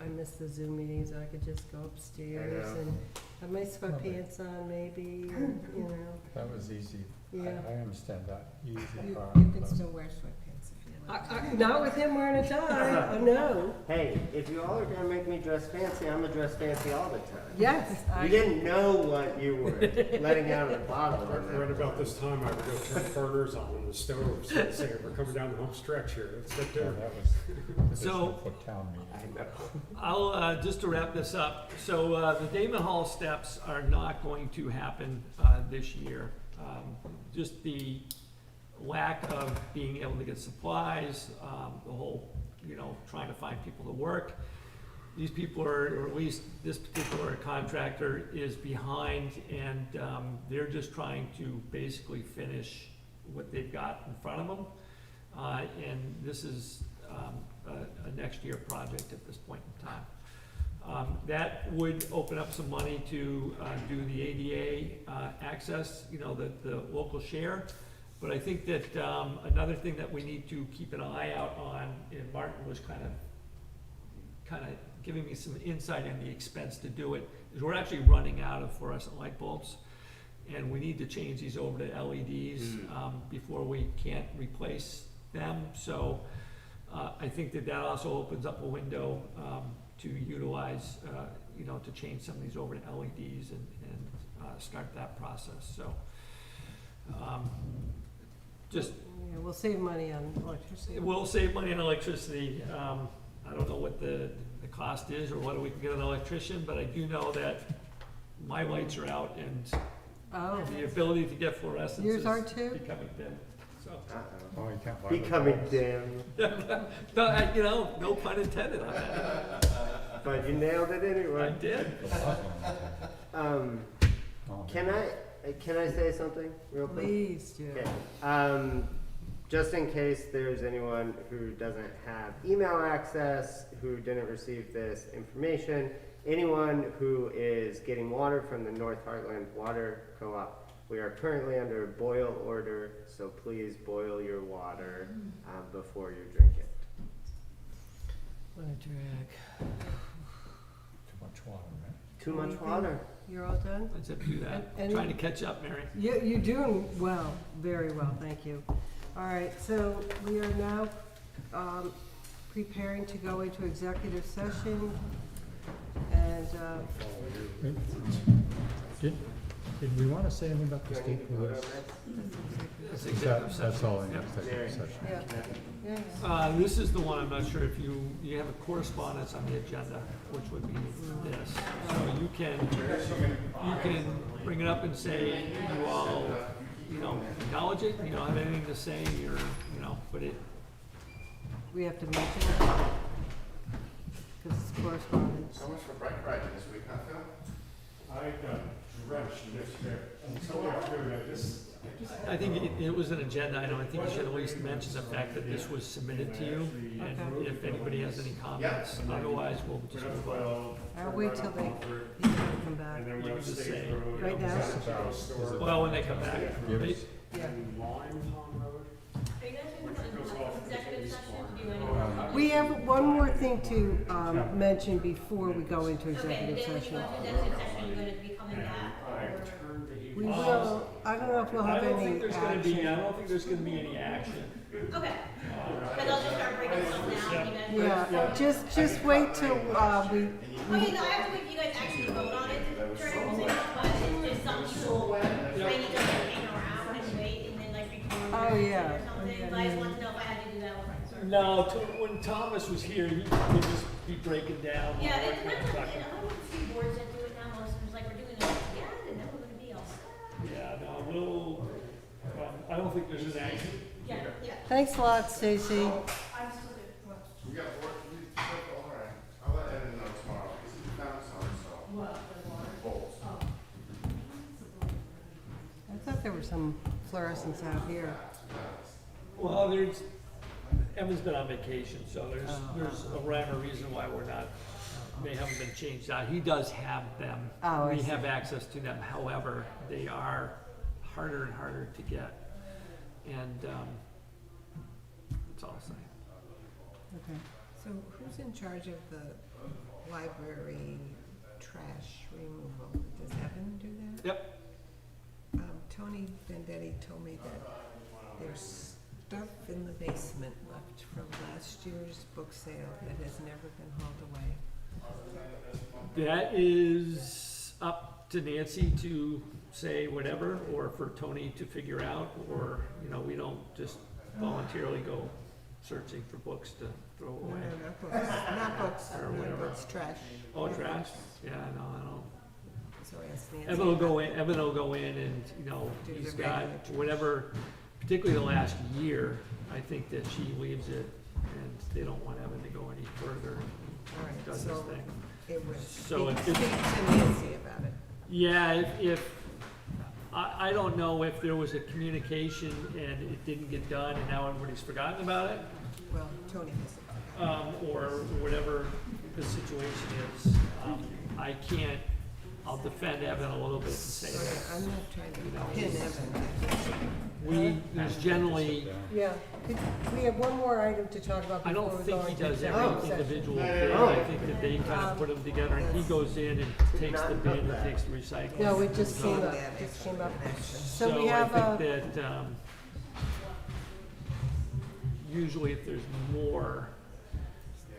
I miss the Zoom meetings, I could just go upstairs I know. and have my sweatpants on maybe, and, you know, That was easy. yeah. I understand that, easy You, part. you can still wear sweatpants if you want. Not with him wearing a tie, no. Hey, if you all are gonna make me dress fancy, I'm gonna dress fancy all the time. Yes, You didn't know what you were letting out of the bottle. on that Right about one. this time, I would go turn burners on the stoves and say, we're coming down the home stretch here, let's get Yeah, there. that was So- additional for town meeting. I know. I'll, just to wrap this up, so, the Damon Hall steps are not going to happen, this year. Just the lack of being able to get supplies, the whole, you know, trying to find people to work. These people are, or at least this particular contractor is behind, and, they're just trying to basically finish what they've got in front of them. And this is, a next year project at this point in time. That would open up some money to do the ADA access, you know, the local share. But I think that another thing that we need to keep an eye out on, and Martin was kind of giving me some insight on the expense to do it, is we're actually running out of fluorescent light bulbs. And we need to change these over to LEDs before we can't replace them. So I think that also opens up a window to utilize, you know, to change some of these over to LEDs and start that process, so. Just, Yeah, we'll save money on electricity. we'll save money on electricity. I don't know what the cost is or whether we can get an electrician, but I do know that my lights are out and Oh, the ability to get fluorescence yours is are too? becoming thin, so. Uh-oh. Oh, you can't buy the Becoming bulbs. dim, No, you know, no pun intended on that. but you nailed it I anyway. did. Um, Oh, can I say something real quick? please do. Okay. Just in case there's anyone who doesn't have email access, who didn't receive this information, anyone who is getting water from the North Heartland Water Co-op, we are currently under a boil order, so please boil your water before you drink it. What a drag. Too much water, right? Too much Anything? water. You're all done? Let's have to do that. And- Trying to catch up, Mary. You're doing well, very well, thank you. All right, so we are now preparing to go into executive session. And, Did we want to say anything about the Do I need state to vote on police? this? That's Is executive that, session. that's all in Yep. executive Mary. session? yeah, yeah, yeah. This is the one, I'm not sure if you have a correspondence on the agenda, which would be this. So you can bring it up and say you all, you know, acknowledge it, you don't have anything to say, you're, you know, but it, We have to mention it. Because it's correspondence. So much for bike riding this week, huh, Phil? I got drenched yesterday, until afternoon, I think it was an agenda item, I think you should at least mention the fact that this was submitted to you, and Okay. if anybody has any comments, otherwise we'll just move on. I'll wait till they come back. And then You we can have just State say- Road. Right now? Store. Well, when they come back, Give they- us- Yeah. And Lime Pond Road. Are you guys doing Goes off an executive East session? Barn. Do you want to? We have one more thing to mention before we go into Okay, the executive day when you session. go into executive session, you're gonna be coming back, I or? turned the heat. We will, I don't know if we'll I have don't any think there's gonna be, I action. don't think there's gonna be any action. Okay, cause I'll just start breaking stuff down, you guys. Yeah, just wait till, we, Okay, no, I have to wait for you guys actually vote on it during the meeting, but it's just some people, might need to like hang around and wait and then like record Oh, or yeah. something, but I just wanted to know if I had to do that one. No, when Thomas was here, he would just be breaking down. Yeah, what it we're depends on, talking- and I don't see boards that do it now, most of them, like, we're doing it again, and then we're gonna be all set. Yeah, no, we'll, I don't think there's an action. Yeah, yeah. thanks a lot, Stacy. I'm still good. We got work to do, all right. I'll let Evan know tomorrow, because he found some, so. What, the water? Bolts. I thought there was some fluorescents out here. Well, there's, Evan's been on vacation, so there's a rhyme or reason why we're not, they haven't been changed out. He does have them. Oh, I We see. have access to them, however, they are harder and harder to get. And, that's all I'm saying. Okay. So who's in charge of the library trash removal? Does Evan do that? Yep. Tony Vendetti told me that there's stuff in the basement left from last year's book sale that has never been hauled away. That is up to Nancy to say whatever, or for Tony to figure out, or, you know, we don't just voluntarily go searching for books to throw No, away. not books, not books, Or not whatever. books, trash. Oh, trash? Yeah, no, I don't. So I asked Nancy. Evan will go about in, Evan will go in and, you know, Do he's the got regular trash. whatever, particularly the last year, I think that she leaves it, and they don't want Evan to go any further, All right, does his so thing. it was, So speak if- to Nancy about it. Yeah, if, I don't know if there was a communication and it didn't get done and now everybody's forgotten about it, Well, Tony hasn't. or whatever the situation is. I can't, I'll defend Evan a little bit and say Okay, that I'm not trying to know, pin Evan. there's generally, Yeah, we have one more item to talk about I before don't we think go he into does executive every session. individual No, no, bid. no. I think that they kind of put them together and he goes in and takes the bin and takes the recycling. No, it just So- came up, Yeah, just came up. action. So we have I think that, usually if there's more,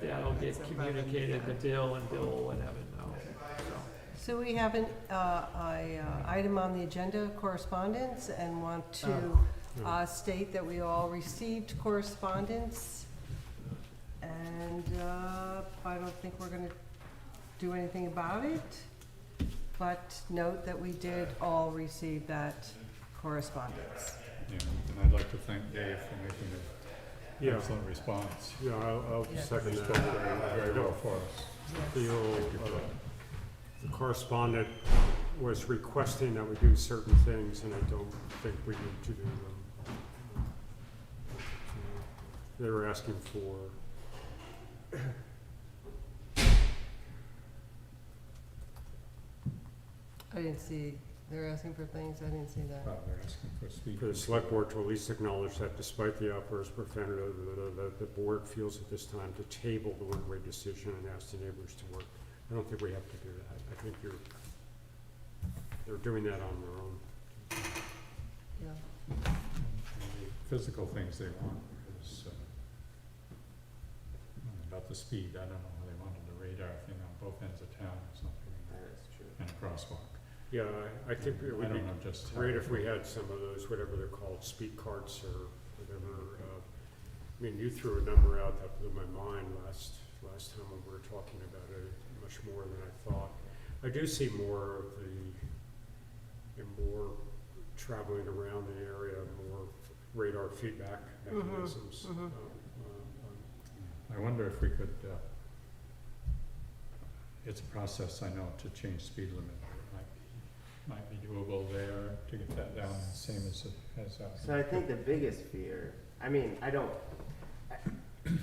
that'll get communicated to Bill and Bill will let Evan know, so. So we have an, item on the agenda, correspondence, and want to, state that we all received correspondence. And, I don't think we're gonna do anything about it, but note that we did all receive that correspondence. Yeah, and I'd like to thank Dave for making an Yeah, excellent response. yeah, I'll Yeah. second He that. spoke very well for us. Feel, the correspondent was requesting that we do certain things, and I don't think we need to do them. They were asking for I didn't see, they're asking for things, I didn't see that. They're asking for speed. for the select board to at least acknowledge that despite the outburst of profanity, the board feels at this time to table the one-way decision and ask the neighbors to work. I don't think we have to do that. I think they're doing that on their own. Yeah. The physical things they want is, about the speed, I don't know how they wanted the radar thing on both ends of town or something, That's true. and a crosswalk. Yeah, I think it I would be don't know just how. great if we had some of those, whatever they're called, speed carts or whatever. I mean, you threw a number out that blew my mind last time when we were talking about it, much more than I thought. I do see more of more traveling around the area, more radar feedback mechanisms. mhm. I wonder if we could, it's a process, I know, to change speed limit. It might be doable there to get that down, the same as it has. So I think the biggest fear, I mean,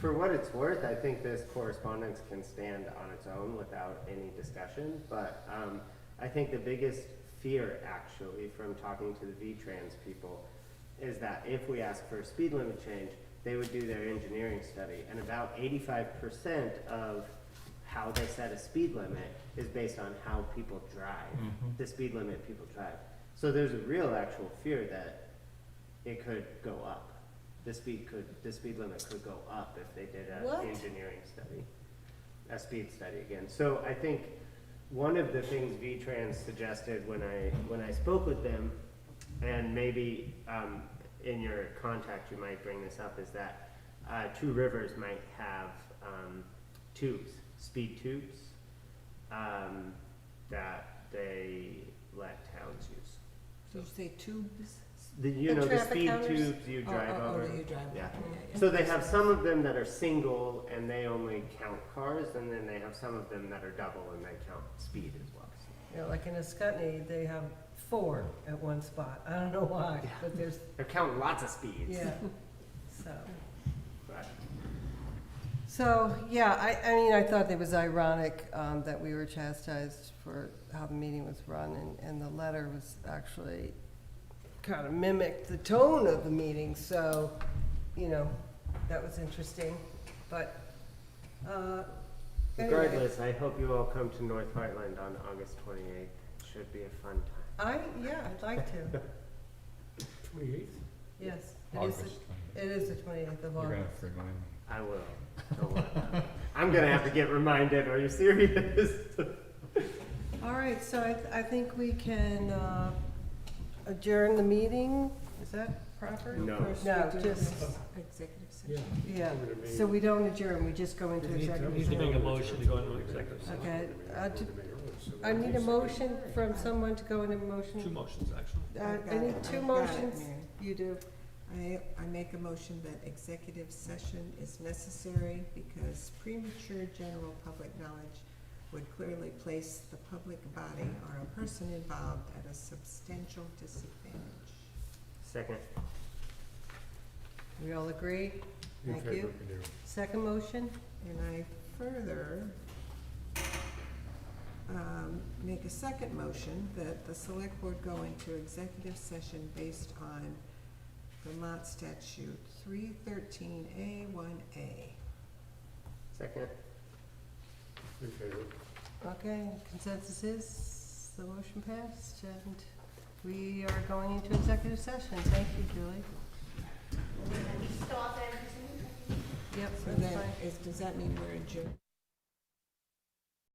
for what it's worth, I think this correspondence can stand on its own without any discussion, but I think the biggest fear actually from talking to the V-Trans people is that if we ask for a speed limit change, they would do their engineering study, and about 85% of how they set a speed limit is based on how people drive, the speed limit people drive. So there's a real actual fear that it could go up. The speed limit could go up if they did an What? engineering study, a speed study again. So I think one of the things V-Trans suggested when I spoke with them, and maybe in your contact you might bring this up, is that Two Rivers might have tubes, speed tubes, that they let towns use. Did you say tubes? The The the traffic speed counters? tubes you drive over. that you drive. Yeah. yeah. So they have some of them that are single and they only count cars, and then they have some of them that are double and they count speed as well. You know, like in Ascutney, they have 4 at one spot. I don't know why, but there's, They're counting lots of speeds. yeah, so. But So, yeah, I mean, I thought it was ironic that we were chastised for how the meeting was run, and the letter was actually kind of mimicked the tone of the meeting, so, you know, that was interesting, but, anyway. Regardless, I hope you all come to North Heartland on August 28th. Should be a fun time. Yeah, I'd like to, 28th? yes. August It is the 28th of 20th. You're gonna have August. to remind me. I will. Don't worry about it. I'm gonna have to get reminded. Are you serious? All right, so I think we can adjourn the meeting, is that proper? No. First No, we do just- this executive Yeah. session. Yeah, We're gonna be- so we don't adjourn, we just go into We need to- executive We need to make session. a motion to go into executive session. Okay, We're gonna make it early, so I need a we'll motion from someone to go into motion. Two motions, actually. I I've got need it. two I've got it, motions. Mary. You do. I make a motion that executive session is necessary because premature general public knowledge would clearly place the public body or a person involved at a substantial disadvantage. Second. We all agree? In Thank favor, you. we do. Second motion? And I further make a second motion that the select board go into executive session based on Vermont statute 313A1A. Second. In favor. Okay, consensus is the motion passed, and we are going into executive session. Thank you, Julie. Stop everything. Yep, So that's then, fine. does that mean we're adjourned?